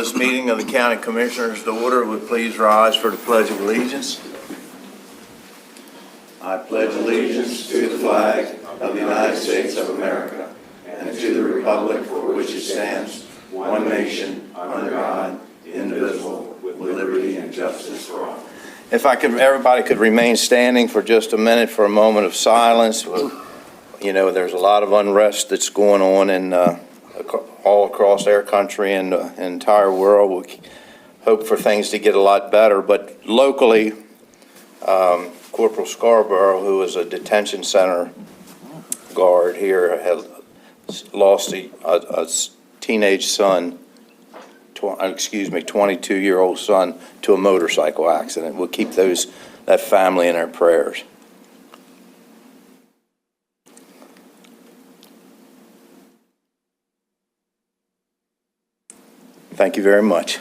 this meeting of the County Commissioners to order. Would please rise for the Pledge of Allegiance. I pledge allegiance to the flag of the United States of America and to the republic for which it stands, one nation, under God, indivisible, with liberty and justice for all. If everybody could remain standing for just a minute for a moment of silence. You know, there's a lot of unrest that's going on in all across our country and the entire world. We hope for things to get a lot better, but locally, Corporal Scarborough, who is a detention center guard here, had lost a teenage son, 22-year-old son, to a motorcycle accident. We'll keep that family in our prayers. Thank you very much.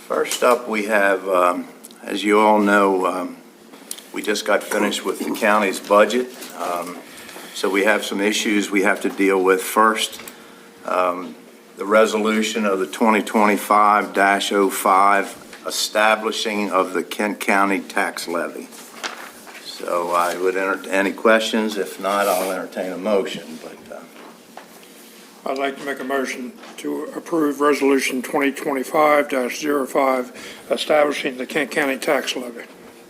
First up, we have, as you all know, we just got finished with the county's budget. So we have some issues we have to deal with. First, the resolution of the 2025-05 establishing of the Kent County tax levy. So I would entertain any questions. If not, I'll entertain a motion. But I'd like to make a motion to approve Resolution 2025-05 establishing the Kent County tax levy.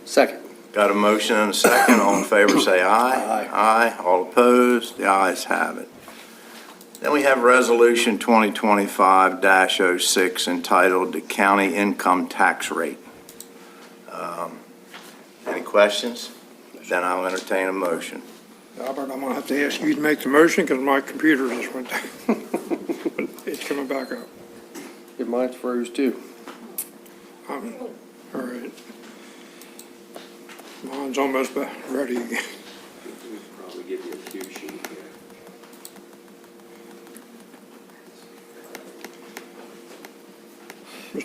Second. Got a motion and a second. All in favor say aye. Aye. Aye. All opposed? The ayes have it. Then we have Resolution 2025-06 entitled the County Income Tax Rate. Any questions? Then I'll entertain a motion. Albert, I'm going to have to ask you to make the motion because my computer just went down. But it's coming back up. Yeah, mine's froze too. All right. Mine's almost ready again. Probably give you a cue sheet here.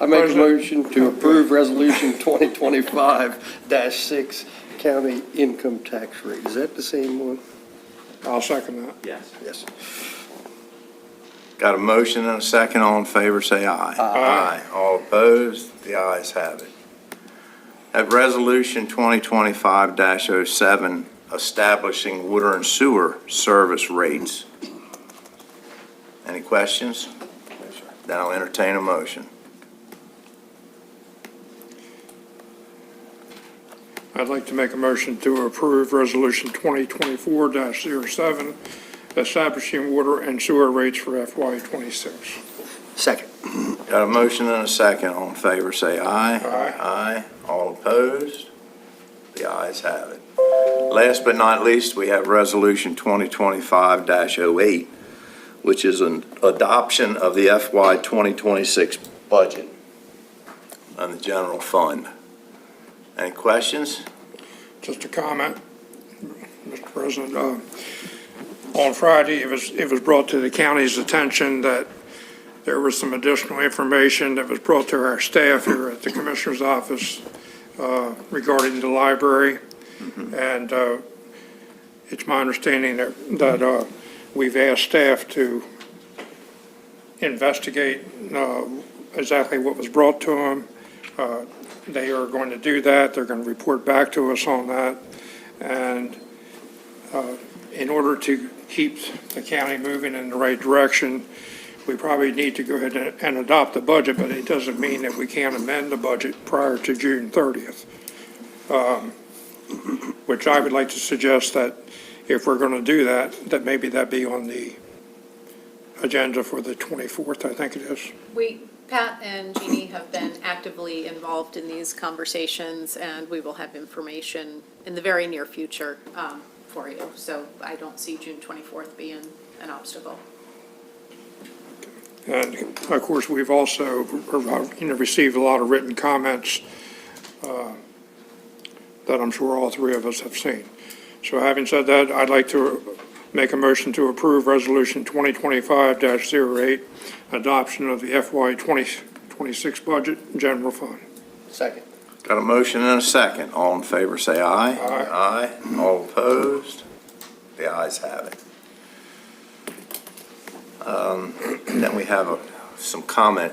I make a motion to approve Resolution 2025-6 County Income Tax Rate. Is that the same one? I'll second that. Yes. Yes. Got a motion and a second. All in favor say aye. Aye. All opposed? The ayes have it. Have Resolution 2025-07 establishing water and sewer service rates. Any questions? Then I'll entertain a motion. I'd like to make a motion to approve Resolution 2024-07 establishing water and sewer rates for FY26. Second. Got a motion and a second. All in favor say aye. Aye. Aye. All opposed? The ayes have it. Last but not least, we have Resolution 2025-08, which is an adoption of the FY 2026 budget on the general fund. Any questions? Just a comment, Mr. President. On Friday, it was brought to the county's attention that there was some additional information that was brought to our staff here at the Commissioner's office regarding the library. And it's my understanding that we've asked staff to investigate exactly what was brought to them. They are going to do that. They're going to report back to us on that. And in order to keep the county moving in the right direction, we probably need to go ahead and adopt the budget, but it doesn't mean that we can't amend the budget prior to June 30th. Which I would like to suggest that if we're going to do that, that maybe that be on the agenda for the 24th, I think it is. Pat and Jeannie have been actively involved in these conversations, and we will have information in the very near future for you. So I don't see June 24th being an obstacle. And of course, we've also received a lot of written comments that I'm sure all three of us have seen. So having said that, I'd like to Make a motion to approve Resolution 2025-08, adoption of the FY 2026 budget and general fund. Second. Got a motion and a second. All in favor, say aye. Aye. Aye. All opposed? The ayes have it. Then we have some comment,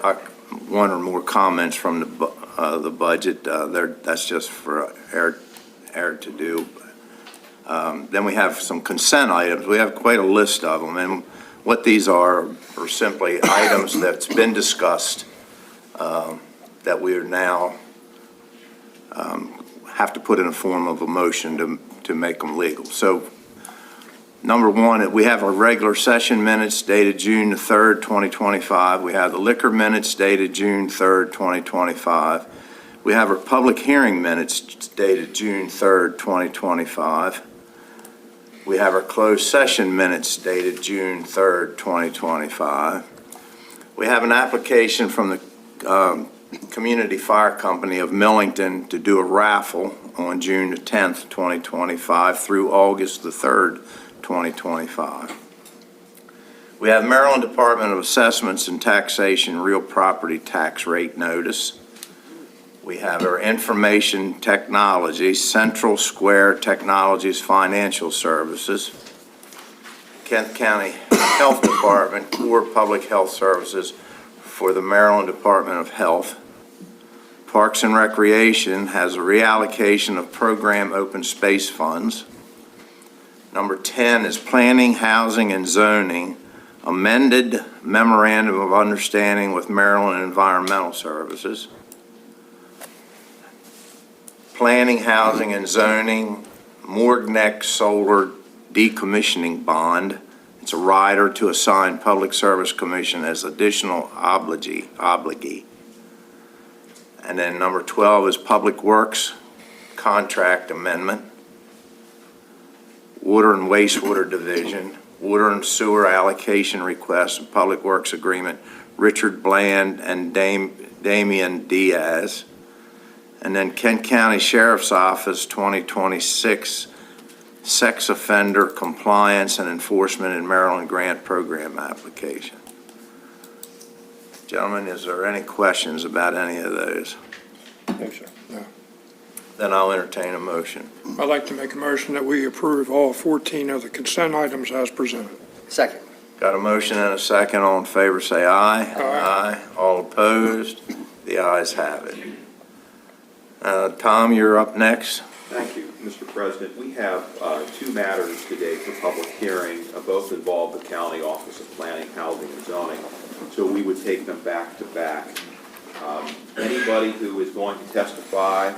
one or more comments from the budget. That's just for Eric to do. Then we have some consent items. We have quite a list of them, and what these are simply items that's been discussed that we are now have to put in a form of a motion to make them legal. So, number one, we have our regular session minutes dated June the 3rd, 2025. We have the liquor minutes dated June 3rd, 2025. We have our public hearing minutes dated June 3rd, 2025. We have our closed session minutes dated June 3rd, 2025. We have an application from the Community Fire Company of Millington to do a raffle on June the 10th, 2025 through August the 3rd, 2025. We have Maryland Department of Assessments and Taxation real property tax rate notice. We have our information technology, Central Square Technologies Financial Services, Kent County Health Department, Core Public Health Services for the Maryland Department of Health. Parks and Recreation has a reallocation of program open space funds. Number 10 is Planning, Housing, and Zoning, amended memorandum of understanding with Maryland Environmental Services. Planning, Housing, and Zoning, Morgneck Solar Decommissioning Bond. It's a rider to assign Public Service Commission as additional obligee. And then number 12 is Public Works Contract Amendment. Water and Wastewater Division, Water and Sewer Allocation Request and Public Works Agreement, Richard Bland and Damian Diaz. And then Kent County Sheriff's Office 2026 Sex Offender Compliance and Enforcement in Maryland Grant Program application. Gentlemen, is there any questions about any of those? No, sir. No. Then I'll entertain a motion. I'd like to make a motion that we approve all 14 of the consent items as presented. Second. Got a motion and a second. All in favor, say aye. Aye. All opposed? The ayes have it. Tom, you're up next. Thank you, Mr. President. We have two matters today for public hearing. Both involve the County Office of Planning, Housing, and Zoning, so we would take them back to back. Anybody who is going to testify,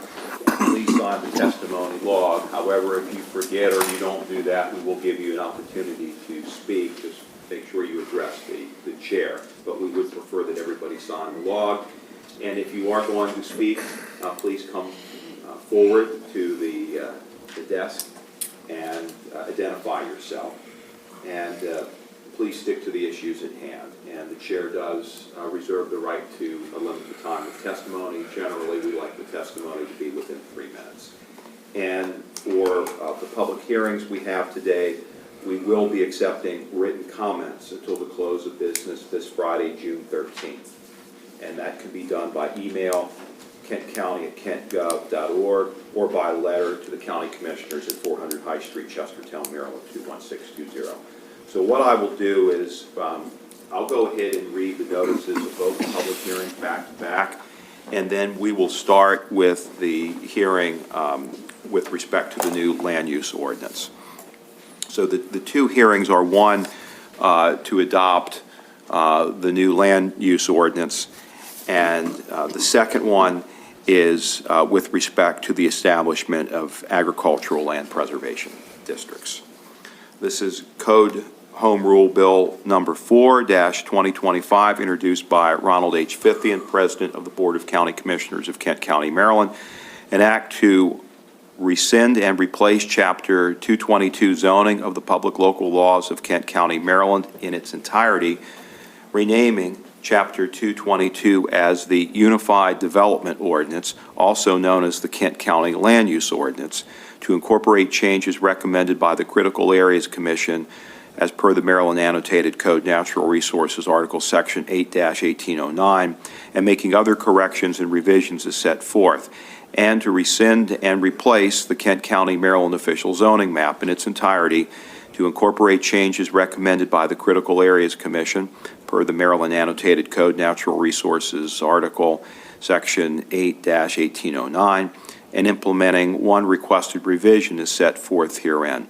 please sign the testimony log. However, if you forget or you don't do that, we will give you an opportunity to speak. Just make sure you address the chair, but we would prefer that everybody sign the log. And if you are going to speak, please come forward to the desk and identify yourself. And please stick to the issues at hand. And the chair does reserve the right to limit the time of testimony. Generally, we like the testimony to be within 3 minutes. And for the public hearings we have today, we will be accepting written comments until the close of business this Friday, June 13th. And that can be done by email, kentcounty@kentgov.org, or by letter to the county commissioners at 400 High Street, Chestertown, Maryland, 21620. So what I will do is I'll go ahead and read the notices of both public hearings back to back, and then we will start with the hearing with respect to the new land use ordinance. So the two hearings are, one, to adopt the new land use ordinance, and the second one is with respect to the establishment of agricultural land preservation districts. This is Code Home Rule Bill number 4-2025, introduced by Ronald H. Fithian, President of the Board of County Commissioners of Kent County, Maryland, an act to rescind and replace Chapter 222 zoning of the Public Local Laws of Kent County, Maryland in its entirety, renaming Chapter 222 as the Unified Development Ordinance, also known as the Kent County Land Use Ordinance, to incorporate changes recommended by the Critical Areas Commission as per the Maryland Annotated Code Natural Resources Article Section 8-1809, and making other corrections and revisions as set forth, and to rescind and replace the Kent County, Maryland official zoning map in its entirety, to incorporate changes recommended by the Critical Areas Commission per the Maryland Annotated Code Natural Resources Article Section 8-1809, and implementing one requested revision as set forth herein,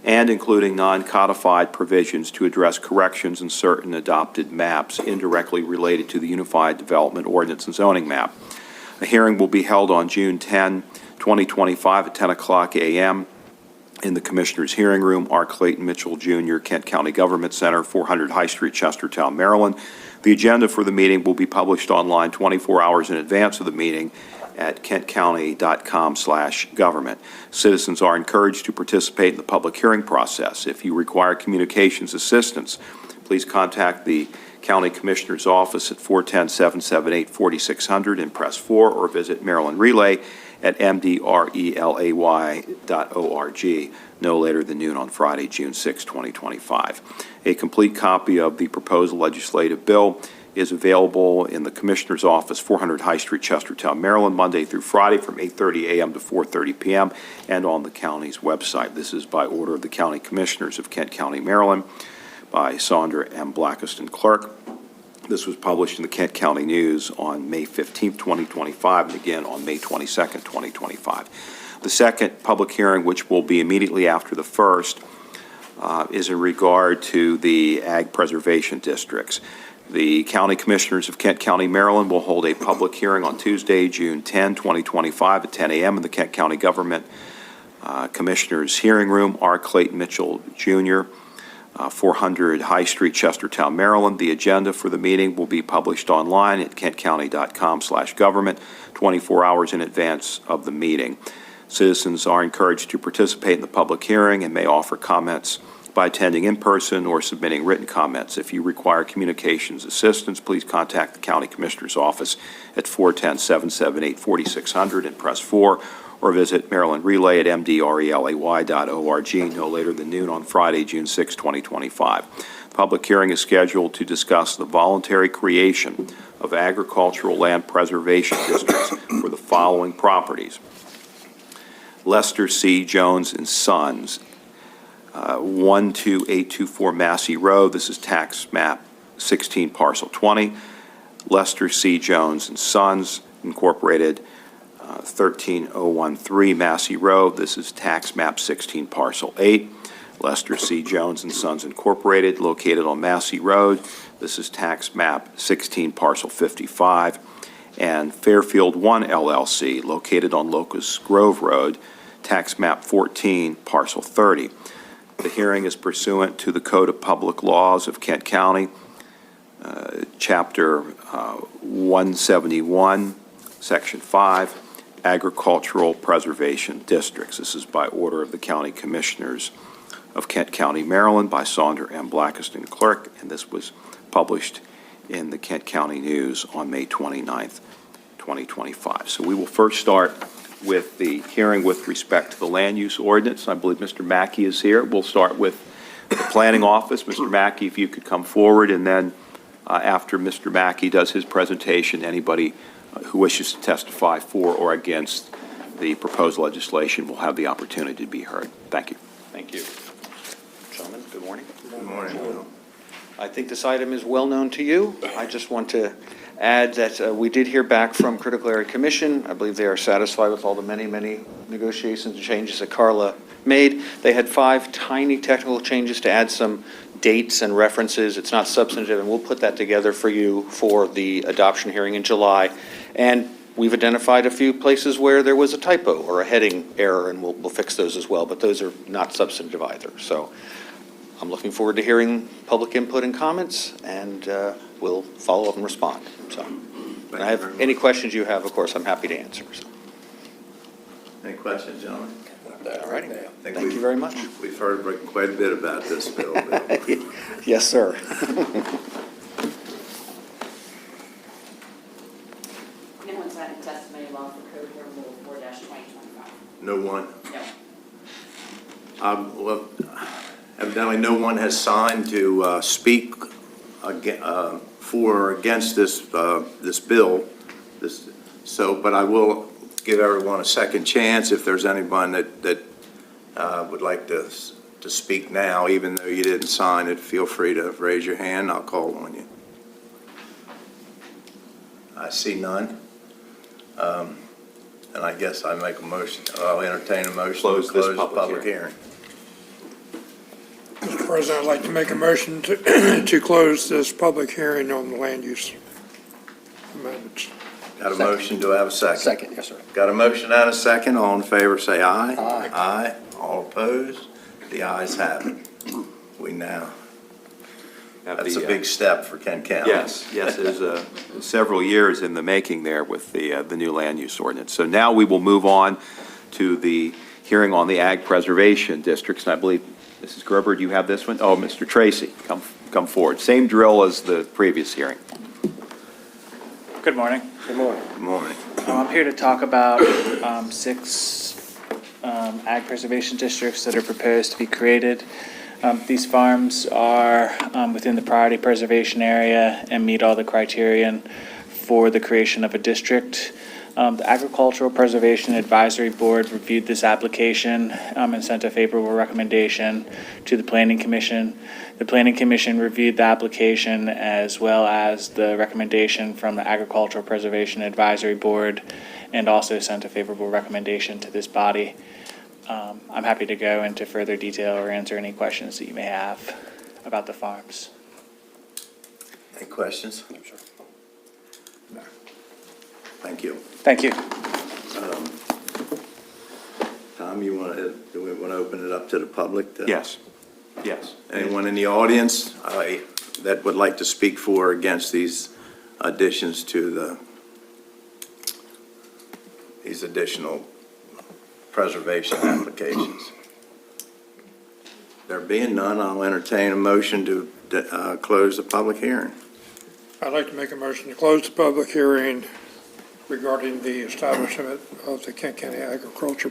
and including non-codified provisions to address corrections in certain adopted maps indirectly related to the Unified Development Ordinance and Zoning Map. A hearing will be held on June 10, 2025 at 10 o'clock a.m. in the Commissioner's Hearing Room, R. Clayton Mitchell Jr., Kent County Government Center, 400 High Street, Chestertown, Maryland. The agenda for the meeting will be published online 24 hours in advance of the meeting at kentcounty.com/government. Citizens are encouraged to participate in the public hearing process. If you require communications assistance, please contact the County Commissioner's Office at 410-778-4600 and press 4, or visit Maryland Relay at mdrelay.org no later than noon on Friday, June 6, 2025. A complete copy of the proposed legislative bill is available in the Commissioner's Office, 400 High Street, Chestertown, Maryland, Monday through Friday from 8:30 a.m. to 4:30 p.m. and on the county's website. This is by order of the County Commissioners of Kent County, Maryland, by Sandra M. Blackiston, Clerk. This was published in the Kent County News on May 15, 2025, and again on May 22, 2025. The second public hearing, which will be immediately after the first, is in regard to the Ag Preservation Districts. The County Commissioners of Kent County, Maryland will hold a public hearing on Tuesday, June 10, 2025 at 10 a.m. in the Kent County Government Commissioners Hearing Room, R. Clayton Mitchell Jr., 400 High Street, Chestertown, Maryland. The agenda for the meeting will be published online at kentcounty.com/government 24 hours in advance of the meeting. Citizens are encouraged to participate in the public hearing and may offer comments by attending in person or submitting written comments. If you require communications assistance, please contact the County Commissioner's Office at 410-778-4600 and press 4, or visit Maryland Relay at mdrelay.org no later than noon on Friday, June 6, 2025. Public hearing is scheduled to discuss the voluntary creation of agricultural land preservation districts for the following properties: Lester C. Jones and Sons, 12824 Massey Road. This is tax map 16 parcel 20. Lester C. Jones and Sons Incorporated, 13013 Massey Road. This is tax map 16 parcel 8. Lester C. Jones and Sons Incorporated, located on Massey Road. This is tax map 16 parcel 55. And Fairfield 1 LLC, located on Locust Grove Road, tax map 14 parcel 30. The hearing is pursuant to the Code of Public Laws of Kent County, Chapter 171, Section 5, Agricultural Preservation Districts. This is by order of the County Commissioners of Kent County, Maryland, by Sandra M. Blackiston, Clerk, and this was published in the Kent County News on May 29th, 2025. So we will first start with the hearing with respect to the land use ordinance. I believe Mr. Mackey is here. We'll start with the Planning Office. Mr. Mackey, if you could come forward, and then after Mr. Mackey does his presentation, anybody who wishes to testify for or against the proposed legislation will have the opportunity to be heard. Thank you. Thank you. Gentlemen, good morning. Good morning, Will. I think this item is well known to you. I just want to add that we did hear back from Critical Area Commission. I believe they are satisfied with all the many negotiations and changes that Carla made. They had 5 tiny technical changes to add some dates and references. It's not substantive, and we'll put that together for you for the adoption hearing in July. And we've identified a few places where there was a typo or a heading error, and we'll fix those as well, but those are not substantive either. So I'm looking forward to hearing public input and comments, and we'll follow up and respond. So, and I have any questions you have, of course, I'm happy to answer. So. Any questions, gentlemen? All righty. I think Thank you very much. We've heard quite a bit about this bill. Yes, sir. law for code number 4-2025. No one? No. Well, evidently, no one has signed to speak for or against this bill. But I will give everyone a second chance if there's anyone that would like to speak now, even though you didn't sign it. Feel free to raise your hand. I'll call on you. I see none. And I guess I'll entertain a motion to Close this close the public public hearing. Mr. President, I'd like to make a motion to close this public hearing on the land use amendments. Got a motion, do I have a second? Second, yes, sir. Got a motion and a second, all in favor say aye. Aye. Aye, all opposed, the ayes have it. We now, that's a big step for Kent County. Yes, it is several years in the making there with the new land use ordinance. So now we will move on to the hearing on the ag preservation districts, and I believe, Mrs. Gerber, do you have this one? Oh, Mr. Tracy, come forward. Same drill as the previous hearing. Good morning. Good morning. Good morning. I'm here to talk about 6 ag preservation districts that are proposed to be created. These farms are within the priority preservation area and meet all the criterion for the creation of a district. The Agricultural Preservation Advisory Board reviewed this application and sent a favorable recommendation to the Planning Commission. The Planning Commission reviewed the application as well as the recommendation from the Agricultural Preservation Advisory Board and also sent a favorable recommendation to this body. I'm happy to go into further detail or answer any questions that you may have about the farms. Any questions? No, sir. Thank you. Thank you. Tom, do we want to open it up to the public? Yes. Anyone in the audience that would like to speak for or against these additions to these additional preservation applications? There being none, I'll entertain a motion to close the public hearing. I'd like to make a motion to close the public hearing regarding the establishment of the Kent County Agriculture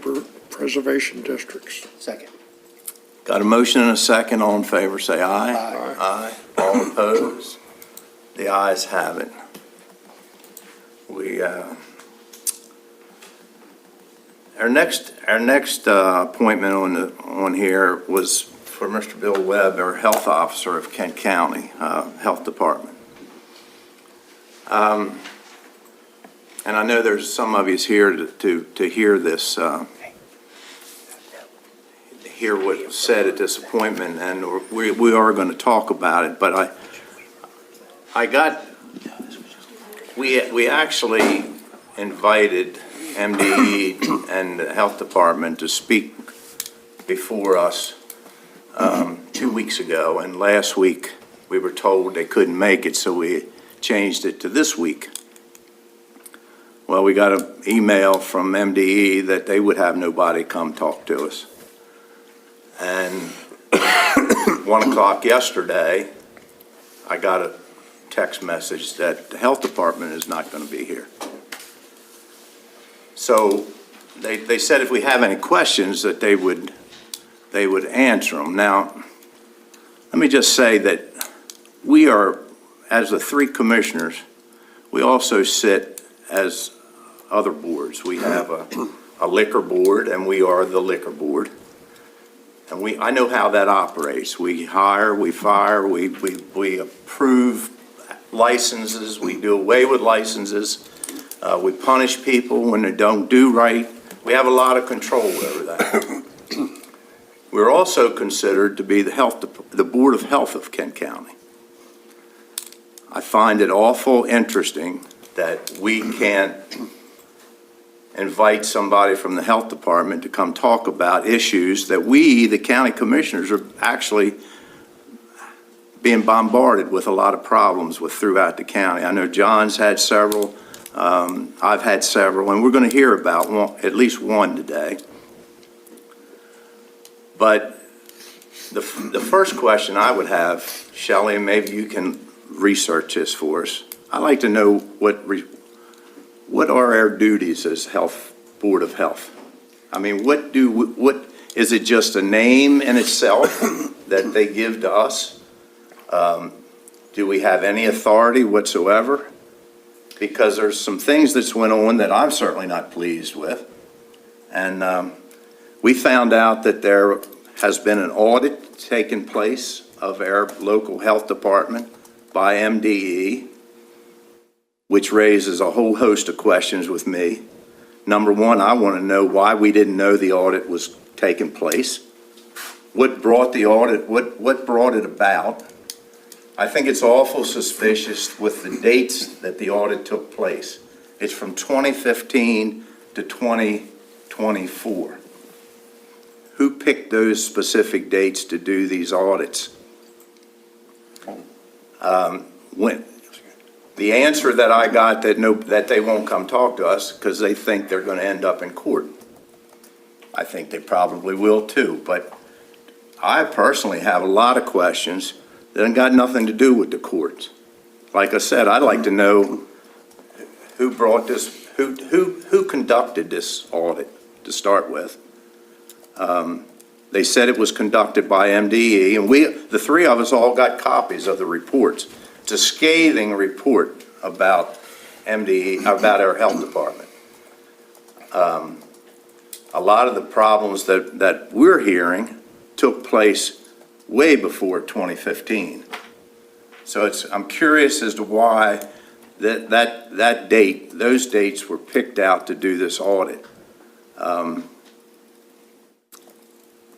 Preservation Districts. Second. Got a motion and a second. All in favor, say aye. Aye. Aye. All opposed? The ayes have it. Our next appointment on here was for Mr. Bill Webb, our Health Officer of Kent County Health Department. And I know there's some of you here to hear this, hear what was said at this appointment, and we are going to talk about it, but we actually invited MDE and the Health Department to speak before us 2 weeks ago, and last week we were told they couldn't make it, so we changed it to this week. Well, we got an email from MDE that they would have nobody come talk to us. And 1 o'clock yesterday, I got a text message that the Health Department is not going to be here. So they said if we have any questions that they would answer them. Now, let me just say that we are, as the 3 commissioners, we also sit as other boards. We have a liquor board, and we are the liquor board. And I know how that operates. We hire, we fire, we approve licenses, we do away with licenses, we punish people when they don't do right. We have a lot of control over that. We're also considered to be the Board of Health of Kent County. I find it awful interesting that we can't invite somebody from the Health Department to come talk about issues that we, the county commissioners, are actually being bombarded with a lot of problems with throughout the county. I know John's had several, I've had several, and we're going to hear about at least one today. But the first question I would have, Shelley, and maybe you can research this for us. I'd like to know what what are our duties as Board of Health? I mean, what is it just a name in itself that they give to us? Do we have any authority whatsoever? Because there's some things that's went on that I'm certainly not pleased with. And we found out that there has been an audit taking place of our local health department by MDE, which raises a whole host of questions with me. Number one, I want to know why we didn't know the audit was taking place. What brought the audit, what brought it about? I think it's awful suspicious with the dates that the audit took place. It's from 2015 to 2024. Who picked those specific dates to do these audits? The answer that I got that they won't come talk to us because they think they're going to end up in court. I think they probably will too, but I personally have a lot of questions that have got nothing to do with the courts. Like I said, I'd like to know who brought this, who conducted this audit to start with. They said it was conducted by MDE, and the three of us all got copies of the reports. It's a scathing report about MDE, about our health department. A lot of the problems that we're hearing took place way before 2015. So I'm curious as to why that date, those dates were picked out to do this audit.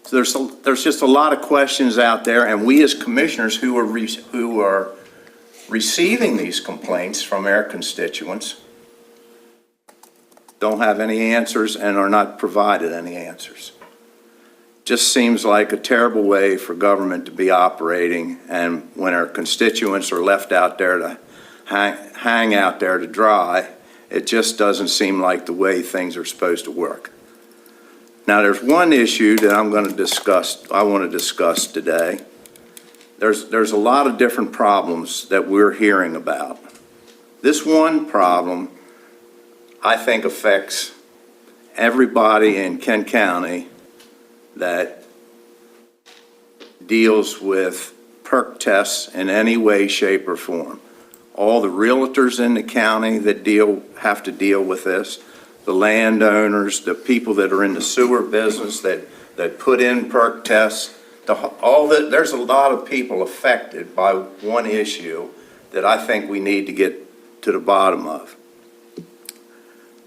So there's just a lot of questions out there, and we as commissioners who are receiving these complaints from our constituents don't have any answers and are not provided any answers. Just seems like a terrible way for government to be operating, and when our constituents are left out there to hang out there to dry, it just doesn't seem like the way things are supposed to work. Now, there's one issue that I want to discuss today. There's a lot of different problems that we're hearing about. This one problem, I think, affects everybody in Kent County that deals with perk tests in any way, shape, or form. All the realtors in the county that have to deal with this, the landowners, the people that are in the sewer business that put in perk tests, there's a lot of people affected by one issue that I think we need to get to the bottom of.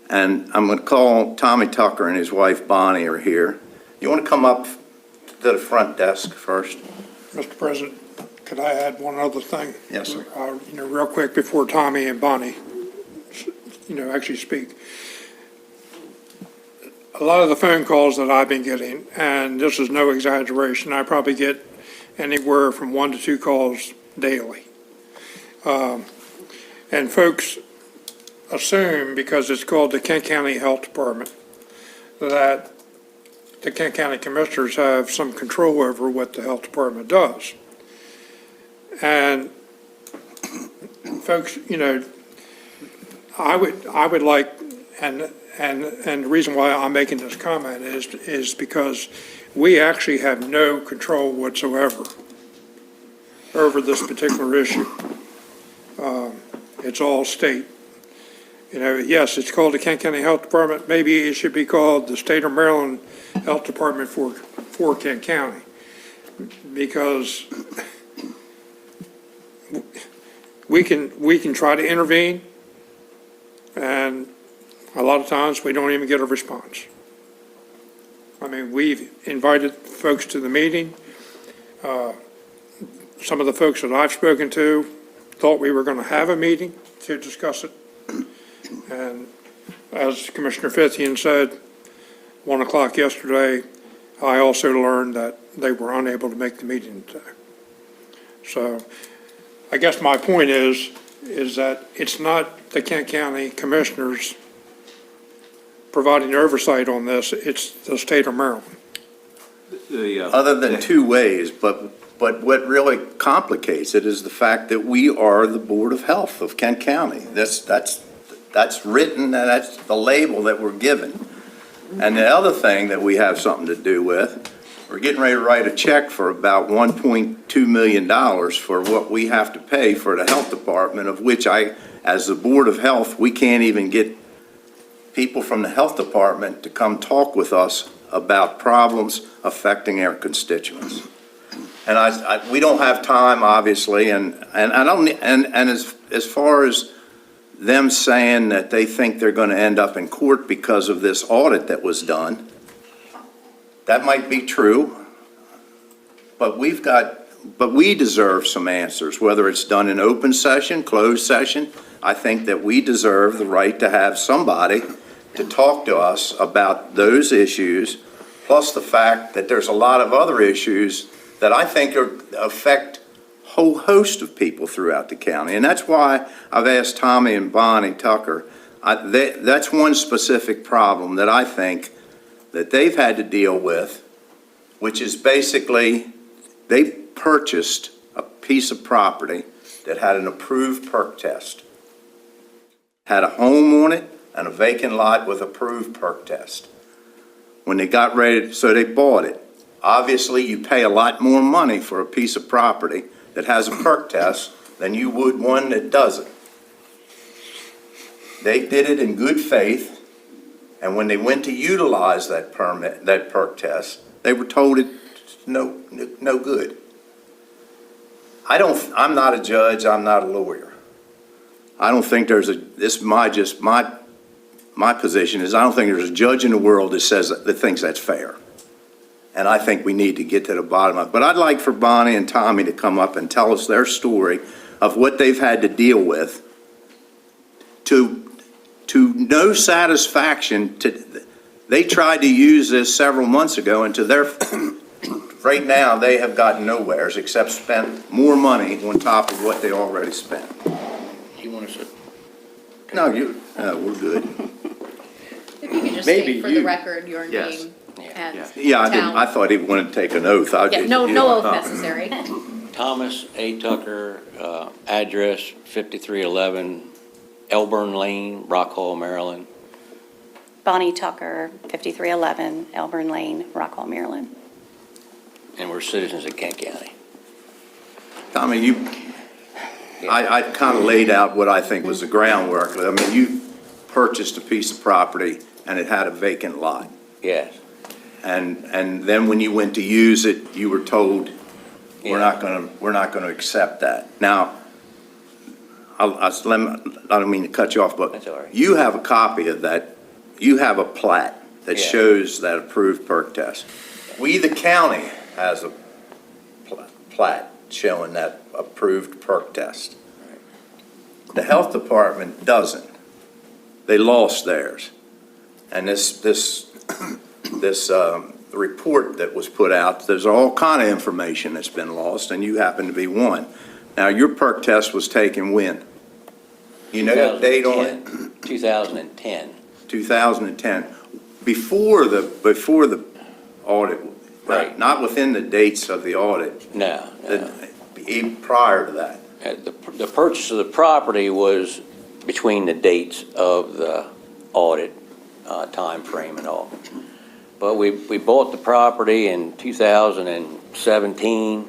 And I'm going to call Tommy Tucker and his wife Bonnie are here. You want to come up to the front desk first? Mr. President, could I add one other thing? Yes, sir. Real quick before Tommy and Bonnie, actually speak. A lot of the phone calls that I've been getting, and this is no exaggeration, I probably get anywhere from 1 to 2 calls daily. And folks assume, because it's called the Kent County Health Department, that the Kent County Commissioners have some control over what the health department does. And folks, I would like, and the reason why I'm making this comment is because we actually have no control whatsoever over this particular issue. It's all state. Yes, it's called the Kent County Health Department. Maybe it should be called the State of Maryland Health Department for Kent County, because we can try to intervene, and a lot of times we don't even get a response. I mean, we've invited folks to the meeting. Some of the folks that I've spoken to thought we were going to have a meeting to discuss it. And as Commissioner Fithian said, 1 o'clock yesterday, I also learned that they were unable to make the meeting today. So I guess my point is that it's not the Kent County Commissioners providing oversight on this, it's the state of Maryland. Other than 2 ways, but what really complicates it is the fact that we are the Board of Health of Kent County. That's that's written, and that's the label that we're given. And the other thing that we have something to do with, we're getting ready to write a check for about $1.2 million for what we have to pay for the health department, of which as the Board of Health, we can't even get people from the health department to come talk with us about problems affecting our constituents. And we don't have time, obviously, and I don't, and as far as them saying that they think they're going to end up in court because of this audit that was done, that might be true, but we deserve some answers, whether it's done in open session, closed session. I think that we deserve the right to have somebody to talk to us about those issues, plus the fact that there's a lot of other issues that I think affect a whole host of people throughout the county. And that's why I've asked Tommy and Bonnie Tucker, that's one specific problem that I think that they've had to deal with, which is basically they purchased a piece of property that had an approved perk test, had a home on it and a vacant lot with approved perk test. When they got ready, so they bought it. Obviously, you pay a lot more money for a piece of property that has a perk test than you would one that doesn't. They did it in good faith, and when they went to utilize that permit, that perk test, they were told it's no good. I'm not a judge, I'm not a lawyer. I don't think there's my position is I don't think there's a judge in the world that thinks that's fair. And I think we need to get to the bottom of it. But I'd like for Bonnie and Tommy to come up and tell us their story of what they've had to deal with to no satisfaction. They tried to use this several months ago, and right now they have gotten nowhere except spent more money on top of what they already spent. You want to sit? No, we're good. If you could just Maybe state for the you- record your Yes. name and Yeah, I didn't. town. I thought he wanted to take an oath. Yeah, no oath necessary. Thomas A. Tucker, address 5311 Elburn Lane, Rock Hall, Maryland. Bonnie Tucker, 5311 Elburn Lane, Rockwall, Maryland. And we're citizens of Kent County. Tommy, I kind of laid out what I think was the groundwork. I mean, you purchased a piece of property and it had a vacant lot. Yes. And then when you went to use it, you were told, we're not gonna accept that. Now, I don't mean to cut you off, but That's all right. you have a copy of that. You have a plat that Yeah. shows that approved perk test. We, the county, has a plat showing that approved perk test. The health department doesn't. They lost theirs. And this report that was put out, there's all kind of information that's been lost, and you happen to be one. Now, your perk test was taken when? You know that date on it? 2010. 2010. Before the audit, Right. not within the dates of the audit, No. even prior to that. The purchase of the property was between the dates of the audit time frame and all. But we bought the property in 2017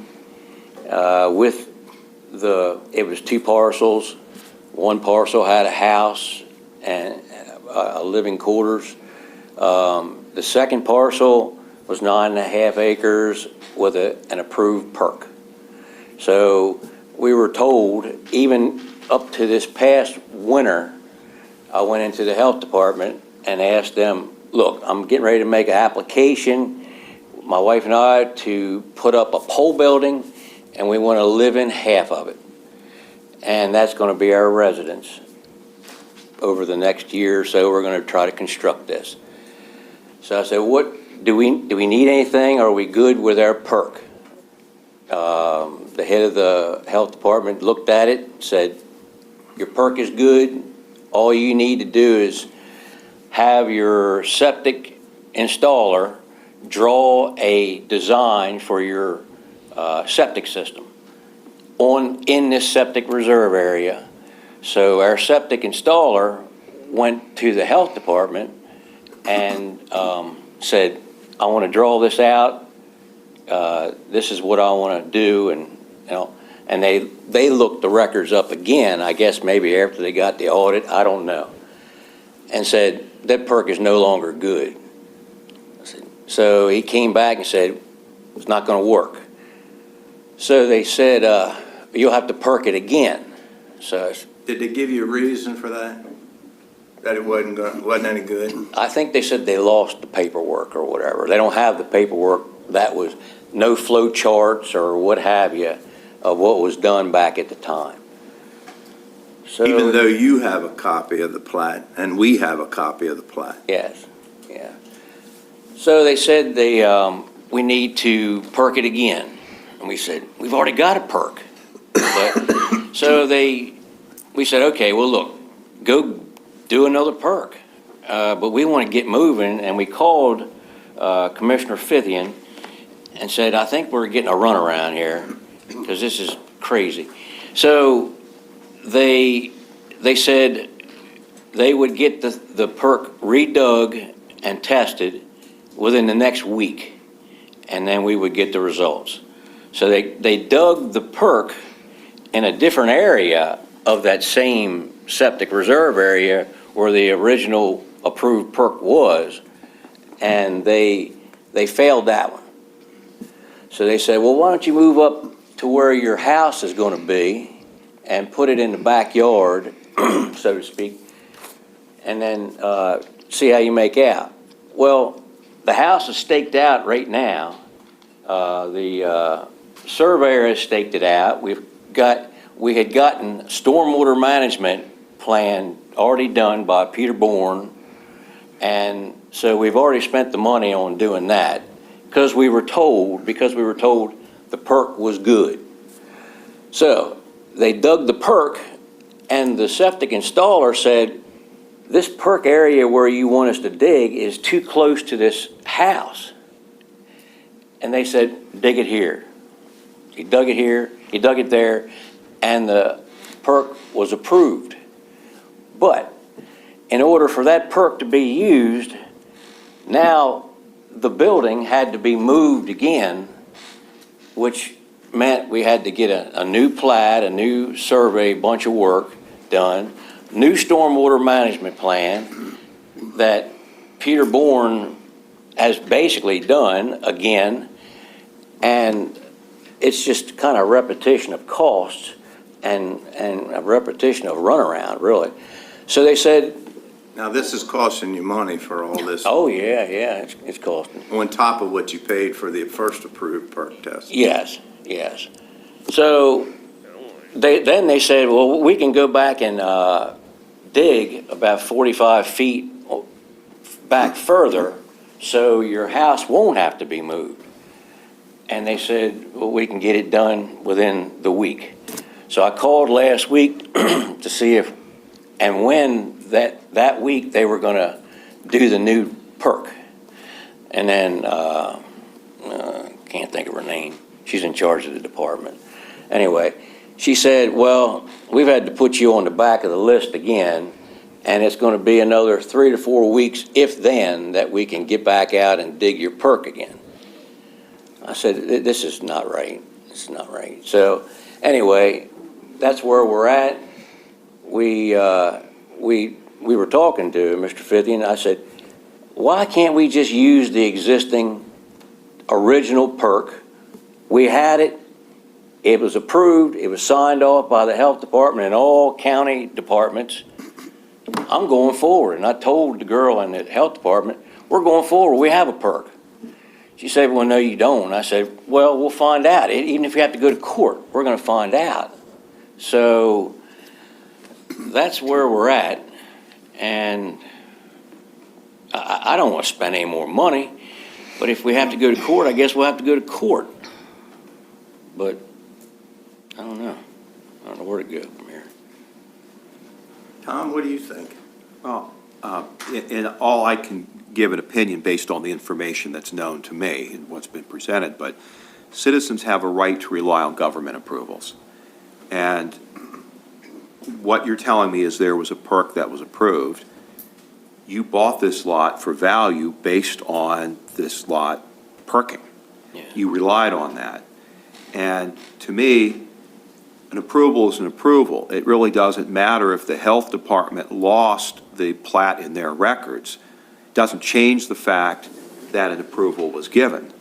with it was two parcels. One parcel had a house and a living quarters. The second parcel was 9.5 acres with an approved perk. So we were told, even up to this past winter, I went into the health department and asked them, look, I'm getting ready to make an application, my wife and I, to put up a pole building, and we want to live in half of it. And that's going to be our residence. Over the next year or so, we're going to try to construct this. So I said, what, do we need anything? Are we good with our perk? The head of the health department looked at it, said, your perk is good. All you need to do is have your septic installer draw a design for your septic system in this septic reserve area. So our septic installer went to the health department and said, I want to draw this out. This is what I want to do, and and they looked the records up again, I guess maybe after they got the audit, I don't know, and said that perk is no longer good. So he came back and said it's not going to work. So they said you'll have to perk it again. So Did they give you a reason for that? That it wasn't any good? I think they said they lost the paperwork or whatever. They don't have the paperwork. That was no flow charts or what have you of what was done back at the time. So, Even though you have a copy of the plat and we have a copy of the plat. yes, yeah. So they said we need to perk it again. And we said, we've already got a perk. So we said, okay, well, look, go do another perk. But we want to get moving, and we called Commissioner Fithian and said, I think we're getting a runaround here, because this is crazy. So they said they would get the perk redug and tested within the next week, and then we would get the results. So they dug the perk in a different area of that same septic reserve area where the original approved perk was, and they failed that one. So they said, well, why don't you move up to where your house is going to be and put it in the backyard, so to speak, and then see how you make out. Well, the house is staked out right now. The surveyor has staked it out. We had gotten stormwater management plan already done by Peter Bourne, and so we've already spent the money on doing that because we were told the perk was good. So they dug the perk, and the septic installer said, this perk area where you want us to dig is too close to this house. And they said, dig it here. He dug it here, he dug it there, and the perk was approved. But in order for that perk to be used, now the building had to be moved again, which meant we had to get a new plat, a new survey, bunch of work done, new stormwater management plan that Peter Bourne has basically done again, and it's just kind of repetition of costs and a repetition of runaround, really. So they said, Now, this is costing you money for all this, oh, yeah, it's costing. on top of what you paid for the first approved perk test. Yes. So then they said, well, we can go back and dig about 45 feet back further so your house won't have to be moved. And they said, well, we can get it done within the week. So I called last week to see if and when that week they were going to do the new perk. And then, can't think of her name. She's in charge of the department. Anyway, she said, well, we've had to put you on the back of the list again, and it's going to be another 3 to 4 weeks, if then, that we can get back out and dig your perk again. I said, this is not right. This is not right. So anyway, that's where we're at. We were talking to Mr. Fithian. I said, why can't we just use the existing original perk? We had it. It was approved. It was signed off by the health department and all county departments. I'm going forward. And I told the girl in the health department, we're going forward. We have a perk. She said, well, no, you don't. I said, well, we'll find out. Even if we have to go to court, we're going to find out. So that's where we're at. And I don't want to spend any more money. But if we have to go to court, I guess we'll have to go to court. But I don't know. I don't know where to go from here. Tom, what do you think? Well, in all, I can give an opinion based on the information that's known to me and what's been presented, but citizens have a right to rely on government approvals. And what you're telling me is there was a perk that was approved, you bought this lot for value based on this lot perking. Yeah. You relied on that. And to me, an approval is an approval. It really doesn't matter if the health department lost the plat in their records. Doesn't change the fact that an approval was given.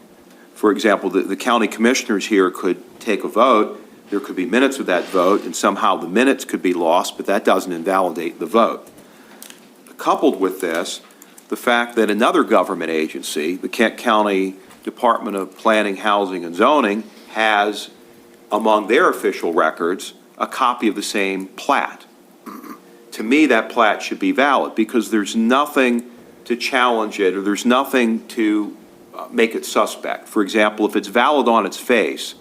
For example, the county commissioners here could take a vote, there could be minutes of that vote, and somehow the minutes could be lost, but that doesn't invalidate the vote. Coupled with this, the fact that another government agency, the Kent County Department of Planning, Housing, and Zoning, has among their official records a copy of the same plat. To me, that plat should be valid because there's nothing to challenge it or there's nothing to make it suspect. For example, if it's valid on its face,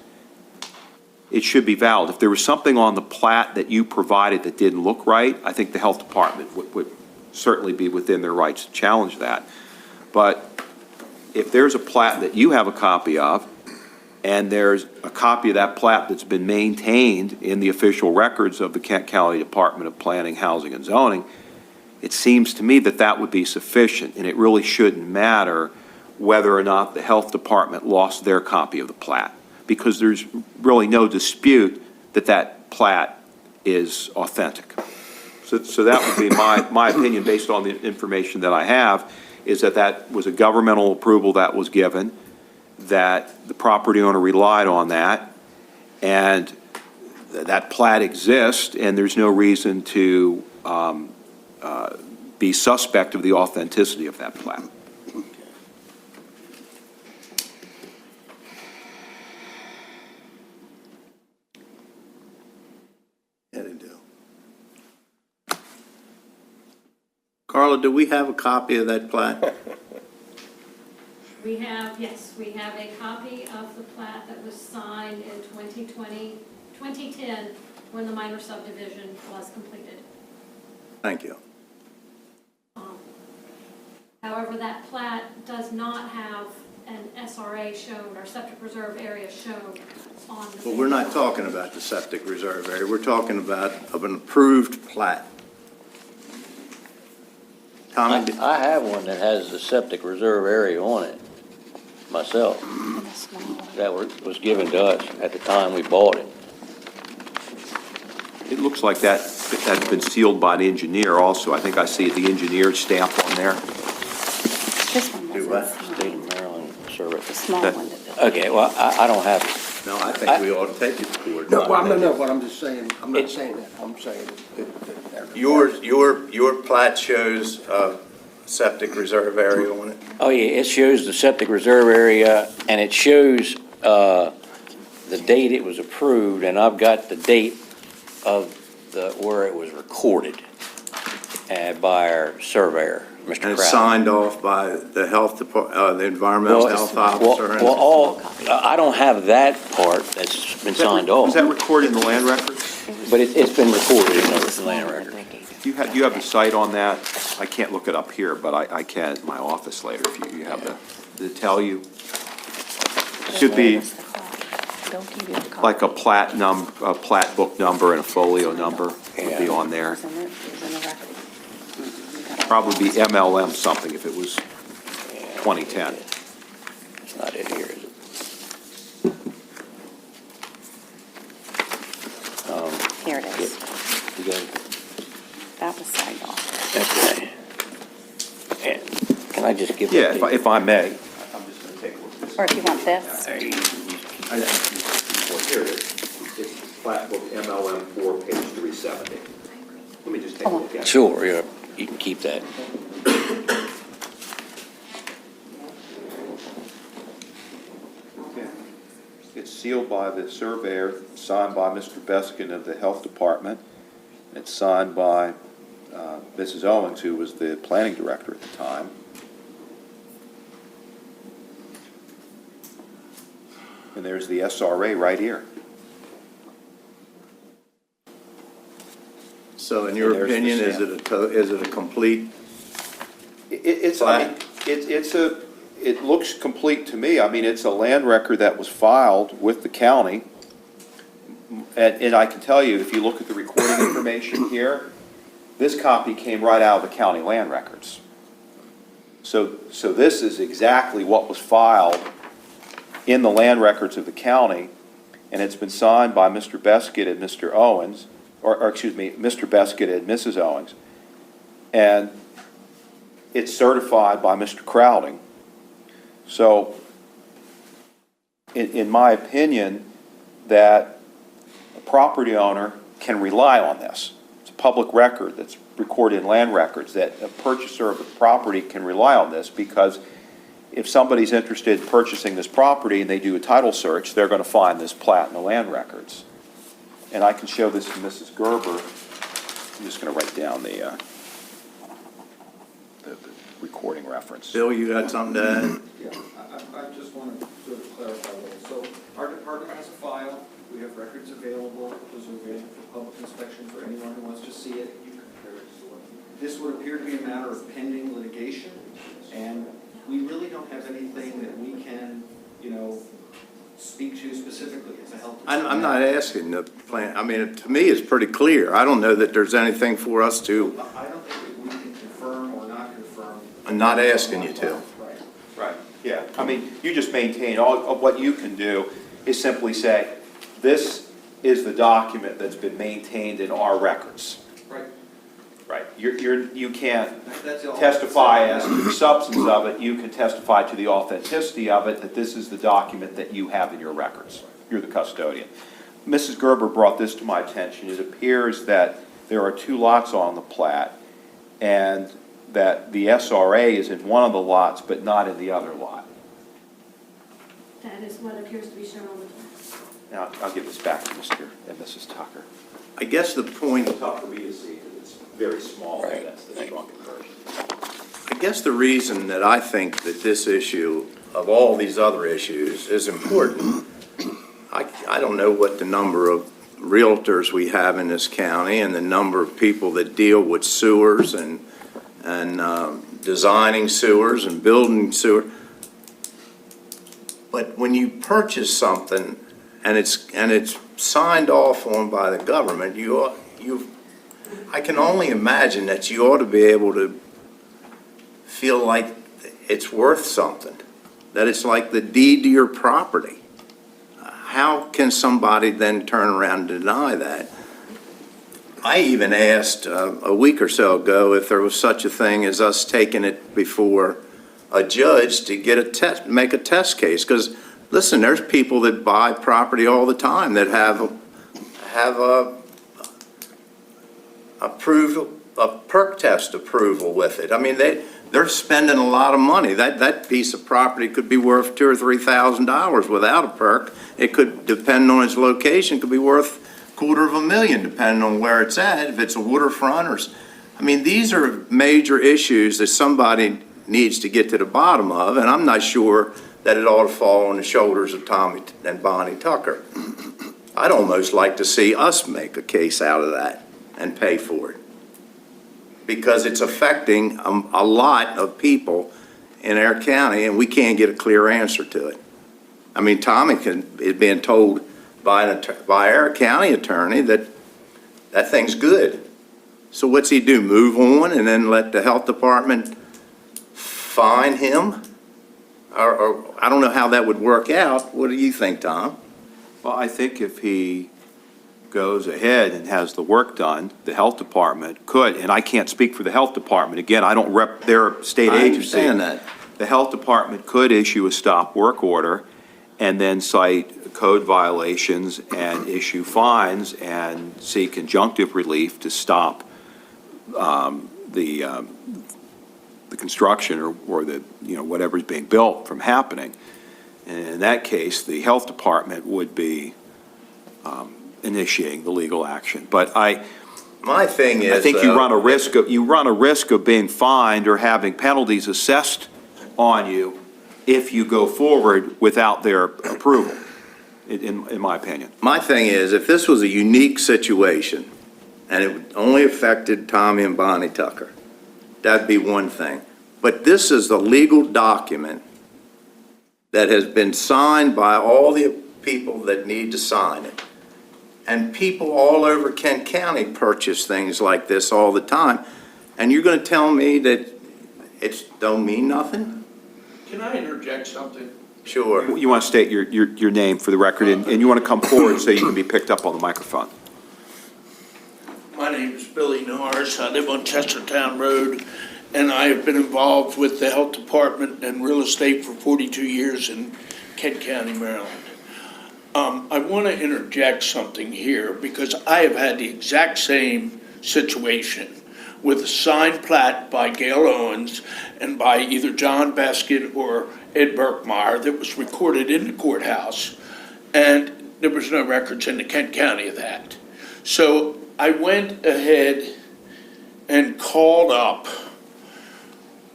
it should be valid. If there was something on the plat that you provided that didn't look right, I think the health department would certainly be within their rights to challenge that. But if there's a plat that you have a copy of, and there's a copy of that plat that's been maintained in the official records of the Kent County Department of Planning, Housing, and Zoning, it seems to me that that would be sufficient, and it really shouldn't matter whether or not the health department lost their copy of the plat, because there's really no dispute that that plat is authentic. So that would be my opinion, based on the information that I have, is that that was a governmental approval that was given, that the property owner relied on that, and that plat exists, and there's no reason to be suspect of the authenticity of that plat. Yeah, they do. Carla, do we have a copy of that plat? We have, yes, we have a copy of the plat that was signed in 2010, when the minor subdivision was completed. Thank you. However, that plat does not have an SRA shown, or septic reserve area shown on the. But we're not talking about the septic reserve area. We're talking about of an approved plat. Tommy, I have one that has the septic reserve area on it myself. That was given to us at the time we bought it. It looks like that's been sealed by an engineer also. I think I see the engineer stamp on there. This one Do wasn't what? State signed. of Maryland survey. The small That- one that. Okay, well, I don't have it. no, I think we ought to take it to court. No, but I'm just saying, I'm not saying that, I'm saying that. Your plat shows a septic reserve area on it? Oh, yeah, it shows the septic reserve area, and it shows the date it was approved, and I've got the date of where it was recorded by our surveyor, Mr. And it's Crowder. signed off by the health department, the environmental health officer? and- I don't have that part that's been signed Was off, that recorded in the land records? but it's been recorded in the land record. You have the site on that? I can't look it up here, but I can in my office later if you have did it tell you? Should be like a plat book number and a folio number would be on there. Probably be MLM something if it was 2010. It's not in here, is it? Here it is. You got it? That was signed off. Okay. And can I just give? Yeah, the- if I may. I'm just going to take a look at this. Or if you want this. There you go. Well, here it is. It's plat book MLM 4, page 370. Let me just take a look at it. Sure, yeah, you can keep that. Okay. It's sealed by the surveyor, signed by Mr. Beskin of the Health Department. It's signed by Mrs. Owens, who was the planning director at the time. And there's the SRA right here. So in your And there's the opinion, is it a complete? It looks complete to me. I mean, it's a land record that was filed with the county. And I can tell you, if you look at the recording information here, this copy came right out of the county land records. So this is exactly what was filed in the land records of the county, and it's been signed by Mr. Beskett and Mr. Owens, or excuse me, Mr. Beskett and Mrs. Owens. And it's certified by Mr. Crowding. So, in my opinion, that a property owner can rely on this. It's a public record that's recorded in land records, that a purchaser of the property can rely on this, because if somebody's interested in purchasing this property and they do a title search, they're going to find this plat in the land records. And I can show this to Mrs. Gerber. I'm just going to write down the recording reference. Bill, you got something to add? Yeah, I just want to sort of clarify a little. So our department has a file, we have records available, those are available for public inspection for anyone who wants to see it. This would appear to be a matter of pending litigation, and we really don't have anything that we can, speak to specifically as a health department. I'm not asking the plan, I mean, to me, it's pretty clear. I don't know that there's anything for us to, I don't think that we can confirm or not confirm. I'm not asking you to. Right. Right, yeah. I mean, you just maintain, all of what you can do is simply say, this is the document that's been maintained in our records. Right. Right. You can't That's all. testify as to the substance of it, you can testify to the authenticity of it, that this is the document that you have in your records. You're the custodian. Mrs. Gerber brought this to my attention. It appears that there are 2 lots on the plat, and that the SRA is in one of the lots, but not in the other lot. That is what appears to be shown on the plan. Now, I'll give this back to Mr. and Mrs. Tucker. I guess the point, It's tough for me to see, because it's very small, Right. that's the shrunken version. I guess the reason that I think that this issue, of all these other issues, is important, I don't know what the number of realtors we have in this county and the number of people that deal with sewers and designing sewers and building sewer. But when you purchase something and it's signed off on by the government, I can only imagine that you ought to be able to feel like it's worth something, that it's like the deed to your property. How can somebody then turn around and deny that? I even asked a week or so ago if there was such a thing as us taking it before a judge to get a test, make a test case. Because listen, there's people that buy property all the time that have a perk test approval with it. I mean, they're spending a lot of money. That piece of property could be worth $2,000 or $3,000 without a perk. It could, depending on its location, could be worth $250,000 depending on where it's at. If it's a waterfront or, I mean, these are major issues that somebody needs to get to the bottom of, and I'm not sure that it ought to fall on the shoulders of Tommy and Bonnie Tucker. I'd almost like to see us make a case out of that and pay for it, because it's affecting a lot of people in our county, and we can't get a clear answer to it. I mean, Tommy is being told by our county attorney that that thing's good. So what's he do, move on and then let the health department fine him? Or I don't know how that would work out. What do you think, Tom? Well, I think if he goes ahead and has the work done, the health department could, and I can't speak for the health department, again, I don't rep their state I agency. understand that. The health department could issue a stop work order and then cite code violations and issue fines and seek conjunctive relief to stop the construction or the, whatever's being built from happening. And in that case, the health department would be initiating the legal action. But My thing is, I think you run a risk of being fined or having penalties assessed on you if you go forward without their approval, in my opinion. my thing is, if this was a unique situation and it only affected Tommy and Bonnie Tucker, that'd be one thing. But this is a legal document that has been signed by all the people that need to sign it. And people all over Kent County purchase things like this all the time. And you're going to tell me that It don't mean nothing? Can I interject something? Sure. You want to state your name for the record, and you want to come forward so you can be picked up on the microphone. My name is Billy Norris. I live on Chestertown Road, and I have been involved with the health department and real estate for 42 years in Kent County, Maryland. I want to interject something here because I have had the exact same situation with a signed plat by Gail Owens and by either John Beskett or Ed Burkmeyer that was recorded in the courthouse, and there was no records in the Kent County of that. So I went ahead and called up,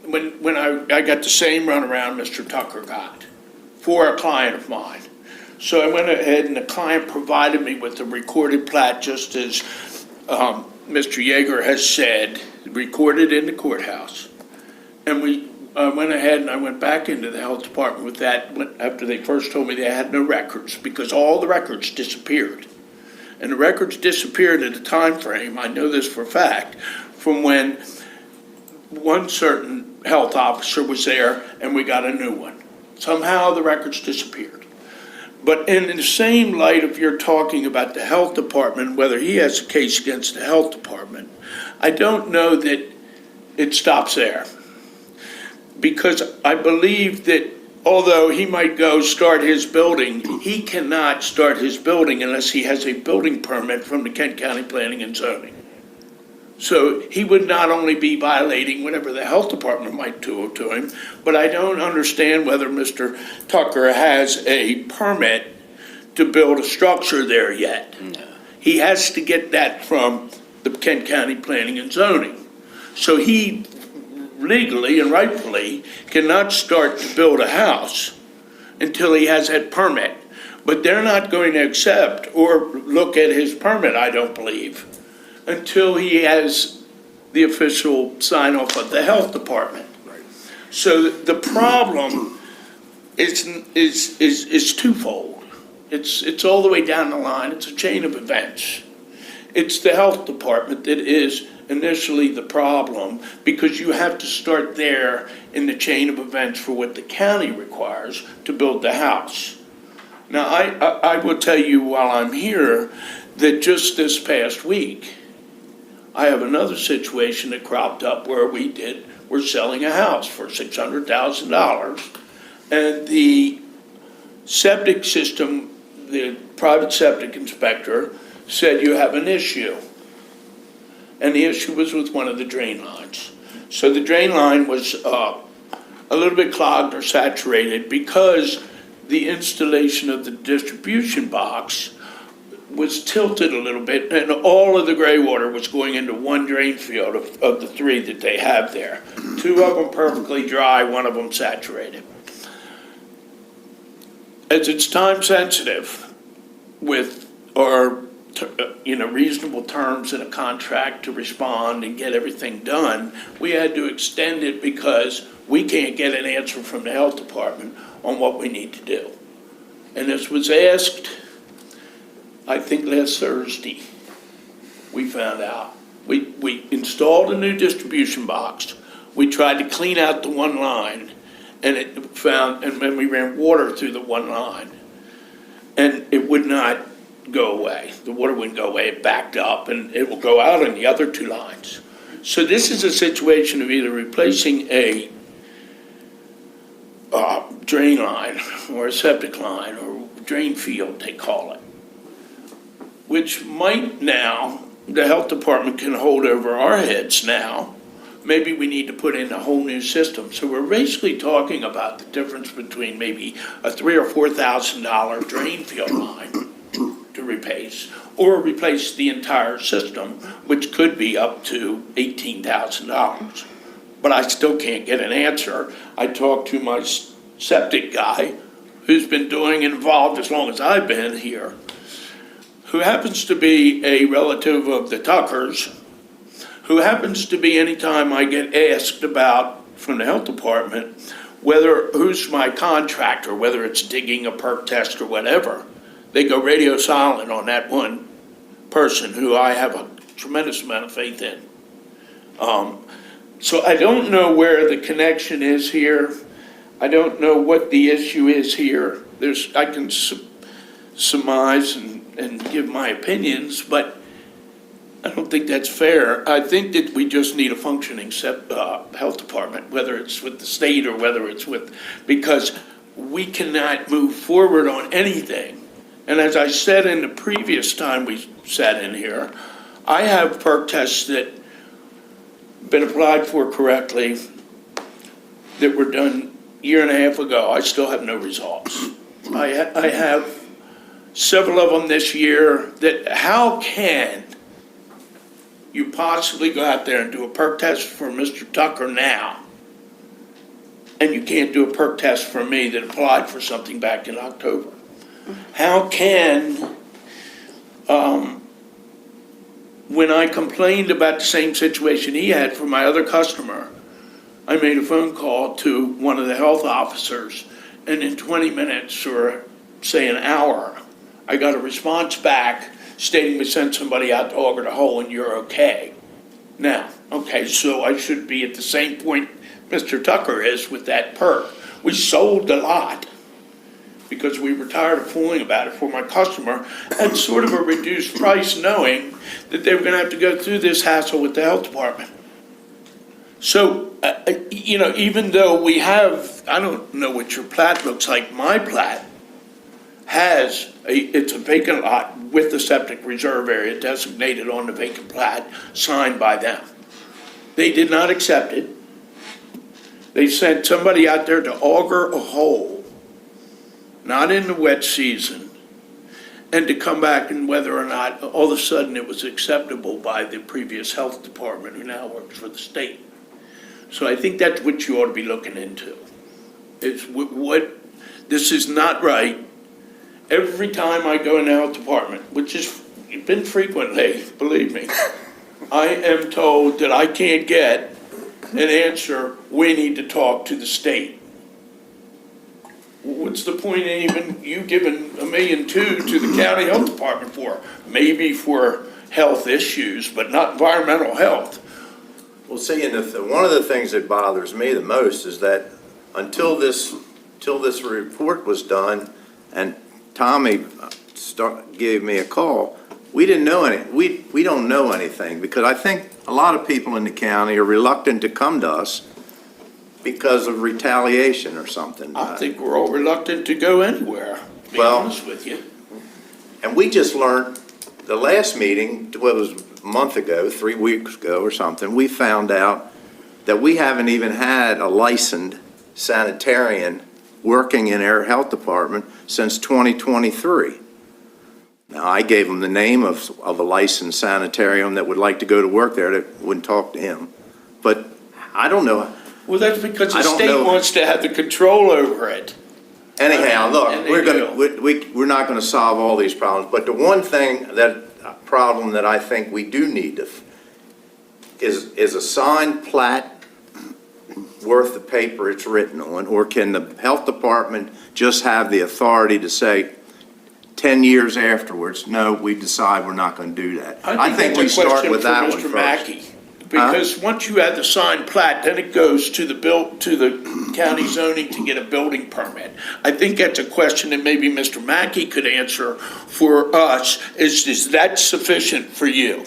when I got the same runaround Mr. Tucker got for a client of mine. So I went ahead and the client provided me with the recorded plat, just as Mr. Yeager has said, recorded in the courthouse. And I went ahead and I went back into the health department with that after they first told me they had no records, because all the records disappeared. And the records disappeared at a time frame, I know this for a fact, from when one certain health officer was there and we got a new one. Somehow the records disappeared. But in the same light of your talking about the health department, whether he has a case against the health department, I don't know that it stops there. Because I believe that although he might go start his building, he cannot start his building unless he has a building permit from the Kent County Planning and Zoning. So he would not only be violating whatever the health department might do to him, but I don't understand whether Mr. Tucker has a permit to build a structure there yet. No. He has to get that from the Kent County Planning and Zoning. So he legally and rightfully cannot start to build a house until he has that permit. But they're not going to accept or look at his permit, I don't believe, until he has the official sign off of the health department. Right. So the problem is twofold. It's all the way down the line. It's a chain of events. It's the health department that is initially the problem, because you have to start there in the chain of events for what the county requires to build the house. Now, I will tell you while I'm here that just this past week, I have another situation that cropped up where we're selling a house for $600,000, and the septic system, the private septic inspector said you have an issue. And the issue was with one of the drain lines. So the drain line was a little bit clogged or saturated because the installation of the distribution box was tilted a little bit, and all of the gray water was going into one drain field of the three that they have there. Two of them perfectly dry, one of them saturated. As it's time sensitive with our reasonable terms in a contract to respond and get everything done, we had to extend it because we can't get an answer from the health department on what we need to do. And this was asked, I think last Thursday, we found out. We installed a new distribution box. We tried to clean out the one line, and then we ran water through the one line, and it would not go away. The water wouldn't go away. It backed up, and it will go out on the other two lines. So this is a situation of either replacing a drain line or a septic line or drain field, they call it, which might now, the health department can hold over our heads now. Maybe we need to put in a whole new system. So we're basically talking about the difference between maybe a $3,000 or $4,000 drain field line to replace, or replace the entire system, which could be up to $18,000. But I still can't get an answer. I talked to my septic guy, who's been involved as long as I've been here, who happens to be a relative of the Tuckers, who happens to be, anytime I get asked about from the health department, who's my contractor, whether it's digging, a perk test, or whatever, they go radio silent on that one person who I have a tremendous amount of faith in. So I don't know where the connection is here. I don't know what the issue is here. I can surmise and give my opinions, but I don't think that's fair. I think that we just need a functioning health department, whether it's with the state or whether it's because we cannot move forward on anything. And as I said in the previous time we sat in here, I have perk tests that been applied for correctly that were done a year and a half ago. I still have no results. I have several of them this year that, how can you possibly go out there and do a perk test for Mr. Tucker now, and you can't do a perk test for me that applied for something back in October? How can, when I complained about the same situation he had for my other customer, I made a phone call to one of the health officers, and in 20 minutes or say an hour, I got a response back stating we sent somebody out to auger the hole and you're okay. Now, okay, so I should be at the same point Mr. Tucker is with that perk. We sold the lot because we were tired of fooling about it for my customer at sort of a reduced price, knowing that they were gonna have to go through this hassle with the health department. So, even though we have, I don't know what your plat looks like, my plat has it's a vacant lot with the septic reserve area designated on the vacant plat, signed by them. They did not accept it. They sent somebody out there to auger a hole, not in the wet season, and to come back and whether or not all of a sudden it was acceptable by the previous health department who now works for the state. So I think that's what you ought to be looking into. It's this is not right. Every time I go in the health department, which has been frequently, believe me, I am told that I can't get an answer, we need to talk to the state. What's the point in even you giving $1.2 million to the county health department for? Maybe for health issues, but not environmental health. Well, see, and one of the things that bothers me the most is that until this report was done and Tommy gave me a call, we didn't know we don't know anything, because I think a lot of people in the county are reluctant to come to us because of retaliation or something. I think we're all reluctant to go anywhere, to be honest with you. And we just learned, the last meeting, what was a month ago, 3 weeks ago or something, we found out that we haven't even had a licensed sanitarian working in our health department since 2023. Now, I gave them the name of a licensed sanitarian that would like to go to work there, that wouldn't talk to him. But I don't know. Well, that's because the I don't state know. wants to have the control over it. Anyhow, And look, they we're not gonna solve all these problems, but the one thing problem that I think we do need is a signed plat worth the paper it's written on, or can the health department just have the authority to say 10 years afterwards, no, we decide we're not gonna do that? I think we that's a start question with for that one Mr. first. Mackey. Because once you have the signed plat, then it goes to the county zoning to get a building permit. I think that's a question that maybe Mr. Mackey could answer for us. Is that sufficient for you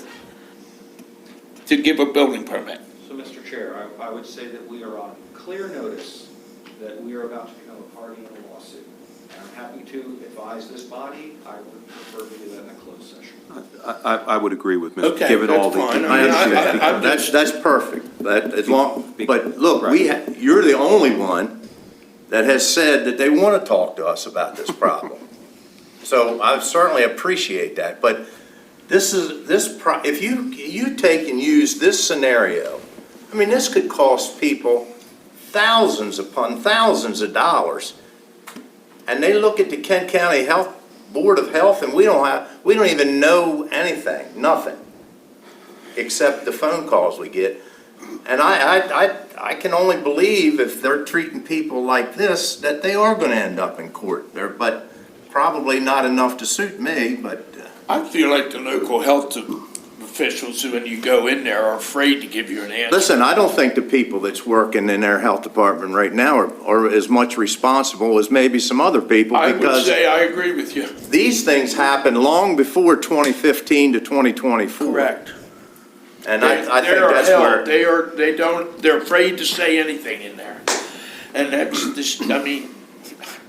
to give a building permit? So, Mr. Chair, I would say that we are on clear notice that we are about to become a party in a lawsuit. And I'm happy to advise this body. I would prefer to do that in a closed session. I would agree with Mr. Okay, given all that's the. fine. I understand. I'm just- That's perfect, as long, but look, Right. you're the only one that has said that they want to talk to us about this problem. So I certainly appreciate that, but if you take and use this scenario, I mean, this could cost people thousands upon thousands of dollars. And they look at the Kent County Board of Health, and we don't even know anything, nothing, except the phone calls we get. And I can only believe if they're treating people like this, that they are gonna end up in court there, but probably not enough to suit me, but. I feel like the local health officials, when you go in there, are afraid to give you an answer. Listen, I don't think the people that's working in their health department right now are as much responsible as maybe some other people, I would because say I agree with you. these things happened long before 2015 to 2024. Correct. And I think They're that's held. where, They're afraid to say anything in there. And that's just, I mean,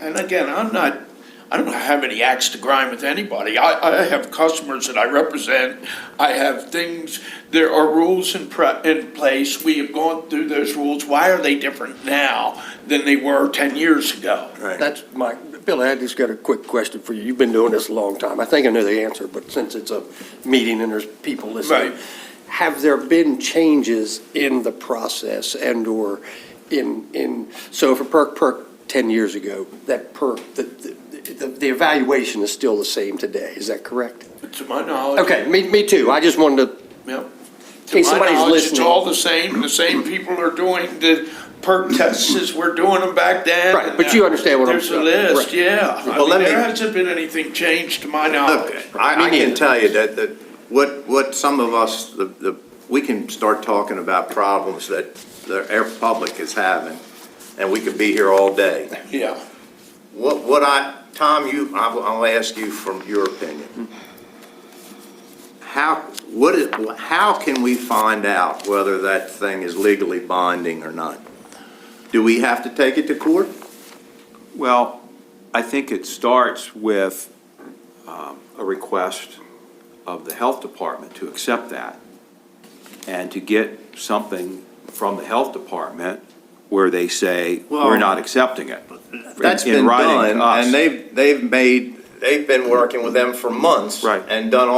and again, I don't have any axe to grind with anybody. I have customers that I represent. I have things, there are rules in place. We have gone through those rules. Why are they different now than they were 10 years ago? That's my, Billy, I just got a quick question for you. You've been doing this a long time. I think I know the answer, but since it's a meeting and there's people listening. Right. Have there been changes in the process and/or so if a perk 10 years ago, that perk, the evaluation is still the same today, is that correct? To my knowledge. Okay, me too. I just wanted to, Yep. in To case my somebody's knowledge, it's listening. all the same people are doing the perk tests as we're doing them back then. Right, but you understand what I'm There's a saying. list, Right. yeah. I Well, mean, let me- there hasn't been anything changed to my look, knowledge. I can tell you that what some of us, we can start talking about problems that our public is having, and we could be here all day. Yeah. Tom, I'll ask you from your opinion. How can we find out whether that thing is legally binding or not? Do we have to take it to court? Well, I think it starts with a request of the health department to accept that and to get something from the health department where they say, we're Well, not accepting it. That's in been writing to done, us. and they've been working with them for months. Right. And done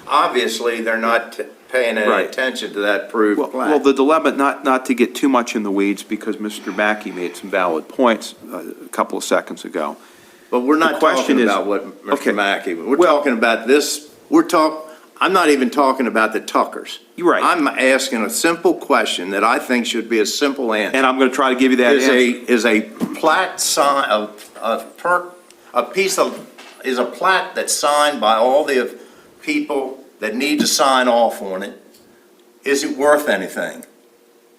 obviously, they're not paying any Right. attention to that approved Well, plan. the dilemma, not to get too much in the weeds, because Mr. Mackey made some valid points a couple of seconds ago. But we're The not question talking is- about what okay. Mr. Mackey, we're Well- talking about this, I'm not even talking about the Tuckers. You're right. I'm asking a simple question that I think should be a simple answer. And I'm going to try to give you that answer. Is a plat sign, is a plat that's signed by all the people that need to sign off on it, is it worth anything?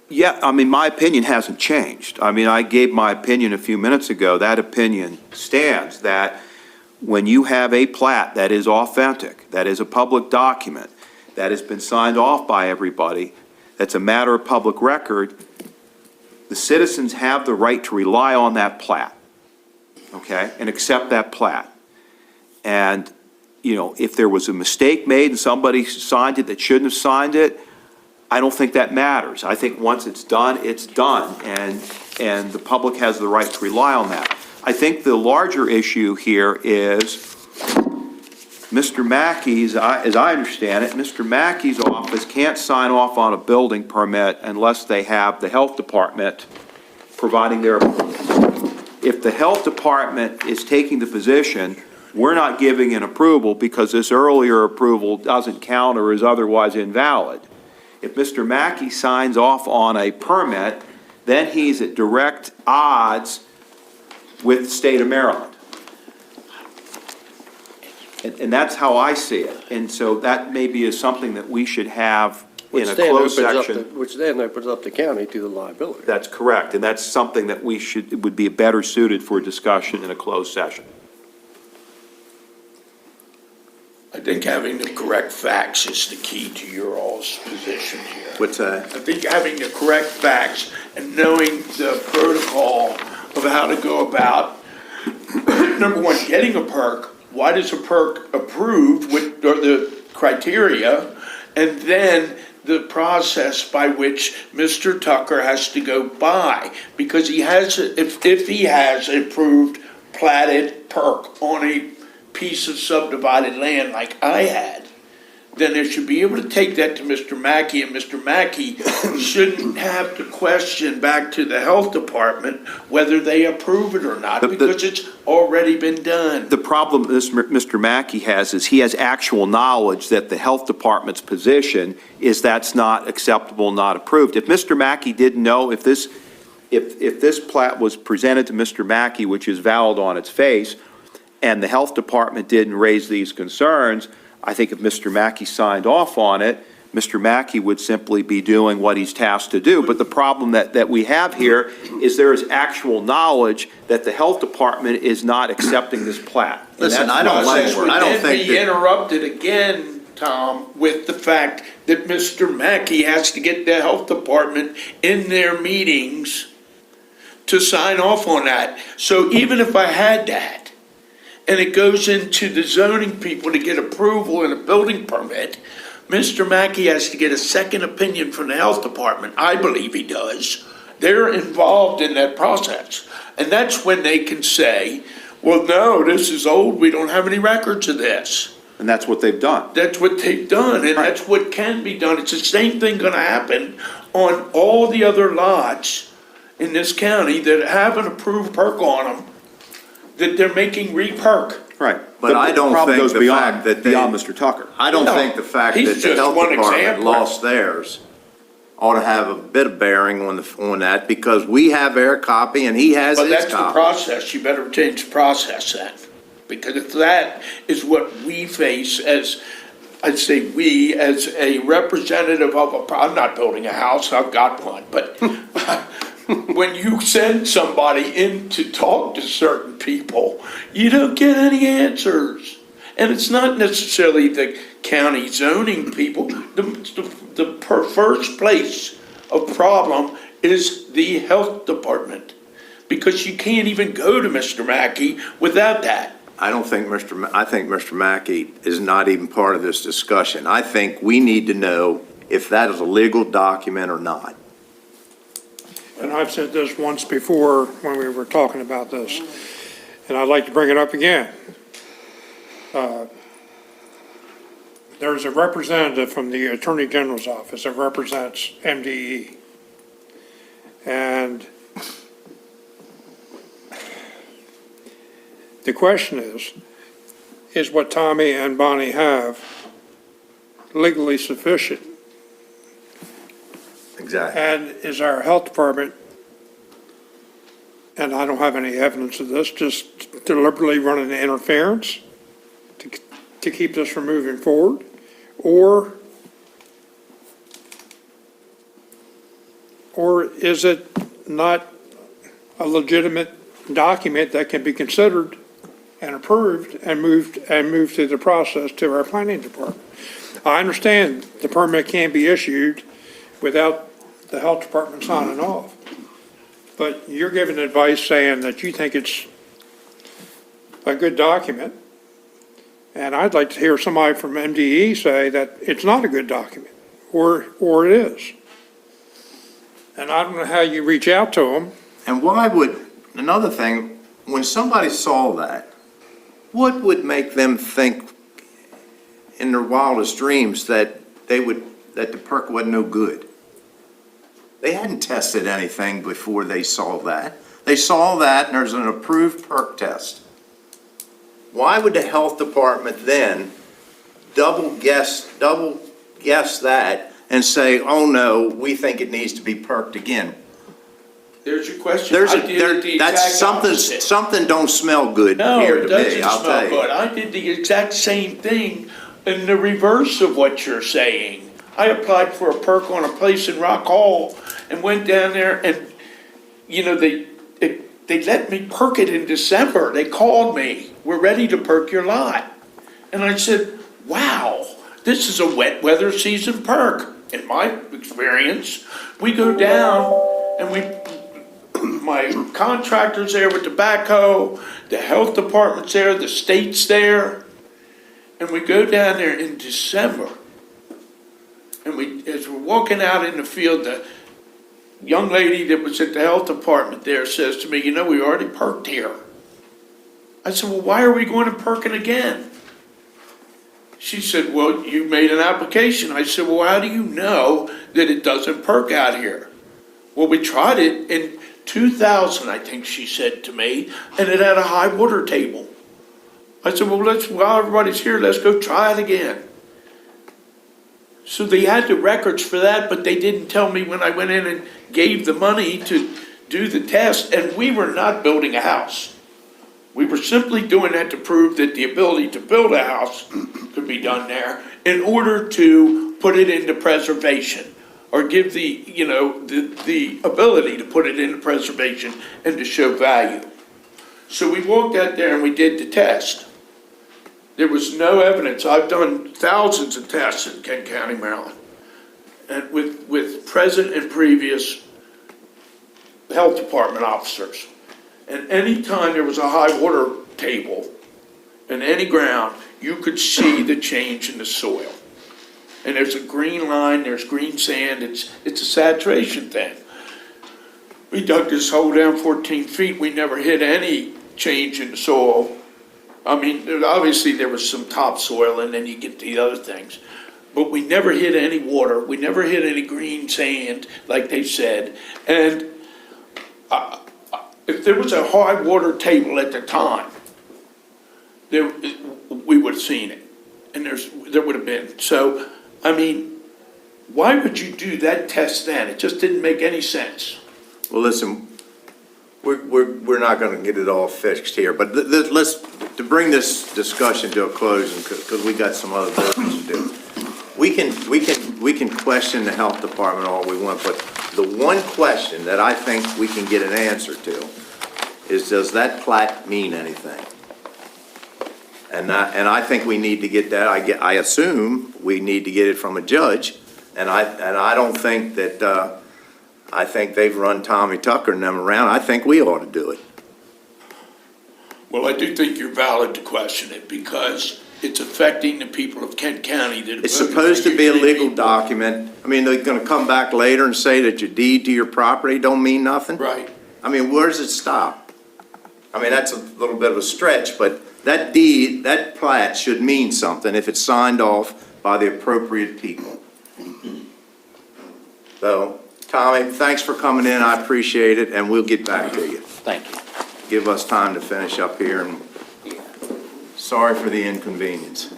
Yeah, I mean, my opinion hasn't changed. I mean, I gave my opinion a few minutes ago. That opinion stands, that when you have a plat that is authentic, that is a public document, that has been signed off by everybody, that's a matter of public record, the citizens have the right to rely on that plat, okay, and accept that plat. And, you know, if there was a mistake made and somebody signed it that shouldn't have signed it, I don't think that matters. I think once it's done, and the public has the right to rely on that. I think the larger issue here is Mr. Mackey's, as I understand it, Mr. Mackey's office can't sign off on a building permit unless they have the health department providing their approval. If the health department is taking the position, we're not giving an approval because this earlier approval doesn't count or is otherwise invalid. If Mr. Mackey signs off on a permit, then he's at direct odds with the state of Maryland. And that's how I see it. And so that maybe is something that we should have in a closed section. Which then opens up the county to the liability. That's correct, and that's something that it would be better suited for discussion in a closed session. I think having the correct facts is the key to your all's position here. What's that? I think having the correct facts and knowing the protocol of how to go about, number one, getting a perk, why does a perk approved, what are the criteria, and then the process by which Mr. Tucker has to go by, because he has, if he has approved platted perk on a piece of subdivided land like I had, then they should be able to take that to Mr. Mackey, and Mr. Mackey shouldn't have to question back to the health department whether they approve it or not, because it's already been done. The problem Mr. Mackey has is he has actual knowledge that the health department's position is that's not acceptable, not approved. If Mr. Mackey didn't know, if this plat was presented to Mr. Mackey, which is valid on its face, and the health department didn't raise these concerns, I think if Mr. Mackey signed off on it, Mr. Mackey would simply be doing what he's tasked to do. But the problem that we have here is there is actual knowledge that the health department is not accepting this plat. And Listen, that's I don't why- like- Process would I don't then think be that- interrupted again, Tom, with the fact that Mr. Mackey has to get the health department in their meetings to sign off on that. So even if I had that, and it goes into the zoning people to get approval and a building permit, Mr. Mackey has to get a second opinion from the health department. I believe he does. They're involved in that process. And that's when they can say, well, no, this is old, we don't have any records of this. And that's what they've done. That's what they've done, and that's what can be done. It's the same thing gonna happen on all the other lots in this county that have an approved perk on them, that they're making re-perk. Right. But I don't problem think goes the beyond- fact that they- Beyond Mr. Tucker. I don't No, think the fact he's that the just health one department example. lost theirs ought to have a bit of bearing on that, because we have their copy and he has But his that's the copy. process, you better change the process then. Because if that is what we face as, I'd say we, as a representative of I'm not building a house, I've got one, but when you send somebody in to talk to certain people, you don't get any answers. And it's not necessarily the county zoning people. The first place of problem is the health department. Because you can't even go to Mr. Mackey without that. I think Mr. Mackey is not even part of this discussion. I think we need to know if that is a legal document or not. And I've said this once before when we were talking about this, and I'd like to bring it up again. There's a representative from the Attorney General's office that represents MDE. And the question is what Tommy and Bonnie have legally sufficient? Exactly. And is our health department, and I don't have any evidence of this, just deliberately running interference to keep this from moving forward? Or is it not a legitimate document that can be considered and approved and moved through the process to our planning department? I understand the permit can't be issued without the health department signing off. But you're giving advice saying that you think it's a good document. And I'd like to hear somebody from MDE say that it's not a good document, or it is. And I don't know how you reach out to them. And another thing, when somebody saw that, what would make them think in their wildest dreams that that the perk wasn't no good? They hadn't tested anything before they saw that. They saw that and there's an approved perk test. Why would the health department then double guess that and say, oh no, we think it needs to be perked again? There's your question. I did it the exact opposite. Something don't smell good No, here it to doesn't me, I'll tell smell you. good. I did the exact same thing in the reverse of what you're saying. I applied for a perk on a place in Rock Hall and went down there and, they let me perk it in December. They called me, we're ready to perk your lot. And I said, wow, this is a wet weather season perk. In my experience, we go down and my contractor's there with the backhoe, the health department's there, the state's there. And we go down there in December. And as we're walking out in the field, the young lady that was at the health department there says to me, we already perked here. I said, well, why are we going to perk it again? She said, well, you made an application. I said, well, how do you know that it doesn't perk out here? Well, we tried it in 2000, I think she said to me, and it had a high water table. I said, well, while everybody's here, let's go try it again. So they had the records for that, but they didn't tell me when I went in and gave the money to do the test, and we were not building a house. We were simply doing that to prove that the ability to build a house could be done there in order to put it into preservation, or give the ability to put it into preservation and to show value. So we walked out there and we did the test. There was no evidence. I've done thousands of tests in Kent County, Maryland, and with present and previous health department officers. And any time there was a high water table in any ground, you could see the change in the soil. And there's a green line, there's green sand, it's a saturation thing. We dug this hole down 14 feet, we never hit any change in the soil. I mean, obviously there was some topsoil and then you get the other things. But we never hit any water, we never hit any green sand, like they said. And if there was a high water table at the time, we would have seen it. And there would have been. So, I mean, why would you do that test then? It just didn't make any sense. Well, listen, we're not gonna get it all fixed here, but to bring this discussion to a close, because we got some other business to do. We can question the health department all we want, but the one question that I think we can get an answer to is, does that plat mean anything? And I think we need to get that, I assume we need to get it from a judge, and I don't think that, I think they've run Tommy Tucker and them around, I think we ought to do it. Well, I do think you're valid to question it, because it's affecting the people of Kent County that. It's supposed to be a legal document. I mean, they're gonna come back later and say that your deed to your property don't mean nothing? Right. I mean, where does it stop? I mean, that's a little bit of a stretch, but that deed, that plat should mean something if it's signed off by the appropriate people. So, Tommy, thanks for coming in, I appreciate it, and we'll get back to you. Thank you. Give us time to finish up here, and sorry for the inconvenience.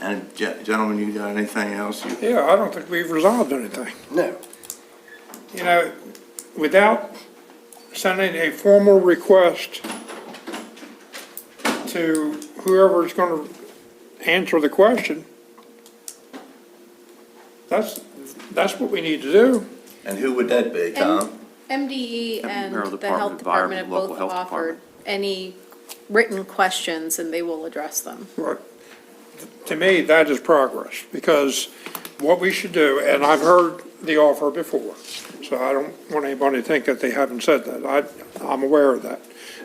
And gentlemen, you got anything else? Yeah, I don't think we've resolved anything. No. You know, without sending a formal request to whoever's going to answer the question, that's what we need to do. And who would that be, Tom? MDE and Maryland the Health Department of Department have Environment, both local health offered department. any written questions, and they will address them. But to me, that is progress, because what we should do, and I've heard the offer before, so I don't want anybody to think that they haven't said that. I'm aware of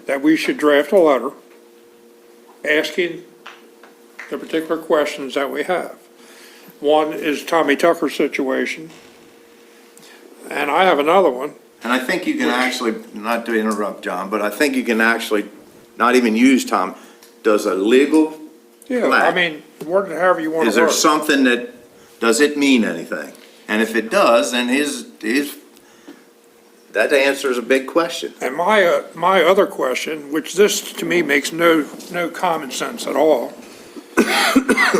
that we should draft a letter asking the particular questions that we have. One is Tommy Tucker's situation, and I have another one. And I think you can actually, not to interrupt, John, but I think you can actually not even use Tom. Does a legal Yeah, I plat, mean, however you want is to there word it. something that, does it mean anything? And if it does, then that answers a big question. And my other question, which this to me makes no common sense at all,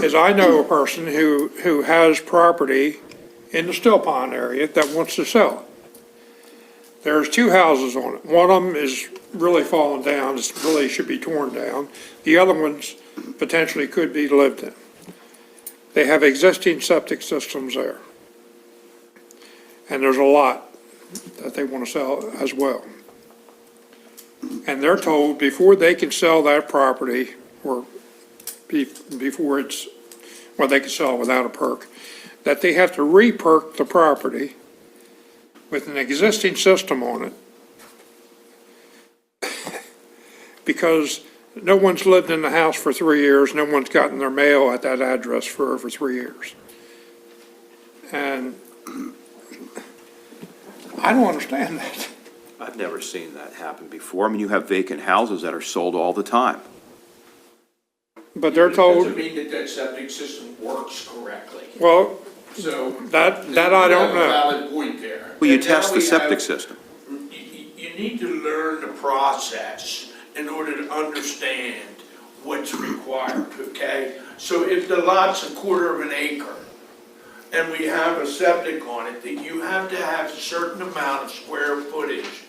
is I know a person who has property in the Still Pond area that wants to sell it. There's two houses on it. One of them is really falling down, it really should be torn down. The other one's potentially could be lived in. They have existing septic systems there. And there's a lot that they want to sell as well. And they're told before they can sell that property, or before they can sell it without a perk, that they have to re-perk the property with an existing system on it, because no one's lived in the house for 3 years, no one's gotten their mail at that address for over 3 years. And I don't understand that. I've never seen that happen before. I mean, you have vacant houses that are sold all the time. But they're told, Doesn't mean that septic system works correctly. well, So. that I don't You have a know. valid point there. Well, you And now test the we septic have- system. You need to learn the process in order to understand what's required, okay? So if the lot's 1/4 of an acre, and we have a septic on it, that you have to have a certain amount of square footage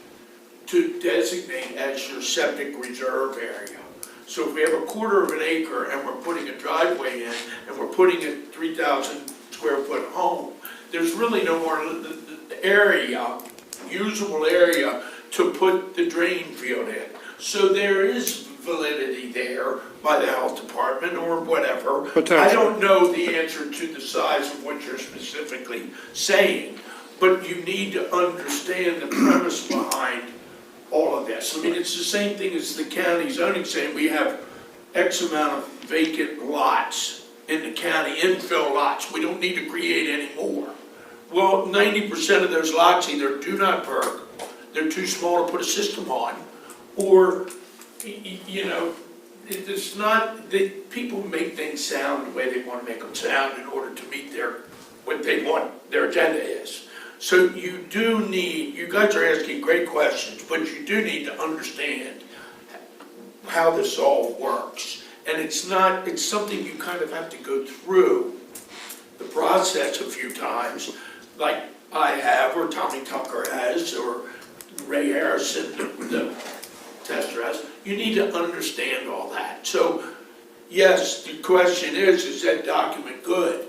to designate as your septic reserve area. So if we have a quarter of an acre and we're putting a driveway in, and we're putting a 3,000 square foot home, there's really no more area, usable area to put the drain field in. So there is validity there by the health department or whatever. I Potentially. don't know the answer to the size of what you're specifically saying, but you need to understand the premise behind all of this. I mean, it's the same thing as the county zoning saying we have X amount of vacant lots in the county, infill lots. We don't need to create any more. Well, 90% of those lots either do not perk, they're too small to put a system on, or, you know, it's not, people make things sound the way they want to make them sound in order to meet what they want, their agenda is. So you do need, you guys are asking great questions, but you do need to understand how this all works. And it's something you kind of have to go through the process a few times, like I have, or Tommy Tucker has, or Ray Harrison, the tester has. You need to understand all that. So, yes, the question is that document good?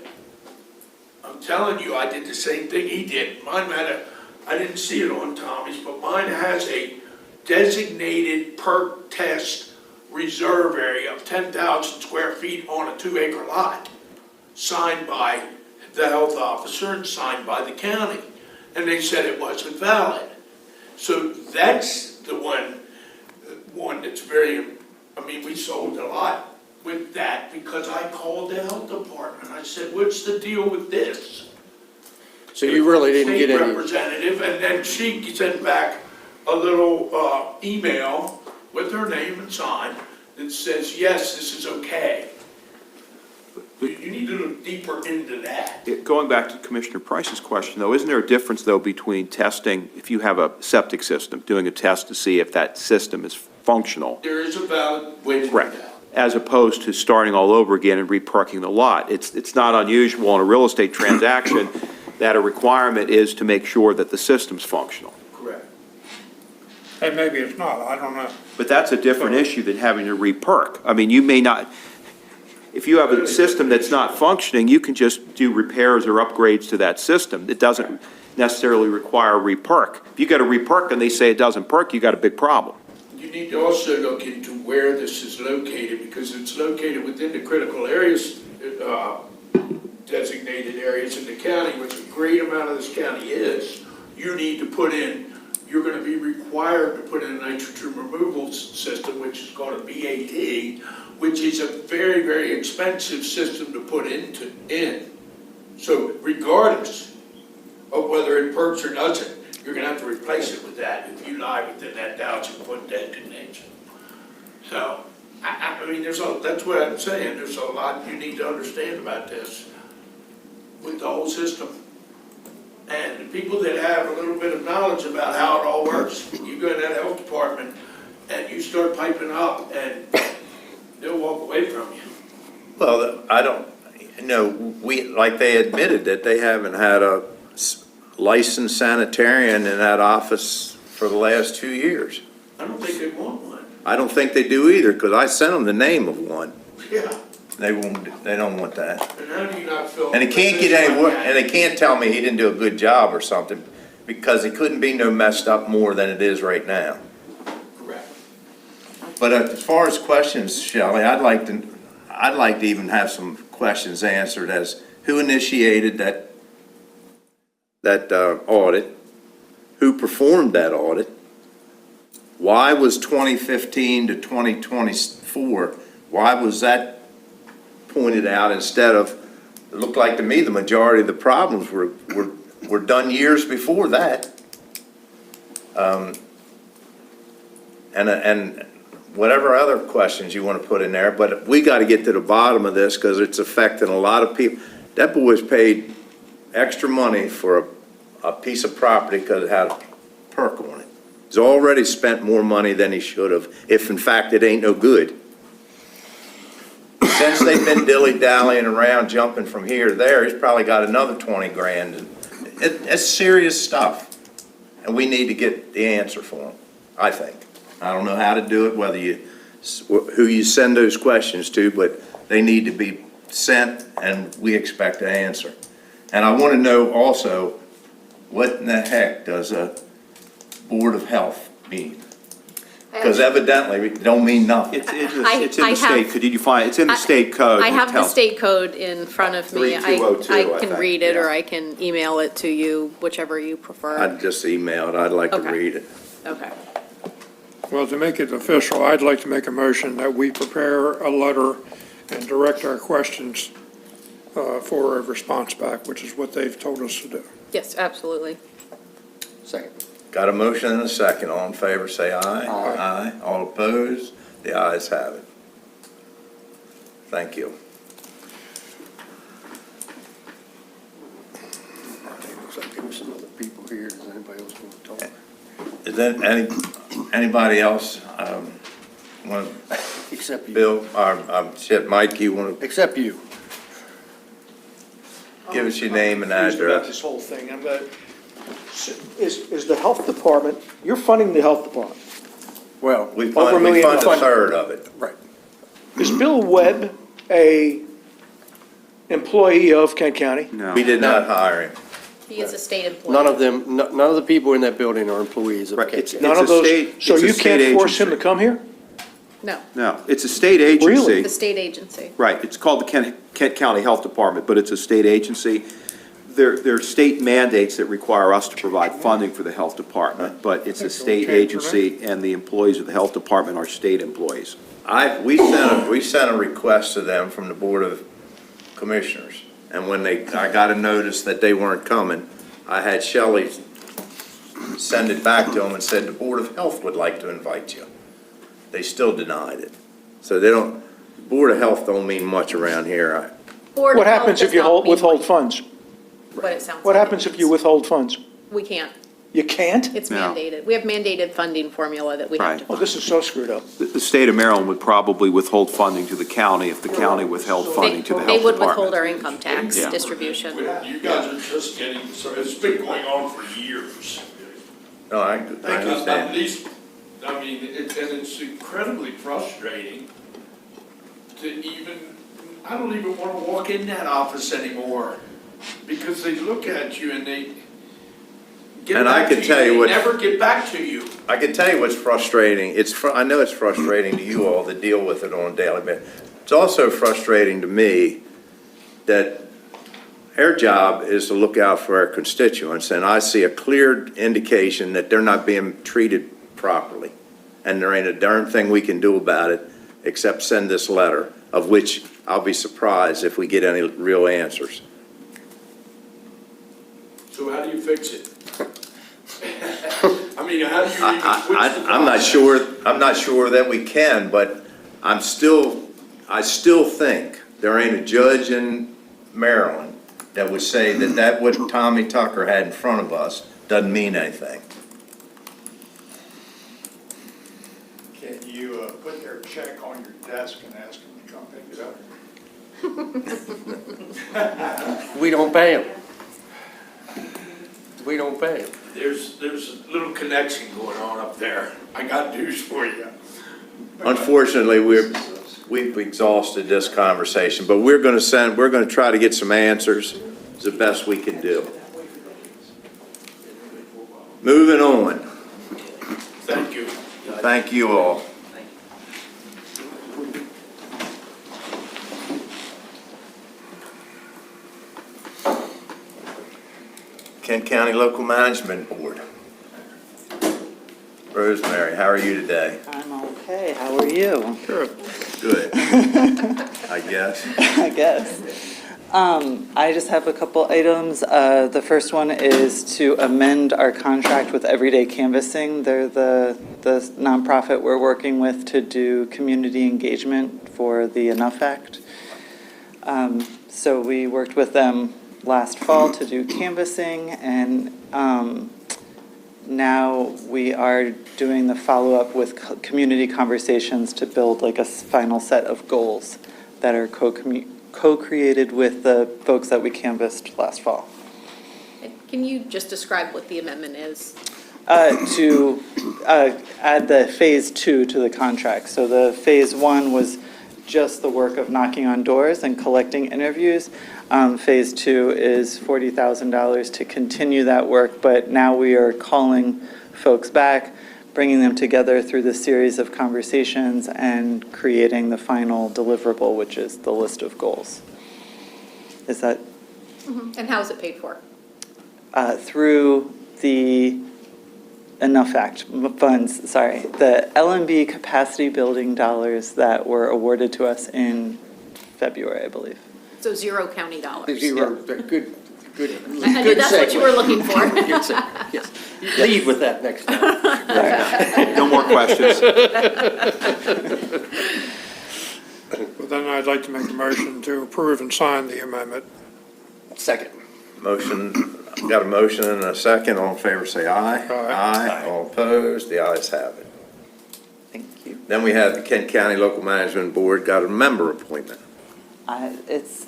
I'm telling you, I did the same thing he did. Mine I didn't see it on Tommy's, but mine has a designated perk test reserve area of 10,000 square feet on a 2-acre lot, signed by the health officer and signed by the county. And they said it wasn't valid. So that's the one that's very, I mean, we sold a lot with that because I called the health department. I said, what's the deal with this? So you really didn't get State any, representative, and then she sent back a little email with her name and sign that says, yes, this is okay. You need to look deeper into that. Going back to Commissioner Price's question, though, isn't there a difference, though, between testing, if you have a septic system, doing a test to see if that system is functional, There is a valid way to do correct, that. as opposed to starting all over again and reparking the lot? It's not unusual in a real estate transaction that a requirement is to make sure that the system's functional. Correct. And maybe it's not, I don't know. But that's a different issue than having to reperk. I mean, you may not, if you have a system that's not functioning, you can just do repairs or upgrades to that system. It doesn't necessarily require a reperk. If you got a reperk and they say it doesn't perk, you got a big problem. You need to also look into where this is located, because it's located within the critical areas, designated areas in the county, which a great amount of this county is. You need to put in, you're gonna be required to put in a nitrogen removal system, which is called a BAT, which is a very, very expensive system to put in. So regardless of whether it perks or doesn't, you're gonna have to replace it with that if you lie within that 1,000-foot designation. So, I mean, that's what I'm saying, there's a lot you need to understand about this with the whole system. And the people that have a little bit of knowledge about how it all works, you go to that health department and you start piping up and they'll walk away from you. Well, I don't, like they admitted that they haven't had a licensed sanitarian in that office for the last 2 years. I don't think they want one. I don't think they do either, because I sent them the name of one. Yeah, They don't want that. and how do you not fill? And he can't get any work, and they can't tell me he didn't do a good job or something, because it couldn't be no messed up more than it is right now. Correct. But as far as questions, Shelley, I'd like to even have some questions answered as who initiated that audit, who performed that audit, why was 2015 to 2024, why was that pointed out instead of, it looked like to me the majority of the problems were done years before that. And whatever other questions you want to put in there, but we got to get to the bottom of this because it's affecting a lot of people. That boy's paid extra money for a piece of property because it had a perk on it. He's already spent more money than he should have, if in fact it ain't no good. since they've been dilly-dallying around, jumping from here to there, he's probably got another 20 grand. It's serious stuff, and we need to get the answer for him, I think. I don't know how to do it, whether who you send those questions to, but they need to be sent, and we expect an answer. And I want to know also, what in the heck does a Board of Health mean? Because evidently, it don't mean nothing. It's in I the state, have- did you find, it's in the state code. I have the Tells- state code in front of me. 3202, I I can think, read it, or yeah. I can email it to you, whichever you prefer. I'd just email it, I'd like to Okay. read it. Okay. Well, to make it official, I'd like to make a motion that we prepare a letter and direct our questions for a response back, which is what they've told us to do. Yes, absolutely. Second. Got a motion and a second. All in favor, say aye. Aye. Aye. All opposed? The ayes have it. Thank you. Looks like there were some other people here. Does anybody else want to talk? Is there anybody else want to, Except you. Bill, or Mike, you want to Except you. give us your name and confused about address? this whole thing. Is the health department, you're funding the health department. Well, We Over a fund million a dollars. third of it. right. Is Bill Webb a employee of Kent County? No. We did not hire him. He is a state employee. None of them, none of the people in that building are employees of Right, Kent it's- County. None a of those, state- so it's a you state can't force him to agency. come here? No, No, it's a state agency. Really? the state agency. Right, it's called the Kent County Health Department, but it's a state agency. There are state mandates that require us to provide funding for the health department, but it's a state agency, and the employees of the health department are state employees. We sent a request to them from the Board of Commissioners. And when I got a notice that they weren't coming, I had Shelley send it back to them and said, the Board of Health would like to invite you. They still denied it. So Board of Health don't mean much around here. Board of What Health happens if does you not mean withhold funds? What it sounds What like it happens if means. you withhold funds? We can't. You can't? It's No. mandated. We have mandated funding formula that we have Right. to Oh, follow. this is so screwed up. The state of Maryland would probably withhold funding to the county if the county withheld funding to the health They department. would withhold our income tax Yeah. distribution. You guys are just getting, so it's been going on for years. No, I At understand. least, I mean, and it's incredibly frustrating to even, I don't even want to walk in that office anymore, because they look at you and they get And I back can to tell you they what- never get back to you. I can tell you what's frustrating. I know it's frustrating to you all to deal with it on a daily basis. It's also frustrating to me that our job is to look out for our constituents, and I see a clear indication that they're not being treated properly. And there ain't a darn thing we can do about it except send this letter, of which I'll be surprised if we get any real answers. So how do you fix it? I mean, how do you even switch the I'm not sure that we can, but I still think there ain't a judge in Maryland that would say that what Tommy Tucker had in front of us doesn't mean anything. Can you put their check on your desk and ask them to come pick it up? We don't pay them. We don't pay them. There's a little connection going on up there. I got news for you. Unfortunately, we've exhausted this conversation, but we're gonna try to get some answers as the best we can do. Moving on. Thank you. Thank you all. Kent County Local Management Board. Rosemary, how are you today? I'm okay. How are you? Good. I guess. I guess. I just have a couple items. The first one is to amend our contract with Everyday Canvassing. They're the nonprofit we're working with to do community engagement for the Enough Act. So we worked with them last fall to do canvassing, and now we are doing the follow-up with community conversations to build like a final set of goals that are co-created with the folks that we canvassed last fall. Can you just describe what the amendment is? To add the Phase 2 to the contract. So the Phase 1 was just the work of knocking on doors and collecting interviews. Phase 2 is $40,000 to continue that work, but now we are calling folks back, bringing them together through the series of conversations and creating the final deliverable, which is the list of goals. Is that And how is it paid for? through the the LMB capacity building dollars that were awarded to us in February, I believe. So 0 county dollars. Zero, good. I knew that's what you were looking for. Good segue, yes. Lead with that next time. No more questions. Well, then I'd like to make a motion to approve and sign the amendment. Second. Got a motion and a second. All in favor, say aye. Aye. All opposed, the ayes have it. Thank you. Then we have the Kent County Local Management Board got a member appointment. Is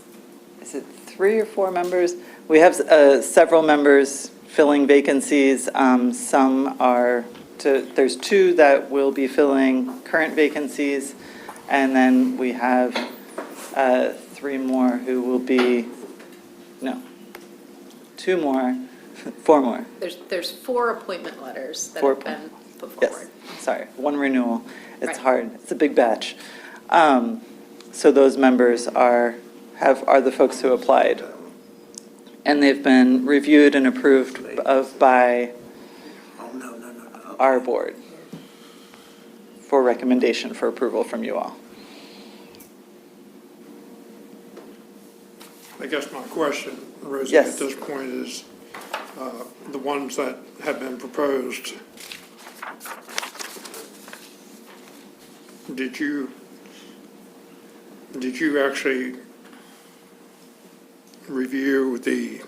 it 3 or 4 members? We have several members filling vacancies. Some are, there's 2 that will be filling current vacancies, and then we have 3 more who will be, no, 2 more, 4 more. There's 4 appointment letters that 4 have been put Yes, forward. sorry, 1 renewal. It's Right. hard, it's a big batch. So those members are the folks who applied. And they've been reviewed and approved by our board for recommendation for approval from you all. I guess my question, Rosie, Yes. at this point is, the ones that have been proposed, did you actually review the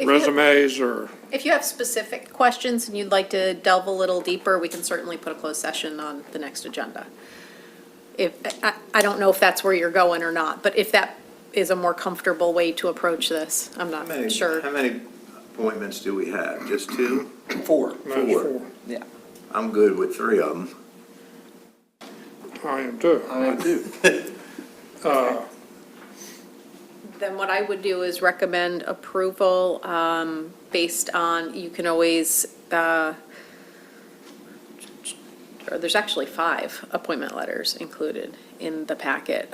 resumes or? If you have specific questions and you'd like to delve a little deeper, we can certainly put a closed session on the next agenda. I don't know if that's where you're going or not, but if that is a more comfortable way to approach this, I'm not sure. How many appointments do we have? Just 2? 4. Four. Yeah. I'm good with 3 of them. I am too. I do. Then what I would do is recommend approval based on, you can always, there's actually 5 appointment letters included in the packet.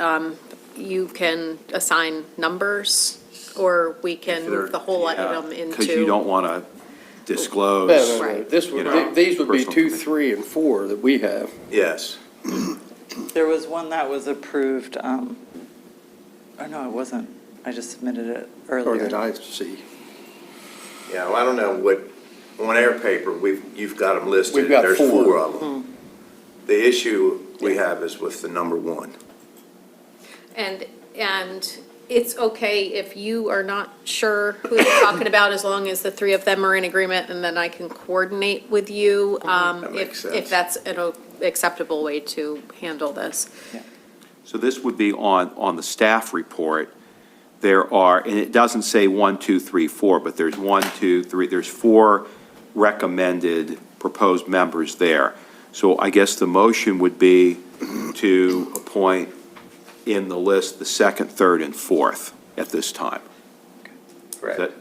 You can assign numbers, or we can move the whole item into. Because you don't want to disclose. No. Right. This You know, would, these would be personal 2, information. 3, and 4 that we have. Yes. There was one that was approved, oh no, it wasn't. I just submitted it Or earlier. that I see. Yeah, well, I don't know what, on our paper, you've got them listed. We've got There's 4. 4 of them. The issue we have is with the number 1. And it's okay if you are not sure who you're talking about, as long as the 3 of them are in agreement, and then I can coordinate with you. That makes sense. If that's an acceptable way to handle this. So this would be on the staff report. There are, and it doesn't say 1, 2, 3, 4, but there's 1, 2, 3, there's 4 recommended proposed members there. So I guess the motion would be to appoint in the list the 2nd, 3rd, and 4th at this time. Correct.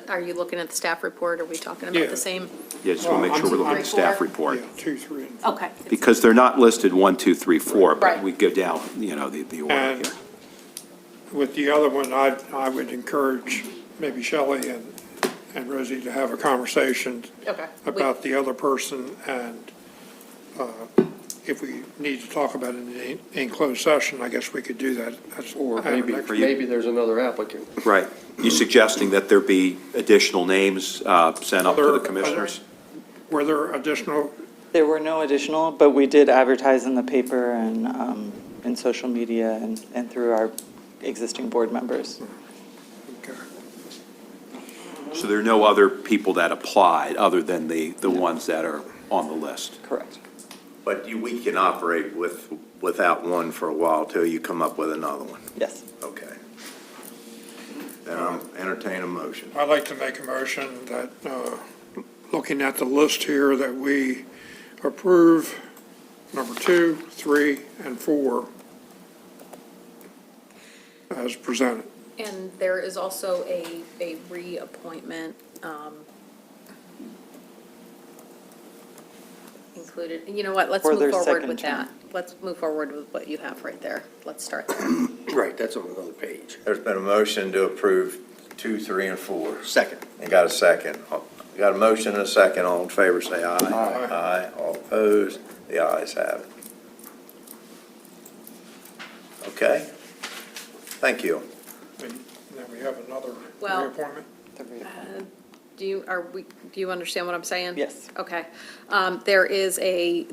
Are you looking at the staff report? Are we talking about Yeah. the same? Yeah, just want to make sure we're looking at the staff report. Yeah, 2, 3, and 4. Okay. Because they're not listed 1, 2, 3, 4, but Right. we go down, the order And here. with the other one, I would encourage maybe Shelley and Rosie to have a conversation Okay. about the other person, and if we need to talk about it in closed session, I guess we could do that. Or At our maybe, next- maybe there's another applicant. Right. You suggesting that there be additional names sent up to the Other- commissioners? Were there additional, There were no additional, but we did advertise in the paper and in social media and through our existing board members. okay. So there are no other people that applied other than the ones that are on the list? Correct. But we can operate without one for a while till you come up with another one. Yes. Okay. Then I'll entertain a motion. I'd like to make a motion that, looking at the list here, that we approve number 2, 3, and 4 as presented. And there is also a reappointment included. You know what, let's For move their forward second with term. that. Let's move forward with what you have right there. Let's start there. Right, that's on another page. There's been a motion to approve 2, 3, and 4. Second. And got a second. Got a motion and a second. All in favor, say aye. Aye. Aye. All opposed? The ayes have it. Okay. Thank you. And then we have another Well- reappointment. Do you understand what I'm saying? Yes. Okay. There is a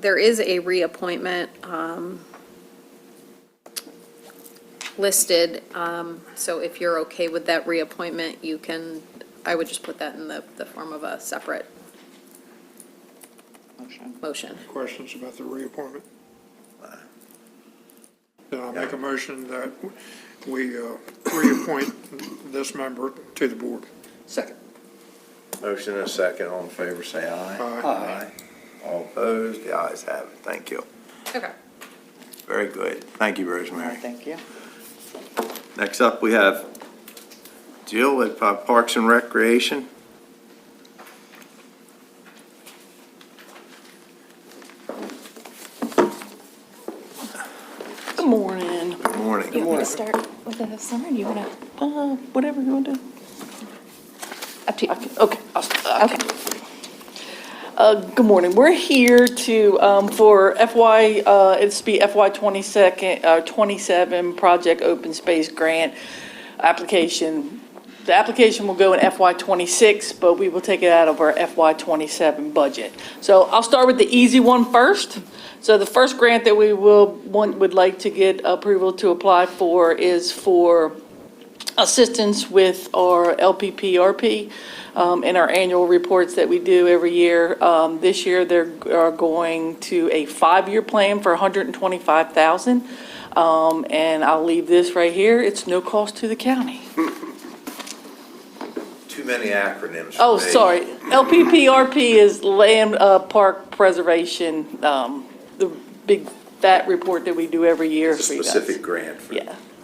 reappointment listed. So if you're okay with that reappointment, I would just put that in the form of a separate motion. Questions about the reappointment? Then I'll make a motion that we reappoint this member to the board. Second. Motion and a second. All in favor, say aye. Aye. All opposed? The ayes have it. Thank you. Okay. Very good. Thank you, Rosemary. Thank you. Next up, we have Jill at Parks and Recreation. Good morning. Good morning. You want me to start with the summer, or do you want to, whatever you want to do? Up to you. Okay, I'll start. Okay. Good morning. We're here to, for it's be FY 27 Project Open Space Grant application. The application will go in FY 26, but we will take it out of our FY 27 budget. So I'll start with the easy one first. So the first grant that we would like to get approval to apply for is for assistance with our LPPRP in our annual reports that we do every year. This year, they are going to a 5-year plan for $125,000. And I'll leave this right here. It's no cost to the county. Too many acronyms. Oh, for me. sorry. LPPRP is Land Park Preservation, the big fat report that we do every year. It's a for you guys. specific grant.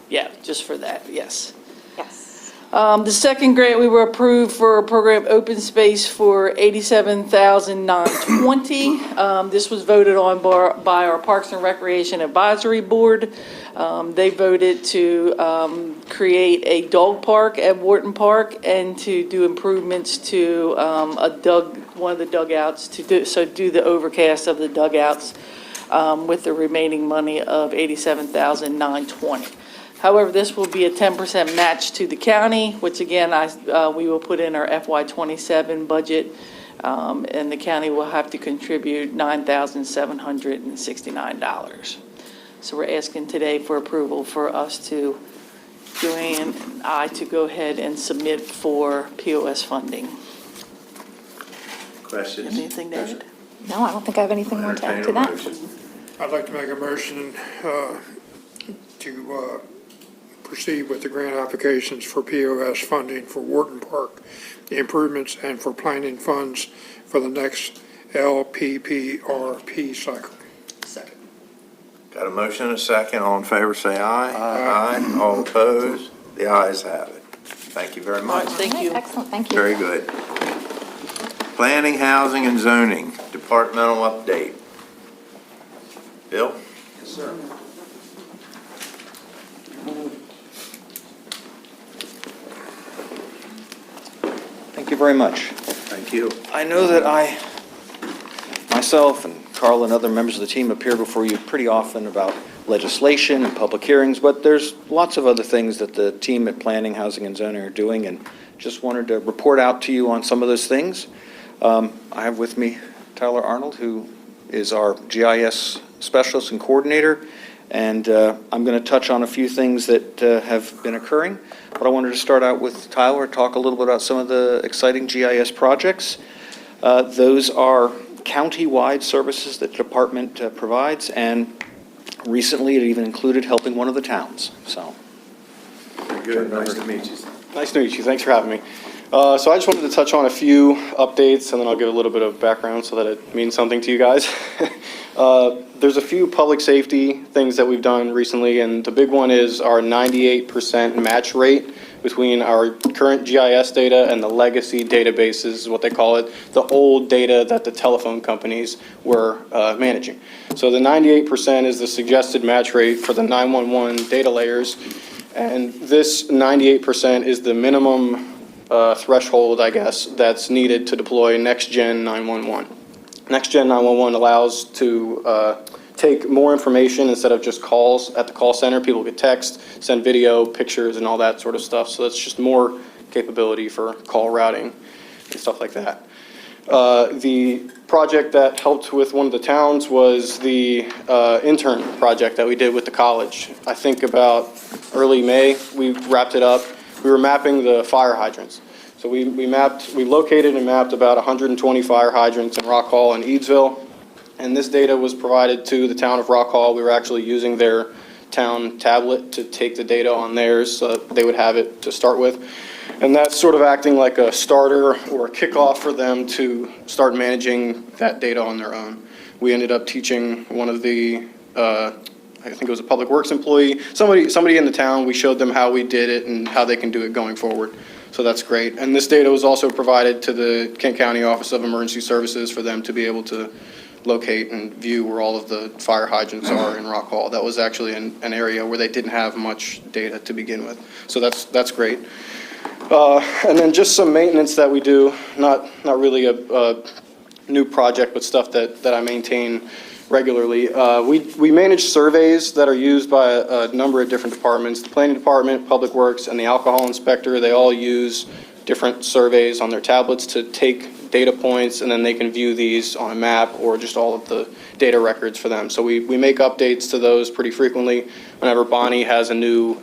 Yeah, just for that, yes. Yes. The second grant, we were approved for a program Open Space for $87,920. This was voted on by our Parks and Recreation Advisory Board. They voted to create a dog park at Wharton Park and to do improvements to one of the dugouts, to do the overcast of the dugouts with the remaining money of $87,920. However, this will be a 10% match to the county, which again, we will put in our FY 27 budget, and the county will have to contribute $9,769. So we're asking today for approval for us to, Joanne and I, to go ahead and submit for POS funding. Questions? Anything to add? No, I don't think I have anything more to add to Entertain a that. motion. I'd like to make a motion to proceed with the grant applications for POS funding for Wharton Park, the improvements, and for planning funds for the next LPPRP cycle. Second. Got a motion and a second. All in favor, say aye. Aye. All opposed? The ayes have it. Thank you very All right, much. thank you. Excellent, thank you. Very good. Planning, Housing, and Zoning, departmental update. Bill? Yes, sir. Thank you very much. Thank you. I know that myself and Carl and other members of the team appear before you pretty often about legislation and public hearings, but there's lots of other things that the team at Planning, Housing, and Zoning are doing, and just wanted to report out to you on some of those things. I have with me Tyler Arnold, who is our GIS specialist and coordinator, and I'm going to touch on a few things that have been occurring, but I wanted to start out with Tyler, talk a little bit about some of the exciting GIS projects. Those are county-wide services that the department provides, and recently it even included helping one of the towns, so. Good, nice to meet you. Nice to meet you. Thanks for having me. So I just wanted to touch on a few updates, and then I'll give a little bit of background so that it means something to you guys. There's a few public safety things that we've done recently, and the big one is our 98% match rate between our current GIS data and the legacy databases, is what they call it, the old data that the telephone companies were managing. So the 98% is the suggested match rate for the 911 data layers, and this 98% is the minimum threshold, I guess, that's needed to deploy Next-Gen 911. Next-Gen 911 allows to take more information instead of just calls at the call center. People get text, send video, pictures, and all that sort of stuff. So that's just more capability for call routing and stuff like that. The project that helped with one of the towns was the intern project that we did with the college. I think about early May, we wrapped it up. We were mapping the fire hydrants. So we located and mapped about 120 fire hydrants in Rock Hall and Eadsville. And this data was provided to the town of Rock Hall. We were actually using their town tablet to take the data on theirs so that they would have it to start with. And that's sort of acting like a starter or a kickoff for them to start managing that data on their own. We ended up teaching one of the, I think it was a public works employee, somebody in the town. We showed them how we did it and how they can do it going forward. So that's great. And this data was also provided to the Kent County Office of Emergency Services for them to be able to locate and view where all of the fire hydrants are in Rock Hall. That was actually an area where they didn't have much data to begin with. So that's great. And then just some maintenance that we do, not really a new project, but stuff that I maintain regularly. We manage surveys that are used by a number of different departments. The planning department, public works, and the alcohol inspector, they all use different surveys on their tablets to take data points, and then they can view these on a map or just all of the data records for them. So we make updates to those pretty frequently. Whenever Bonnie has a new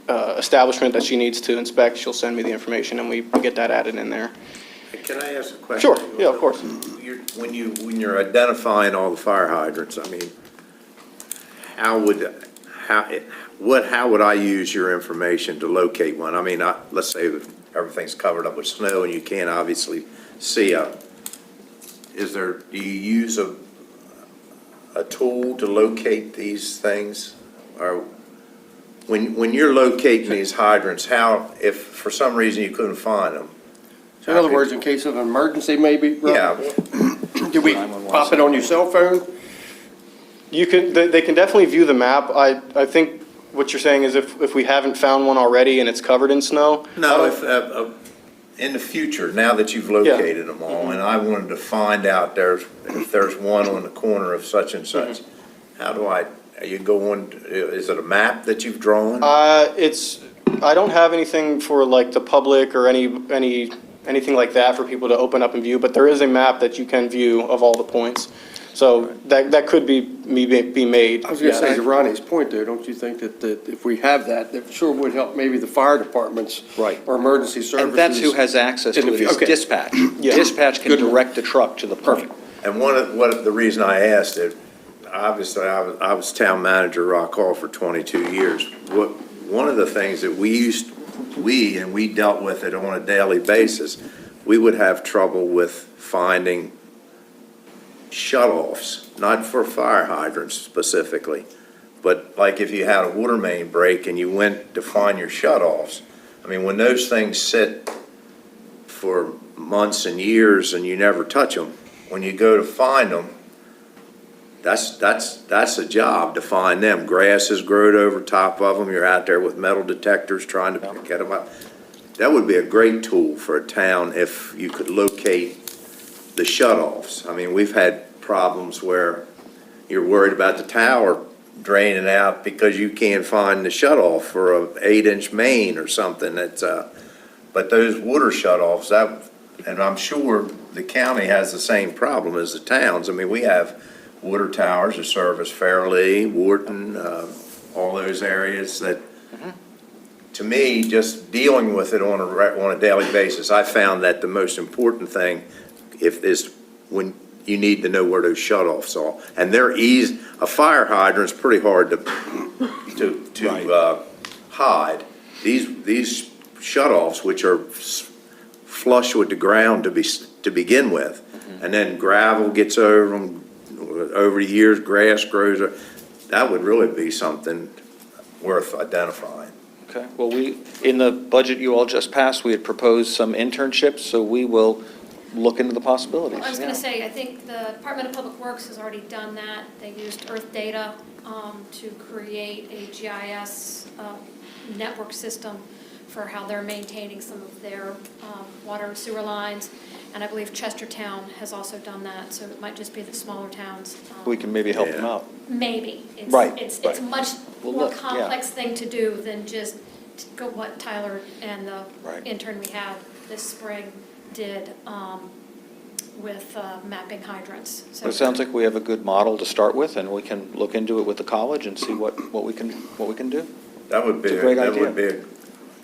establishment that she needs to inspect, she'll send me the information and we get that added in there. Can I ask a question? Sure, yeah, of course. When you're identifying all the fire hydrants, I mean, how would I use your information to locate one? I mean, let's say that everything's covered up with snow and you can't obviously see do you use a tool to locate these things? Or when you're locating these hydrants, if for some reason you couldn't find them? In other words, in case of an emergency, maybe? Yeah. Do we pop it on your cell phone? They can definitely view the map. I think what you're saying is if we haven't found one already and it's covered in snow? No, if in the future, now that you've located them all, and I wanted to find out if there's one on the corner of such and such, how do are you going, is it a map that you've drawn? I don't have anything for like the public or anything like that for people to open up and view, but there is a map that you can view of all the points. So that could be made. I was going to say, to Ronnie's point there, don't you think that if we have that sure would help maybe the fire departments? Right. Or emergency services? And that's who has access to it, is Okay. dispatch. Yeah. Dispatch can direct the truck to the point. And the reason I asked it, obviously, I was town manager of Rock Hall for 22 years. One of the things that we dealt with it on a daily basis, we would have trouble with finding shutoffs, not for fire hydrants specifically, but like if you had a water main break and you went to find your shutoffs, I mean, when those things sit for months and years and you never touch them, when you go to find them, that's a job to find them. Grass has grown over top of them. You're out there with metal detectors trying to get them up. That would be a great tool for a town if you could locate the shutoffs. I mean, we've had problems where you're worried about the tower draining out because you can't find the shutoff for a 8-inch main or something. But those water shutoffs, and I'm sure the county has the same problem as the towns. I mean, we have water towers that service Fairleigh, Wharton, all those areas that, to me, just dealing with it on a daily basis, I found that the most important thing is when you need to know where those shut-offs are. And a fire hydrant's pretty hard to hide. These shut-offs, which are flush with the ground to begin with, and then gravel gets over them, over the years, grass grows, that would really be something worth identifying. Okay, well, in the budget you all just passed, we had proposed some internships, so we will look into the possibilities. I was going Yeah. to say, I think the Department of Public Works has already done that. They used Earth Data to create a GIS network system for how they're maintaining some of their water and sewer lines. And I believe Chestertown has also done that, so it might just be the smaller towns. We can maybe help them out. Maybe. Right, It's right. a much Well, more look, yeah. complex thing to do than just go what Tyler and the Right. intern we had this spring did with mapping hydrants. But it sounds like we have a good model to start with, and we can look into it with the college and see what we can do. That would be, It's a great idea.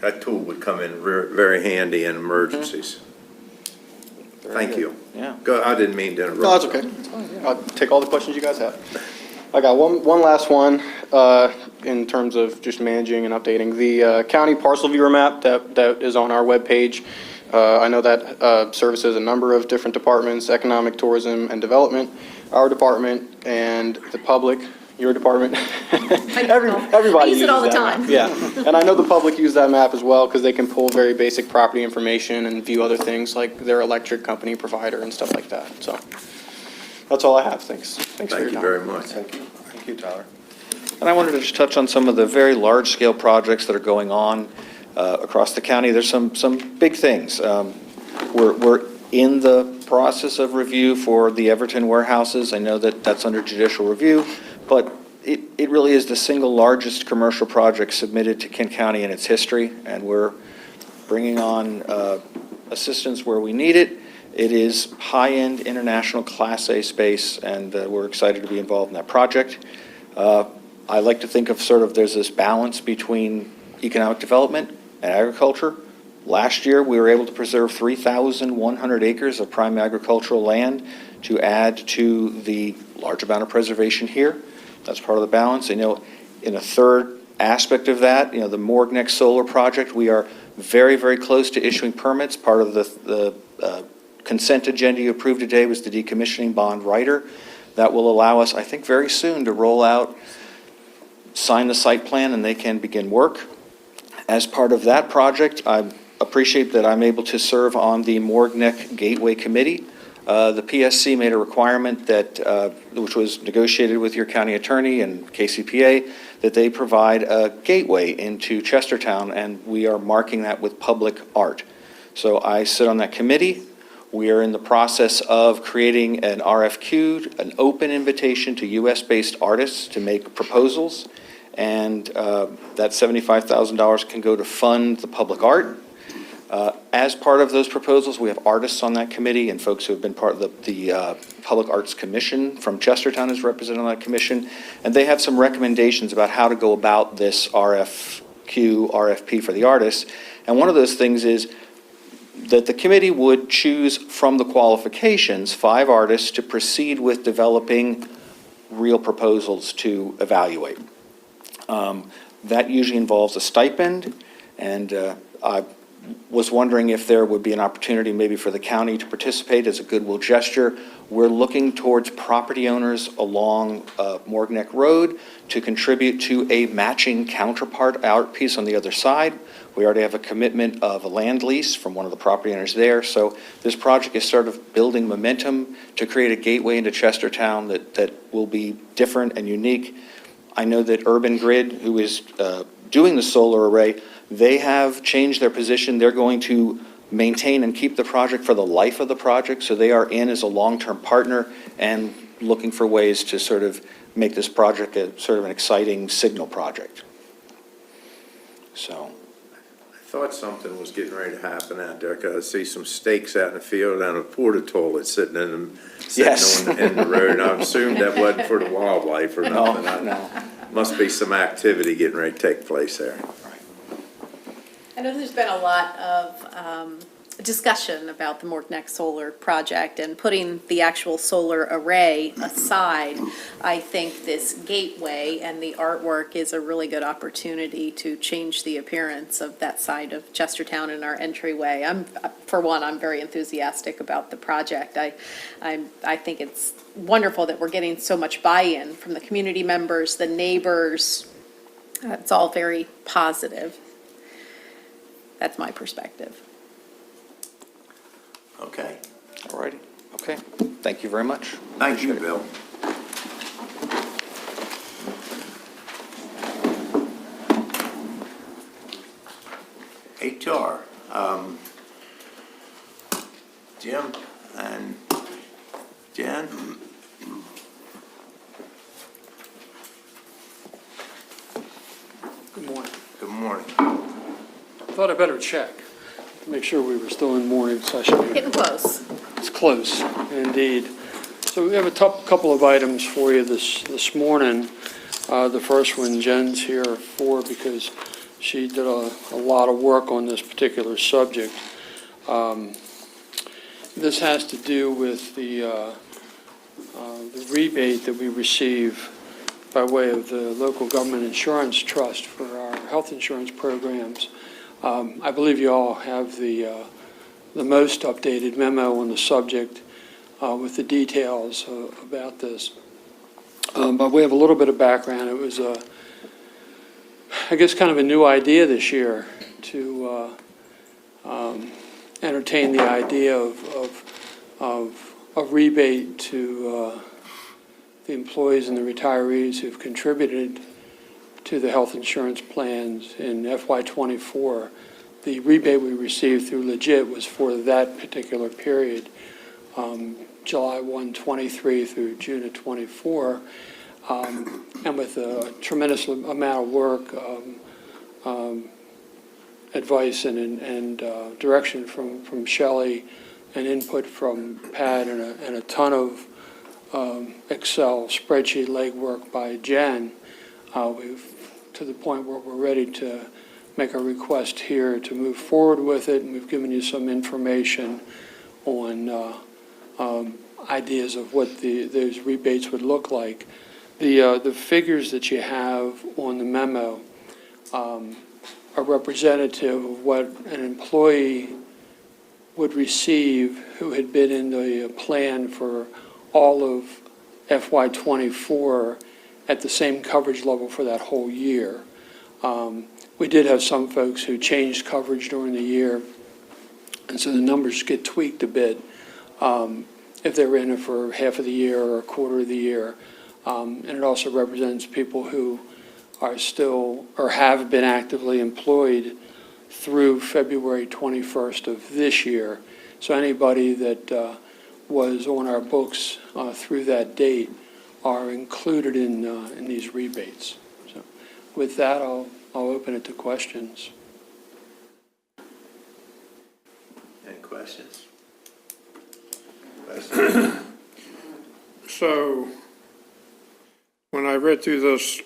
that tool would come in very handy in emergencies. Very Thank good. you. Yeah. I didn't mean to interrupt. No, that's okay. I'll take all the questions you guys have. I got one last one in terms of just managing and updating. The county parcel viewer map that is on our webpage. I know that services a number of different departments, economic, tourism, and development, our department, and the public, your department. Everybody I use it all the uses that time. map. Yeah, and I know the public use that map as well because they can pull very basic property information and view other things like their electric company provider and stuff like that. So that's all I have. Thanks for your Thank you time. very much. Thank you, Tyler. And I wanted to just touch on some of the very large-scale projects that are going on across the county. There's some big things. We're in the process of review for the Everton warehouses. I know that that's under judicial review, but it really is the single largest commercial project submitted to Kent County in its history, and we're bringing on assistance where we need it. It is high-end international Class A space, and we're excited to be involved in that project. I like to think of there's this balance between economic development and agriculture. Last year, we were able to preserve 3,100 acres of prime agricultural land to add to the large amount of preservation here. That's part of the balance. In a third aspect of that, the Morgneck Solar Project, we are very, very close to issuing permits. Part of the consent agenda you approved today was the decommissioning bond rider. That will allow us, I think, very soon to roll out, sign the site plan, and they can begin work. As part of that project, I appreciate that I'm able to serve on the Morgneck Gateway Committee. The PSC made a requirement that, which was negotiated with your county attorney and KCPA, that they provide a gateway into Chestertown, and we are marking that with public art. So I sit on that committee. We are in the process of creating an RFQ, an open invitation to US-based artists to make proposals, and that $75,000 can go to fund the public art. As part of those proposals, we have artists on that committee and folks who have been part of the Public Arts Commission from Chestertown is represented on that commission, and they have some recommendations about how to go about this RFP for the artists. And one of those things is that the committee would choose from the qualifications 5 artists to proceed with developing real proposals to evaluate. That usually involves a stipend, and I was wondering if there would be an opportunity maybe for the county to participate as a goodwill gesture. We're looking towards property owners along Morgneck Road to contribute to a matching counterpart art piece on the other side. We already have a commitment of a land lease from one of the property owners there. So this project is sort of building momentum to create a gateway into Chestertown that will be different and unique. I know that Urban Grid, who is doing the solar array, they have changed their position. They're going to maintain and keep the project for the life of the project. So they are in as a long-term partner and looking for ways to sort of make this project a sort of an exciting signal project. So. I thought something was getting ready to happen out there, because I see some stakes out in the field and a porta toilet sitting in the road. I assumed that wasn't for the wildlife or nothing. No. Must be some activity getting ready to take place there. I know there's been a lot of discussion about the Morkneck Solar project and putting the actual solar array aside, I think this gateway and the artwork is a really good opportunity to change the appearance of that side of Chestertown and our entryway. For one, I'm very enthusiastic about the project. I think it's wonderful that we're getting so much buy-in from the community members, the neighbors. It's all very positive. That's my perspective. Okay. All righty, okay, thank you very much. Thank you, Bill. HR, Jim and Jen? Good morning. Good morning. Thought I better check, to make sure we were still in morning session here. Getting close. It's close, indeed. So we have a couple of items for you this morning. The first one Jen's here for because she did a lot of work on this particular subject. This has to do with the rebate that we receive by way of the local government insurance trust for our health insurance programs. I believe you all have the most updated memo on the subject with the details about this. But we have a little bit of background. It was, I guess, kind of a new idea this year to entertain the idea of a rebate to the employees and the retirees who've contributed to the health insurance plans in FY24. The rebate we received through Legit was for that particular period, July 1, 23 through June of 24. And with a tremendous amount of work, advice and direction from Shelley and input from Pat and a ton of Excel spreadsheet legwork by Jen, we've to the point where we're ready to make a request here to move forward with it, and we've given you some information on ideas of what those rebates would look like. The figures that you have on the memo are representative of what an employee would receive who had been in the plan for all of FY24 at the same coverage level for that whole year. We did have some folks who changed coverage during the year, and so the numbers get tweaked a bit if they were in it for half of the year or a quarter of the year. And it also represents people who are still or have been actively employed through February 21st of this year. So anybody that was on our books through that date are included in these rebates. So with that, I'll open it to questions. Any questions? So, when I read through those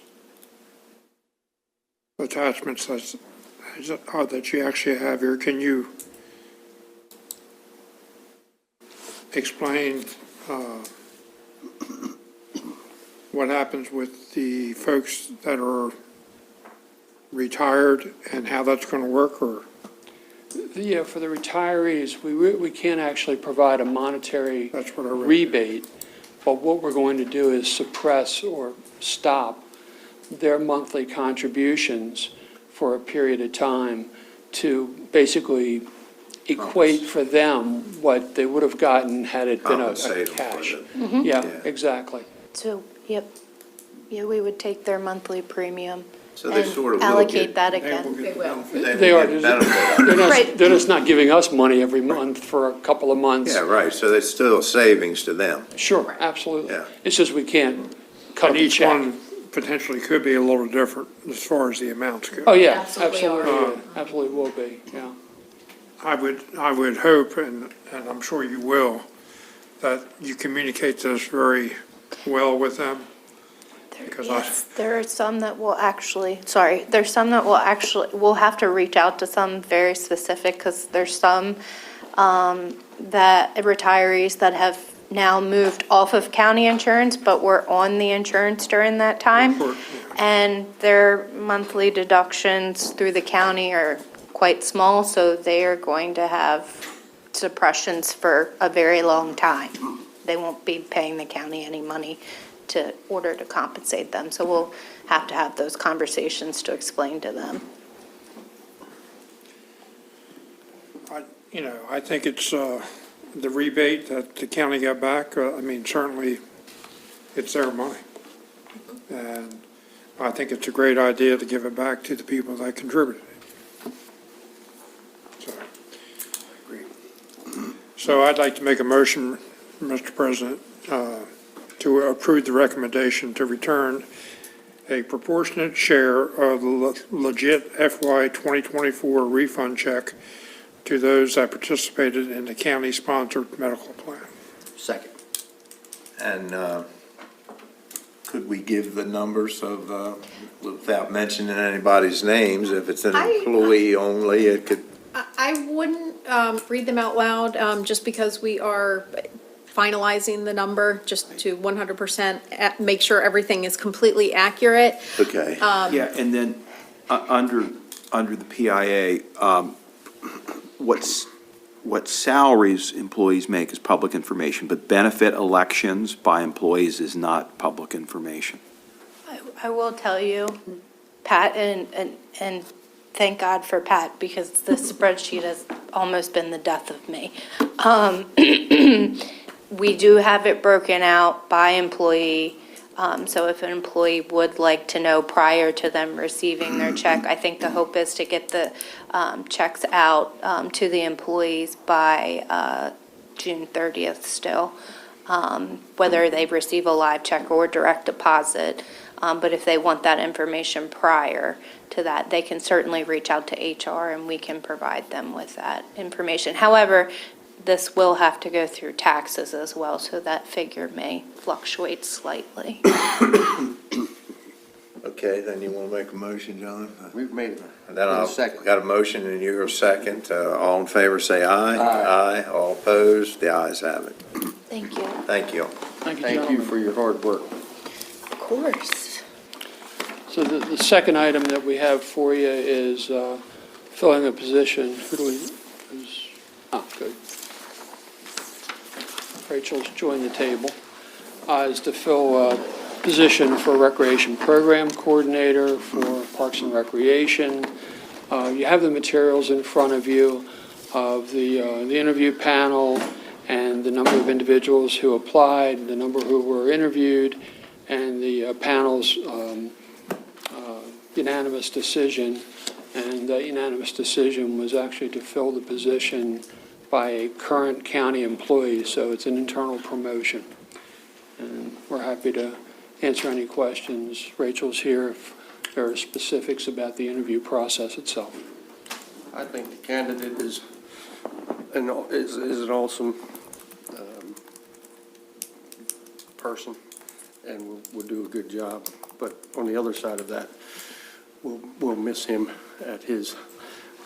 attachments that you actually have here, can you explain what happens with the folks that are retired and how that's going to work, or? Yeah, for the retirees, we can't actually provide a monetary rebate, but what we're going to do is suppress or stop their monthly contributions for a period of time to basically equate for them what they would have gotten had it been a Compensate them for cash. it. Yeah, exactly. So, yep. Yeah, we would take their monthly premium So they and sort of will allocate get- that again. They will. They are, get benefit. Right. they're just not giving us money every month for a couple of months. Yeah, right, so there's still savings to them. Sure, absolutely. Yeah. It's just we can't cut And them a each check. one potentially could be a little different as far as the amounts go. Oh, yeah, Absolutely are. absolutely, absolutely will be, yeah. I would hope, and I'm sure you will, that you communicate this very well with them. Because Yes, there are some that will actually, we'll have to reach out to some very specific, because there's some that retirees that have now moved off of county insurance, but were on the insurance during that time. And their monthly deductions through the county are quite small, so they are going to have suppressions for a very long time. They won't be paying the county any money to order to compensate them. So we'll have to have those conversations to explain to them. I think it's the rebate that the county got back. I mean, certainly, it's their money. And I think it's a great idea to give it back to the people that contributed. So I'd like to make a motion, Mr. President, to approve the recommendation to return a proportionate share of the legit FY 2024 refund check to those that participated in the county-sponsored medical plan. Second. And could we give the numbers of, without mentioning anybody's names, if it's an employee only, it could, I wouldn't read them out loud, just because we are finalizing the number, just to 100% make sure everything is completely accurate. okay. Yeah, and then, under the PIA, what salaries employees make is public information, but benefit elections by employees is not public information. I will tell you, Pat, and thank God for Pat, because this spreadsheet has almost been the death of me. We do have it broken out by employee, so if an employee would like to know prior to them receiving their check, I think the hope is to get the checks out to the employees by June 30th still, whether they receive a live check or direct deposit. But if they want that information prior to that, they can certainly reach out to HR and we can provide them with that information. However, this will have to go through taxes as well, so that figure may fluctuate slightly. Okay, then you want to make a motion, John? We've made it. And then I'll, got a motion and you're a second. All in favor, say aye. Aye. All opposed, the ayes have it. Thank you. Thank you. Thank you for your hard work. Of course. So the second item that we have for you is filling a position. Who do we, good. Rachel's joined the table. Is to fill a position for Recreation Program Coordinator for Parks and Recreation. You have the materials in front of you of the interview panel and the number of individuals who applied, the number who were interviewed, and the panel's unanimous decision. And that unanimous decision was actually to fill the position by a current county employee, so it's an internal promotion. And we're happy to answer any questions. Rachel's here if there are specifics about the interview process itself. I think the candidate is an awesome person and will do a good job. But on the other side of that, we'll miss him at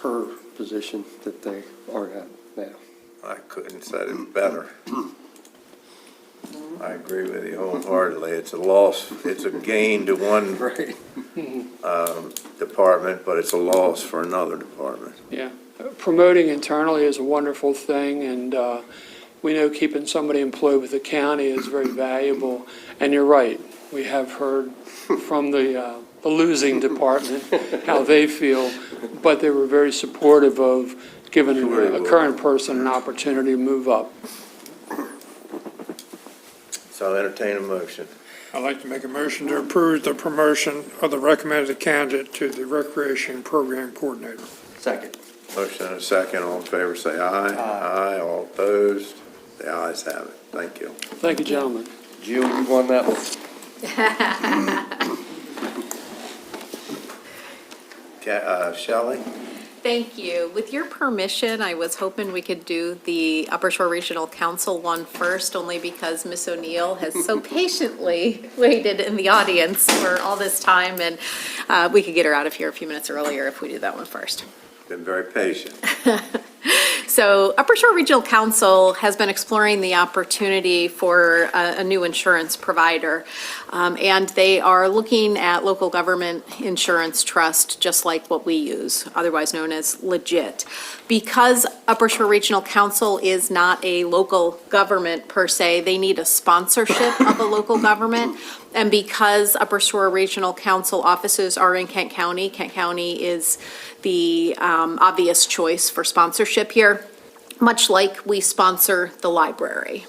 her position that they are at now. I couldn't have said it better. I agree with you wholeheartedly. It's a loss, it's a gain to one department, but it's a loss for another department. Yeah, promoting internally is a wonderful thing, and we know keeping somebody employed with the county is very valuable. And you're right, we have heard from the losing department how they feel, but they were very supportive of giving a current person an opportunity to move up. So I'll entertain a motion. I'd like to make a motion to approve the promotion of the recommended candidate to the Recreation Program Coordinator. Second. Motion and a second. All in favor, say aye. Aye. All opposed, the ayes have it. Thank you. Thank you, gentlemen. Jill, you won that one. Shelley? Thank you. With your permission, I was hoping we could do the Upper Shore Regional Council one first, only because Ms. O'Neill has so patiently waited in the audience for all this time, and we could get her out of here a few minutes earlier if we do that one first. Been very patient. So Upper Shore Regional Council has been exploring the opportunity for a new insurance provider. And they are looking at local government insurance trust, just like what we use, otherwise known as Legit. Because Upper Shore Regional Council is not a local government per se, they need a sponsorship of a local government. And because Upper Shore Regional Council offices are in Kent County is the obvious choice for sponsorship here, much like we sponsor the library.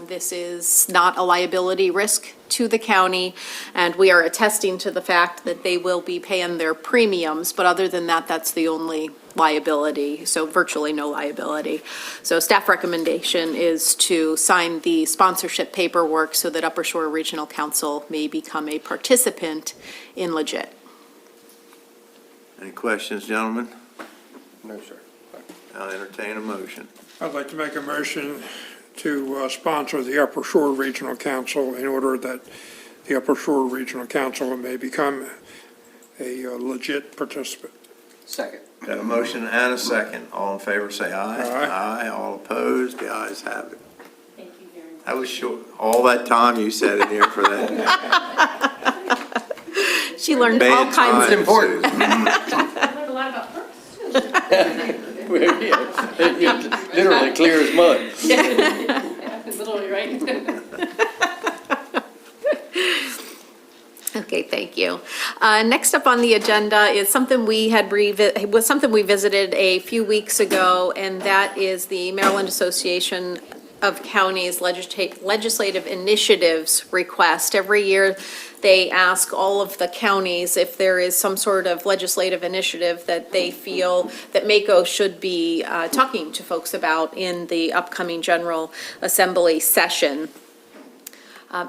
This is not a liability risk to the county, and we are attesting to the fact that they will be paying their premiums, but other than that, that's the only liability, so virtually no liability. So staff recommendation is to sign the sponsorship paperwork so that Upper Shore Regional Council may become a participant in Legit. Any questions, gentlemen? No, sir. I'll entertain a motion. I'd like to make a motion to sponsor the Upper Shore Regional Council in order that the Upper Shore Regional Council may become a legit participant. Second. Got a motion and a second. All in favor, say aye. Aye. Aye. All opposed, the ayes have it. Thank you very much. That was short. All that time you sat in here for that. She learned Bad all kinds time, of important. Susan. I learned a lot about Literally clear as mud. literally, right? Okay, thank you. Next up on the agenda is something we visited a few weeks ago, and that is the Maryland Association of Counties Legislative Initiatives request. Every year, they ask all of the counties if there is some sort of legislative initiative that they feel that MACo should be talking to folks about in the upcoming General Assembly session.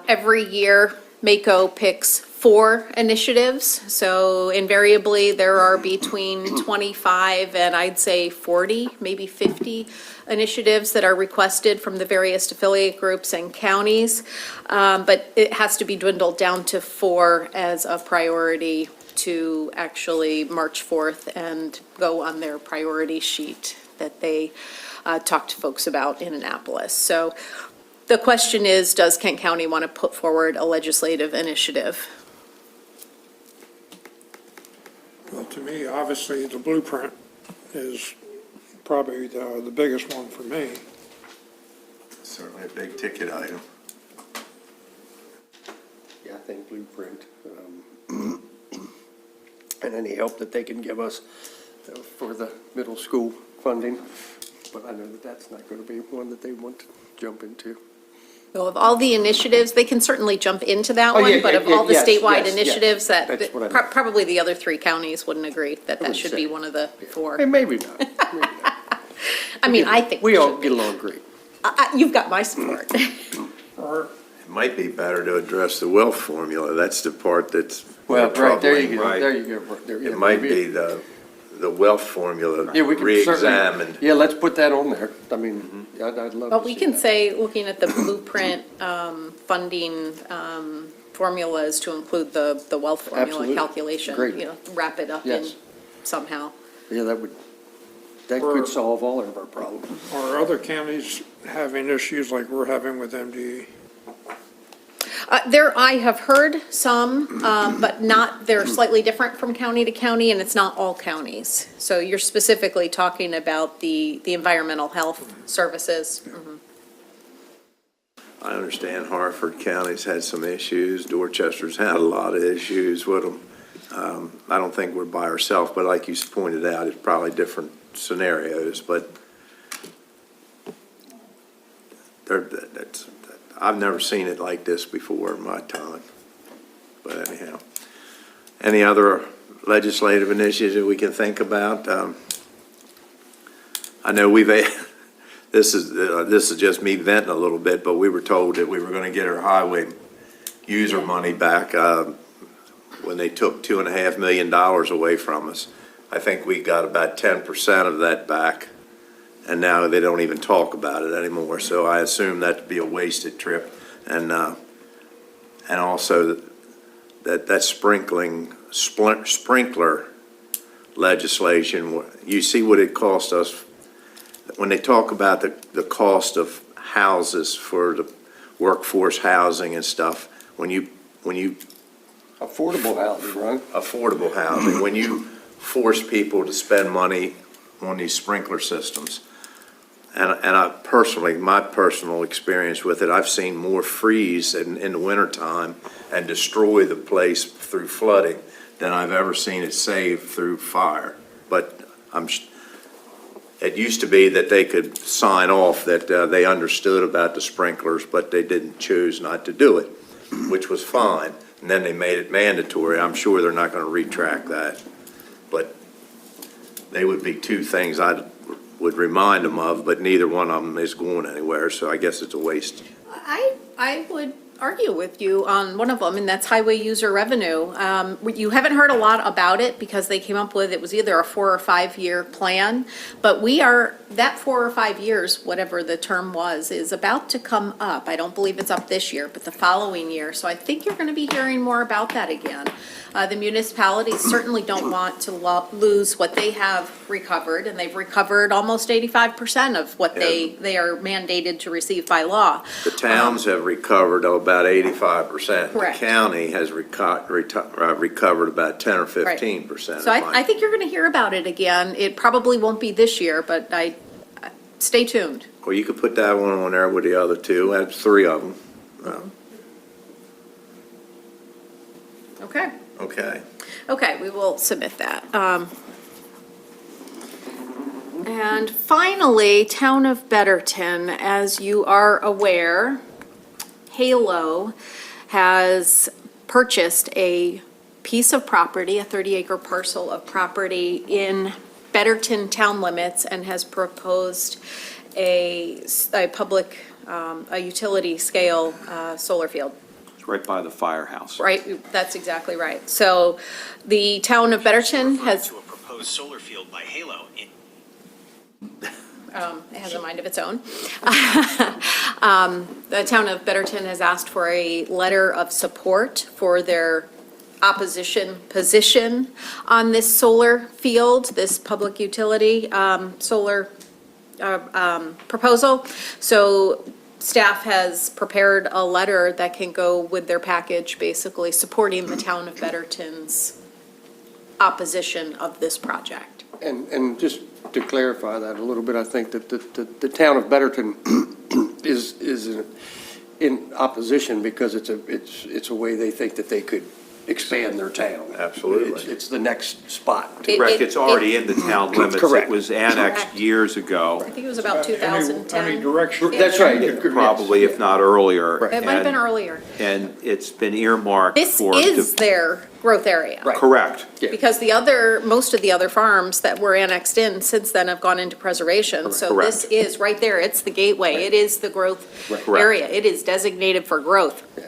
Every year, MACo picks 4 initiatives, so invariably there are between 25 and I'd say 40, maybe 50 initiatives that are requested from the various affiliate groups and counties, but it has to be dwindled down to 4 as a priority to actually march forth and go on their priority sheet that they talk to folks about in Annapolis. So the question is, does Kent County want to put forward a legislative initiative? Well, to me, obviously, the blueprint is probably the biggest one for me. Certainly a big ticket item. Yeah, I think blueprint, and any help that they can give us for the middle school funding. But I know that that's not going to be one that they want to jump into. So of all the initiatives, they can certainly jump into that Oh, one, yeah, but of yeah, all the yes, statewide yes, initiatives, yes. that, That's what I meant. probably the other 3 counties wouldn't agree that that would should say. be one of the 4. Hey, maybe not. Maybe not. I mean, I think We it all should be. get along great. You've got my support. Or It might be better to address the wealth formula. That's the part that's Well, right, there you troubling. go, Right. there you go. Right there, yeah, It might maybe. be the wealth formula Yeah, we can certainly, re-examined. yeah, let's put that on there. I mean, I'd love to see But we can that. say, looking at the blueprint funding formulas to include the wealth formula Absolutely. calculation, Great. wrap it up in Yes. somehow. Yeah, that Or- could solve all of our problems. are other counties having issues like we're having with MDE? I have heard some, but not, they're slightly different from county to county, and it's not all counties. So you're specifically talking about the environmental health services. Mhm. I understand Hartford County's had some issues. Dorchester's had a lot of issues with them. I don't think we're by ourselves, but like you pointed out, it's probably different scenarios, but I've never seen it like this before in my time. But anyhow, any other legislative initiative we can think about? I know this is just me venting a little bit, but we were told that we were going to get our highway user money back when they took $2.5 million away from us. I think we got about 10% of that back, and now they don't even talk about it anymore. So I assume that to be a wasted trip, and also that sprinkler legislation. You see what it cost us when they talk about the cost of houses for the workforce housing and stuff, when you Affordable housing, right? affordable housing, when you force people to spend money on these sprinkler systems, and I personally, my personal experience with it, I've seen more freeze in the wintertime and destroy the place through flooding than I've ever seen it save through fire. But it used to be that they could sign off that they understood about the sprinklers, but they didn't choose not to do it, which was fine. And then they made it mandatory. I'm sure they're not going to retract that. But they would be two things I would remind them of, but neither one of them is going anywhere, so I guess it's a waste. I would argue with you on one of them, and that's highway user revenue. You haven't heard a lot about it because they came up with, it was either a 4 or 5 year plan, but that 4 or 5 years, whatever the term was, is about to come up. I don't believe it's up this year, but the following year. So I think you're going to be hearing more about that again. The municipalities certainly don't want to lose what they have recovered, and they've recovered almost 85% of what they are mandated to receive by law. The towns have recovered about 85%. Correct. The county has recovered about 10 or 15%. So I think you're going to hear about it again. It probably won't be this year, but stay tuned. Well, you could put that one on there with the other two. That's 3 of them. Okay. Okay. Okay, we will submit that. And finally, Town of Betterton, as you are aware, Halo has purchased a piece of property, a 30-acre parcel of property in Betterton town limits, and has proposed a public, a utility scale solar field. It's right by the firehouse. Right, that's exactly right. So the Town of Betterton has. To a proposed solar field by Halo in It has a mind of its own. The Town of Betterton has asked for a letter of support for their opposition position on this solar field, this public utility solar proposal. So staff has prepared a letter that can go with their package, basically supporting the Town of Betterton's opposition of this project. And just to clarify that a little bit, I think that the town of Betterton is in opposition because it's a way they think that they could expand their town. Absolutely. It's the next spot. Correct, it's already in the town limits. Correct. It was annexed years ago, I think it was about 2010. Any direction? That's right. probably if not earlier. It might have been earlier. And it's been earmarked This for. is their growth area. Right. Correct. Because most of the other farms that were annexed in since then have gone into preservation. So Correct. this is right there, it's the gateway, it is the growth Correct. area, it is designated for growth. Yeah.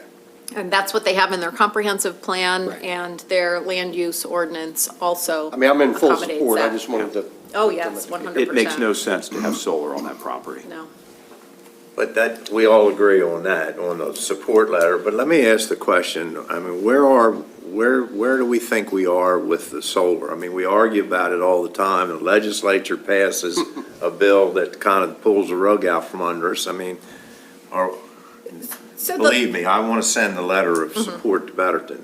And that's what they have in their comprehensive plan, Right. and their land use ordinance also I mean, I'm in full accommodates support. I that. just wanted to. Oh, yes, 100%. It makes no sense to have solar on that property. No. But that, we all agree on that, on the support letter. But let me ask the question, I mean, where do we think we are with the solar? I mean, we argue about it all the time. The legislature passes a bill that kind of pulls the rug out from under us. I mean, So believe me, I want to send a letter of support to Betterton.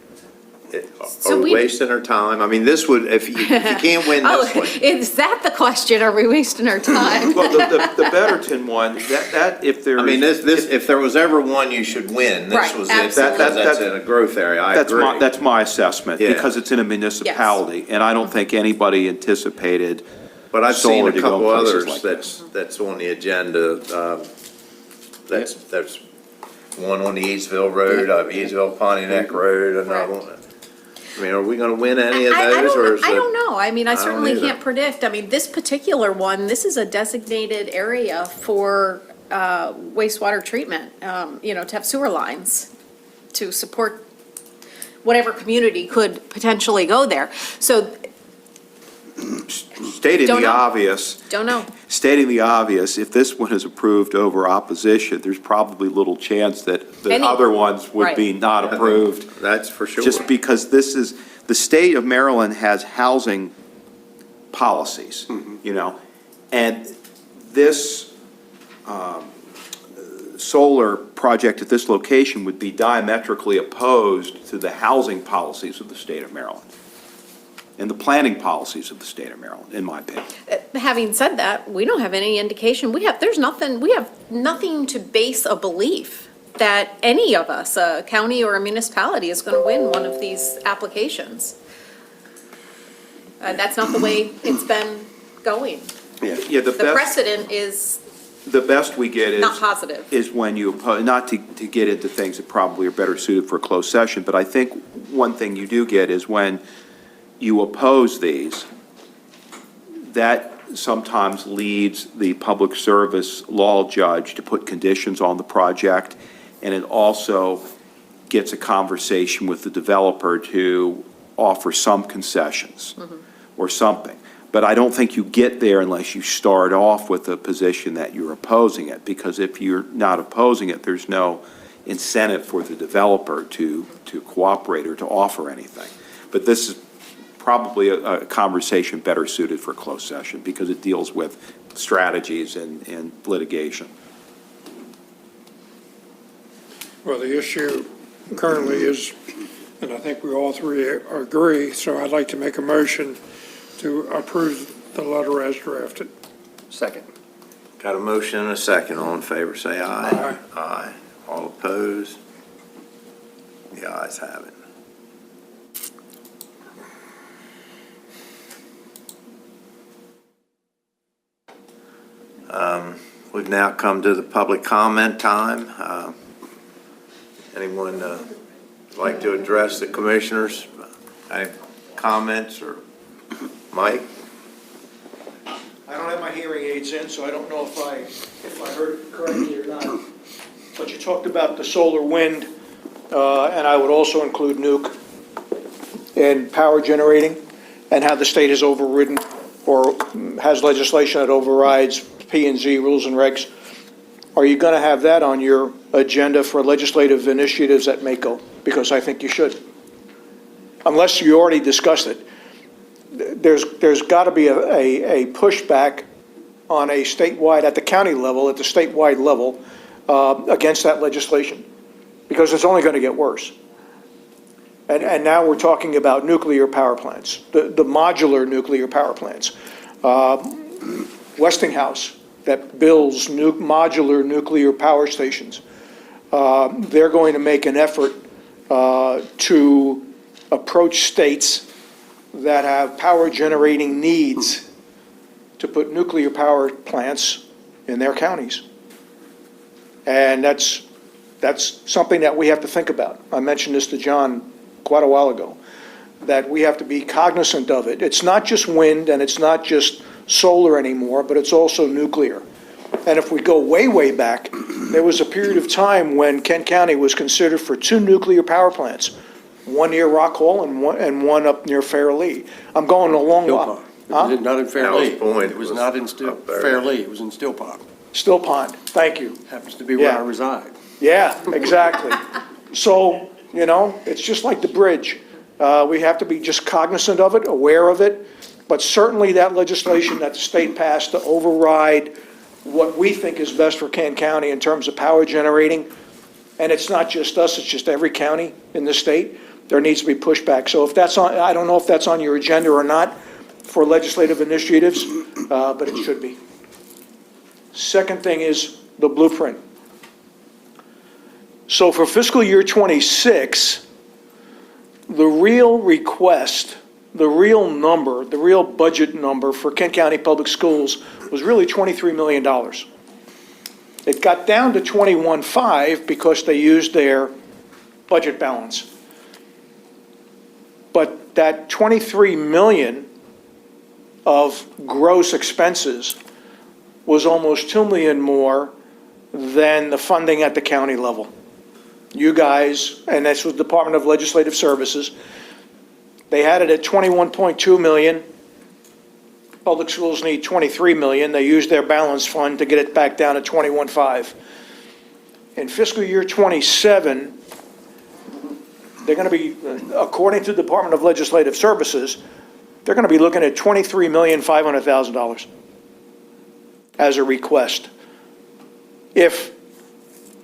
So Are we we- wasting our time? I mean, this would, if you can't win Oh, this one. is that the question? Are we wasting our time? Well, the Betterton one, that, if there I mean, is. this, if there was ever one you should win, this Right, was it, absolutely. because that's in a growth area, I That's agree. that's my assessment, Yeah. because it's in a municipality, and I don't think anybody anticipated But I've seen solar a to go in couple places others like that's on the agenda. That's one on the Eastville Road, Eastville Pontiac Road, another one. I mean, are we gonna win any of those, or is it? I don't know. I mean, I don't certainly either. can't predict. I mean, this particular one, this is a designated area for wastewater treatment, to have sewer lines to support whatever community could potentially go there. So, Stating Don't the know. obvious, don't know. stating the obvious, if this one is approved over opposition, there's probably little chance that the Any- other ones would be Right. not approved. That's for sure. Just because the state of Maryland has housing policies, and this solar project at this location would be diametrically opposed to the housing policies of the state of Maryland and the planning policies of the state of Maryland, in my opinion. Having said that, we don't have any indication, we have nothing to base a belief that any of us, a county or a municipality, is gonna win one of these applications. That's not the way it's been going. Yeah, the The best, precedent is the best we get not positive. is when you oppose, not to get into things that probably are better suited for a closed session, but I think one thing you do get is when you oppose these, that sometimes leads the public service law judge to put conditions on the project, and it also gets a conversation with the developer to offer some concessions or something. But I don't think you get there unless you start off with a position that you're opposing it, because if you're not opposing it, there's no incentive for the developer to cooperate or to offer anything. But this is probably a conversation better suited for closed session because it deals with strategies and litigation. Well, the issue currently is, and I think we all three agree, so I'd like to make a motion to approve the letter as drafted. Second. Got a motion and a second. All in favor, say aye. Aye. Aye. All opposed? The ayes have it. We've now come to the public comment time. Anyone like to address the commissioners? Any comments, or Mike? I don't have my hearing aids in, so I don't know if I heard it correctly or not. But you talked about the solar, wind, and I would also include nuke and power generating, and how the state has overridden or has legislation that overrides P&Z rules and regs. Are you going to have that on your agenda for legislative initiatives at MACO? Because I think you should. Unless you already discussed it. There's got to be a pushback on a statewide, at the county level, at the statewide level, against that legislation, because it's only going to get worse. And now we're talking about nuclear power plants, the modular nuclear power plants. Westinghouse, that builds modular nuclear power stations, they're going to make an effort to approach states that have power generating needs to put nuclear power plants in their counties. And that's something that we have to think about. I mentioned this to John quite a while ago, that we have to be cognizant of it. It's not just wind and it's not just solar anymore, but it's also nuclear. And if we go way, way back, there was a period of time when Kent County was considered for 2 nuclear power plants, one near Rock Hall and one up near Fairleigh. I'm going a long while. Not in Fairleigh. That was Point. It was not in Fairleigh, it was in Still Pond. Still Pond, thank you. Happens to be where Yeah. I reside. Yeah, exactly. So, it's just like the bridge. We have to be just cognizant of it, aware of it, but certainly that legislation that the state passed to override what we think is best for Kent County in terms of power generating, and it's not just us, it's just every county in the state, there needs to be pushback. So if that's on, I don't know if that's on your agenda or not for legislative initiatives, but it should be. Second thing is the blueprint. So for fiscal year '26, the real request, the real number, the real budget number for Kent County Public Schools was really $23 million. It got down to 21.5 because they used their budget balance. But that 23 million of gross expenses was almost 2 million more than the funding at the county level. You guys, and that's with Department of Legislative Services, they had it at 21.2 million. Public schools need 23 million. They used their balance fund to get it back down to 21.5. In fiscal year '27, they're going to be, according to the Department of Legislative Services, they're going to be looking at $23,500,000. as a request, if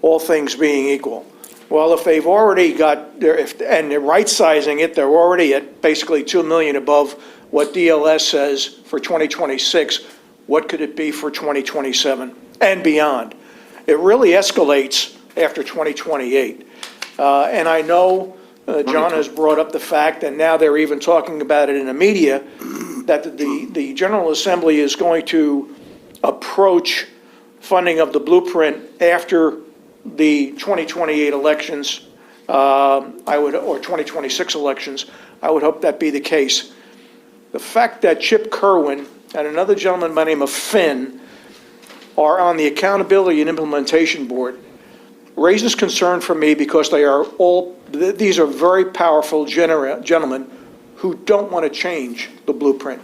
all things being equal. Well, if they've already got, and they're right-sizing it, they're already at basically 2 million above what DLS says for 2026, what could it be for 2027 and beyond? It really escalates after 2028. And I know John has brought up the fact, and now they're even talking about it in the media, that the General Assembly is going to approach funding of the blueprint after the 2028 elections, or 2026 elections. I would hope that be the case. The fact that Chip Kerwin and another gentleman by the name of Finn are on the Accountability and Implementation Board raises concern for me, because these are very powerful gentlemen who don't want to change the blueprint.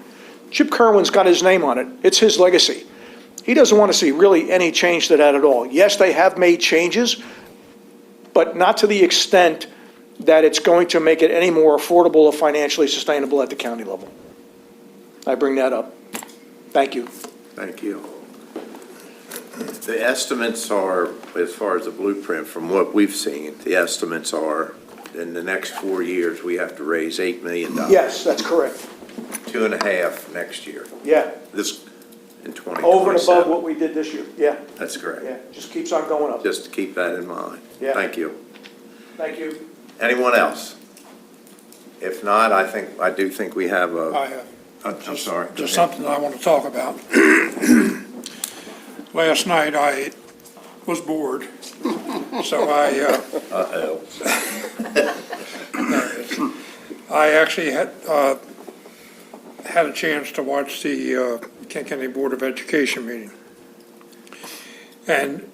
Chip Kerwin's got his name on it. It's his legacy. He doesn't want to see really any change to that at all. Yes, they have made changes, but not to the extent that it's going to make it any more affordable or financially sustainable at the county level. I bring that up. Thank you. Thank you. The estimates are, as far as the blueprint, from what we've seen, the estimates are, in the next 4 years, we have to raise $8 million. Yes, that's correct. 2.5 next year. Yeah, This, in 2027. over and above what we did this year. Yeah, That's correct. yeah, just keeps on going up. Just to keep that in mind. Yeah. Thank you. Thank you. Anyone else? If not, I do think we have I have I'm sorry. Go just ahead. something I want to talk about. Last night, I was bored, so Uh-oh. I actually had a chance to watch the Kent County Board of Education meeting. And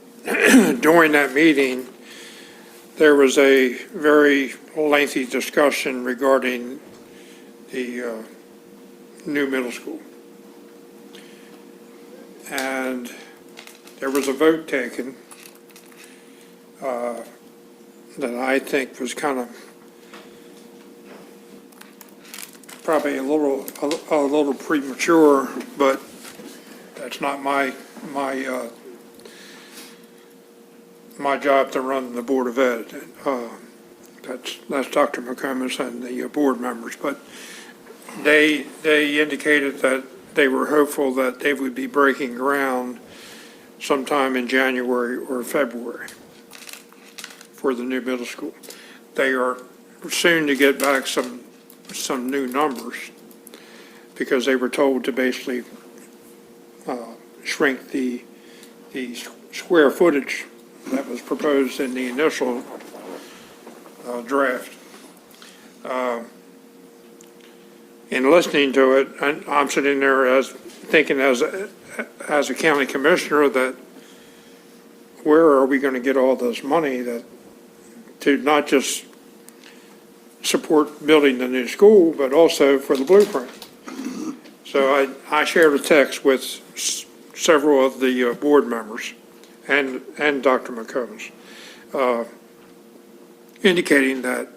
during that meeting, there was a very lengthy discussion regarding the new middle school. And there was a vote taken that I think was kind of probably a little premature, but that's not my job to run the Board of Ed. That's Dr. McComas and the board members, but they indicated that they were hopeful that they would be breaking ground sometime in January or February for the new middle school. They are soon to get back some new numbers, because they were told to basically shrink the square footage that was proposed in the initial draft. In listening to it, I'm sitting there thinking as a county commissioner, that where are we going to get all this money to not just support building the new school, but also for the blueprint? So I shared a text with several of the board members and Dr. McCombs, indicating that,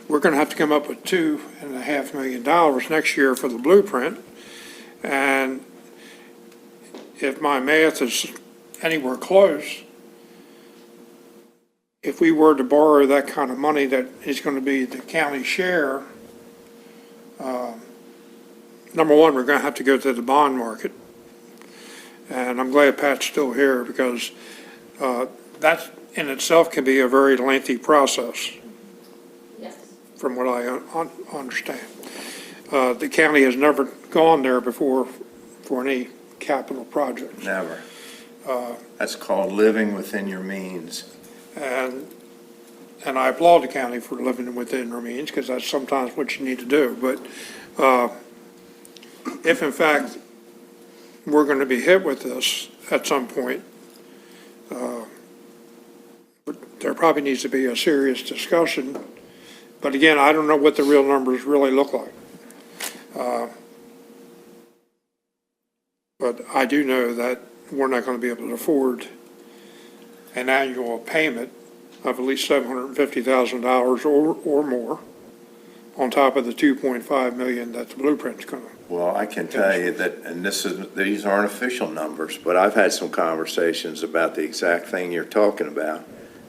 we're going to have to come up with $2.5 million next year for the blueprint. And if my math is anywhere close, if we were to borrow that kind of money that is going to be the county share, number one, we're going to have to go to the bond market. And I'm glad Pat's still here, because that in itself can be a very lengthy process. Yes. From what I understand. The county has never gone there before for any capital projects. Never. That's called living within your means. And I applaud the county for living within their means, because that's sometimes what you need to do. But if in fact we're going to be hit with this at some point, there probably needs to be a serious discussion. But again, I don't know what the real numbers really look like. But I do know that we're not going to be able to afford an annual payment of at least $750,000 or more on top of the 2.5 million that the blueprint's gonna. Well, I can tell you that, and these aren't official numbers, but I've had some conversations about the exact thing you're talking about.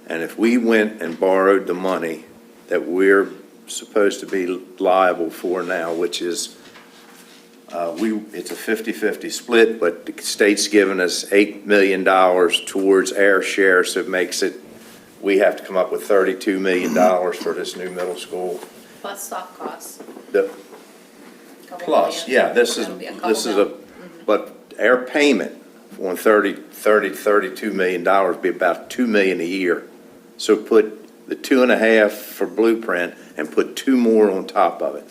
And if we went and borrowed the money that we're supposed to be liable for now, which is, it's a 50-50 split, but the state's given us $8 million towards our share, so it makes it, we have to come up with $32 million for this new middle school. Plus stock costs. The, plus, yeah, this is a, but our payment on 32 million dollars be about $2 million a year. So put the 2.5 for Blueprint and put 2 more on top of it.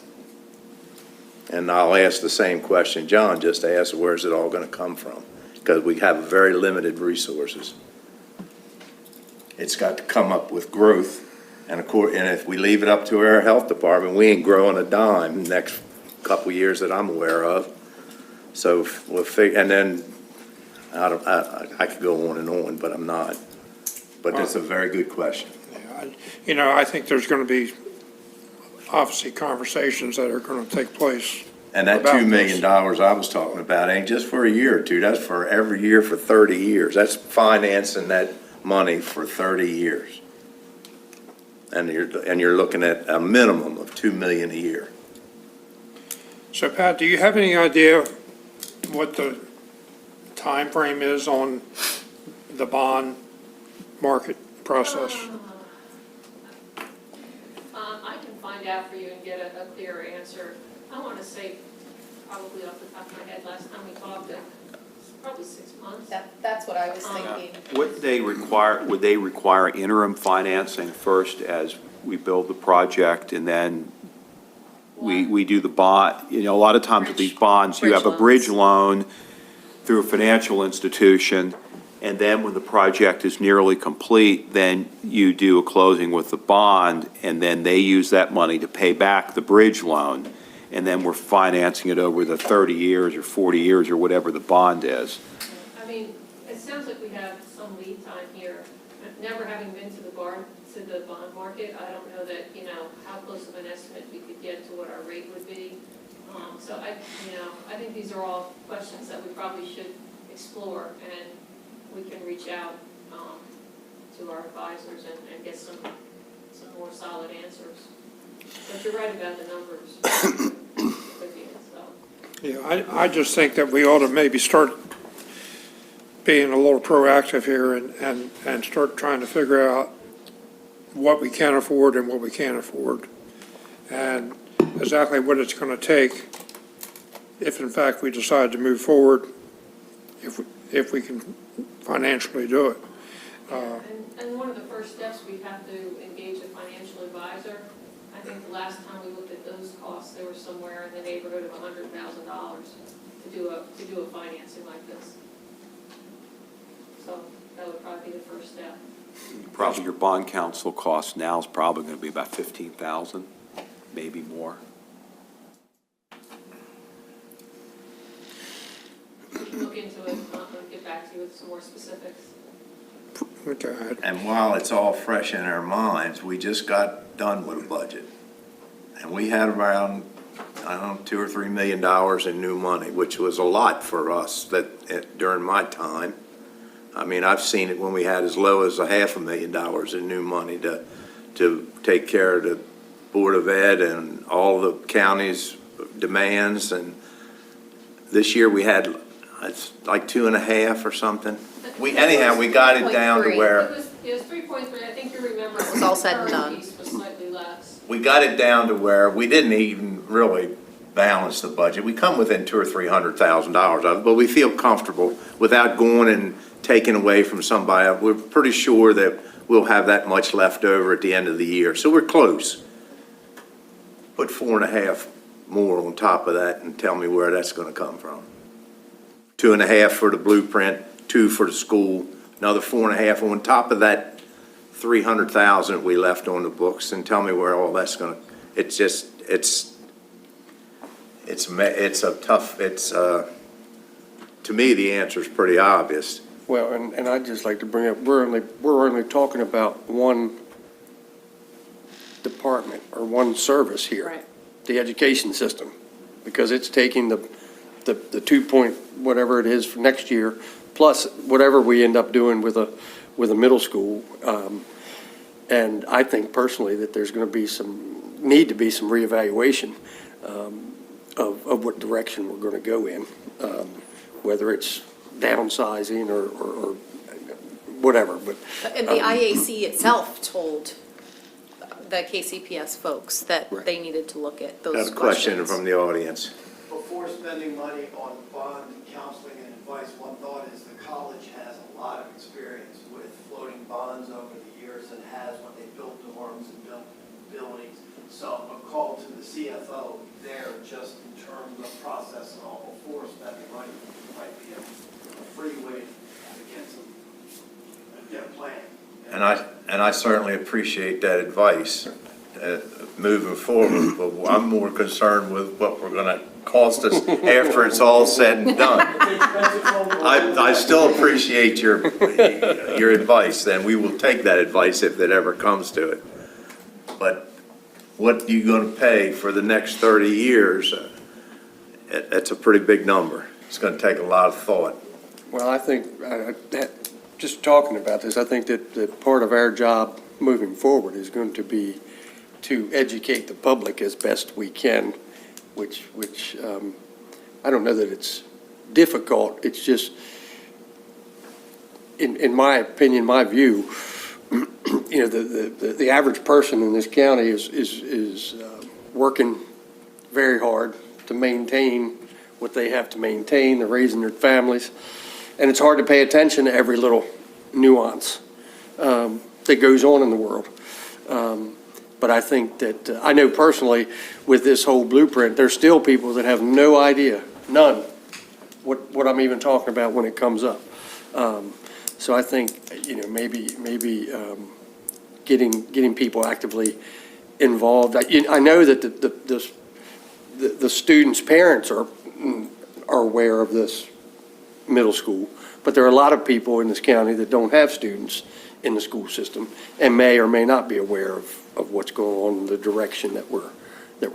And I'll ask the same question John just asked, where's it all gonna come from? Because we have very limited resources. It's got to come up with growth, and of course, and if we leave it up to our health department, we ain't growing a dime the next couple of years that I'm aware of. So we'll figure, and then, I could go on, but I'm not. But that's a very good question. I think there's gonna be obviously conversations that are gonna take place. And that about $2 million this. I was talking about ain't just for a year or two, that's for every year for 30 years. That's financing that money for 30 years. And you're looking at a minimum of $2 million a year. So Pat, do you have any idea what the time frame is on the bond market process? I can find out for you and get a clearer answer. I want to say, probably off the top of my head, last time we talked, it's probably 6 months. That's what I was thinking. Would they require interim financing first as we build the project and then we do the bond? A lot of times with these bonds, you have a bridge loan through a financial institution, and then when the project is nearly complete, then you do a closing with the bond, and then they use that money to pay back the bridge loan, and then we're financing it over the 30 years or 40 years or whatever the bond is. I mean, it sounds like we have some lead time here. Never having been to the bond market, I don't know that, how close of an estimate we could get to what our rate would be. So I think these are all questions that we probably should explore, and we can reach out to our advisors and get some more solid answers. But you're right about the numbers. Yeah, I just think that we ought to maybe start being a little proactive here and start trying to figure out what we can afford and what we can't afford. And exactly what it's going to take if in fact we decide to move forward, if we can financially do it. And one of the first steps, we have to engage a financial advisor. I think the last time we looked at those costs, they were somewhere in the neighborhood of $100,000 to do a financing like this. So that would probably be the first step. Probably your bond counsel cost now is probably going to be about $15,000, maybe more. We can look into it and get back to you with some more specifics. Okay. And while it's all fresh in our minds, we just got done with a budget. And we had around, $2 or $3 million in new money, which was a lot for us during my time. I mean, I've seen it when we had as low as $500,000 in new money to take care of the Board of Ed and all the county's demands. And this year we had, it's like 2.5 or something. We got it down to where. It was 3.3, I think you remember. It was all said and done. The piece was slightly less. We got it down to where we didn't even really balance the budget. We come within $200,000 or $300,000 of it, but we feel comfortable without going and taking away from somebody. We're pretty sure that we'll have that much left over at the end of the year. So we're close. Put 4.5 more on top of that and tell me where that's going to come from. 2.5 for the blueprint, 2 for the school, another 4.5 on top of that 300,000 we left on the books, and tell me where all that's going to. It's just to me the answer is pretty obvious. Well, and I'd just like to bring up, we're only talking about department or one service here. Right. The education system, because it's taking the 2 point, whatever it is for next year, plus whatever we end up doing with a middle school. And I think personally that there's going to be need to be some reevaluation of what direction we're going to go in, whether it's downsizing or whatever, but. And the IAC itself told the KCPS folks that Right. they needed to look at those Got a questions. question from the audience. Before spending money on bond counseling and advice, one thought is the college has a lot of experience with floating bonds over the years and has when they built dorms and built buildings. So a call to the CFO there, just in terms of process and all before spending money, might be a free way to get a plan. And I certainly appreciate that advice moving forward, but I'm more concerned with what we're going to cost us after it's all said and done. I still appreciate your advice, and we will take that advice if it ever comes to it. But what are you going to pay for the next 30 years? That's a pretty big number. It's going to take a lot of thought. Well, I think, just talking about this, I think that part of our job moving forward is going to be to educate the public as best we can, which I don't know that it's difficult. It's just, in my opinion, my view, you know, the average person in this county is working very hard to maintain what they have to maintain. They're raising their families. And it's hard to pay attention to every little nuance that goes on in the world. But I think that, I know personally, with this whole blueprint, there's still people that have no idea, none, what I'm even talking about when it comes up. So I think, you know, maybe getting people actively involved. I know that the students' parents are aware of this middle school, but there are a lot of people in this county that don't have students in the school system and may or may not be aware of what's going on in the direction that we're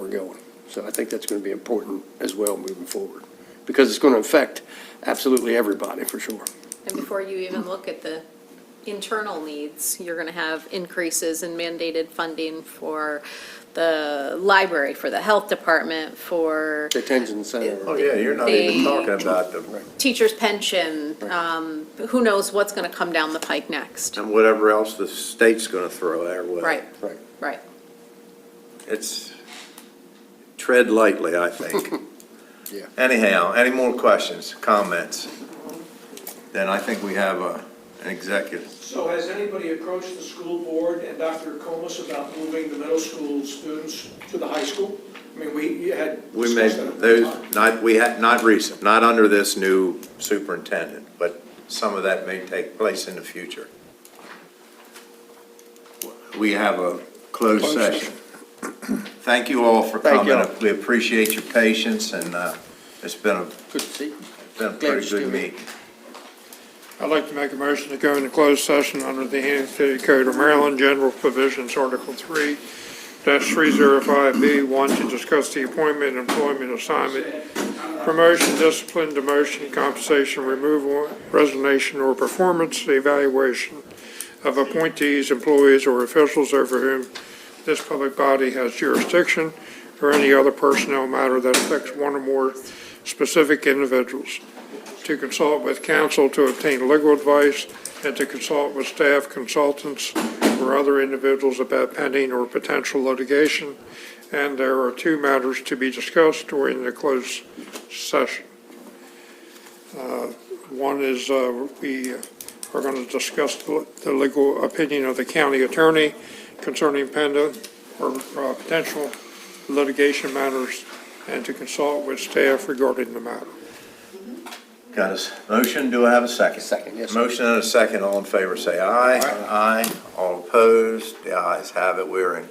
going. So I think that's going to be important as well moving forward, because it's going to affect absolutely everybody for sure. And before you even look at the internal needs, you're going to have increases in mandated funding for the library, for the health department, for Detention center. Oh, yeah, you're not even talking about the, teacher's pension. Who knows what's going to come down the pike next? and whatever else the state's going to throw our way. Right, Right. right. It's, tread lightly, I think. Yeah. Anyhow, any more questions, comments? Then I think we have an executive. So has anybody approached the school board and Dr. Comas about moving the middle school students to the high school? I mean, we had We made discussed that. those, not recent, not under this new superintendent, but some of that may take place in the future. We have a closed session. Thank you all for Thank you coming. all. We appreciate your patience, and it's been a Good to see you. pretty you're good still here. meeting. I'd like to make a motion to go into closed session under the Hampton City Code of Maryland, General Provisions, Article 3-305B1, to discuss the appointment, employment, assignment, promotion, discipline, demotion, compensation, removal, resignation, or performance evaluation of appointees, employees, or officials over whom this public body has jurisdiction, or any other personnel matter that affects one or more specific individuals, to consult with counsel to obtain legal advice, and to consult with staff, consultants, or other individuals about pending or potential litigation. And there are two matters to be discussed during the closed session. One is we are going to discuss the legal opinion of the county attorney concerning pending or potential litigation matters, and to consult with staff regarding the matter. Got a motion, do I have a second? Second, yes, sir. Motion and a second, all in favor say aye. Aye. All opposed, the ayes have it, we're in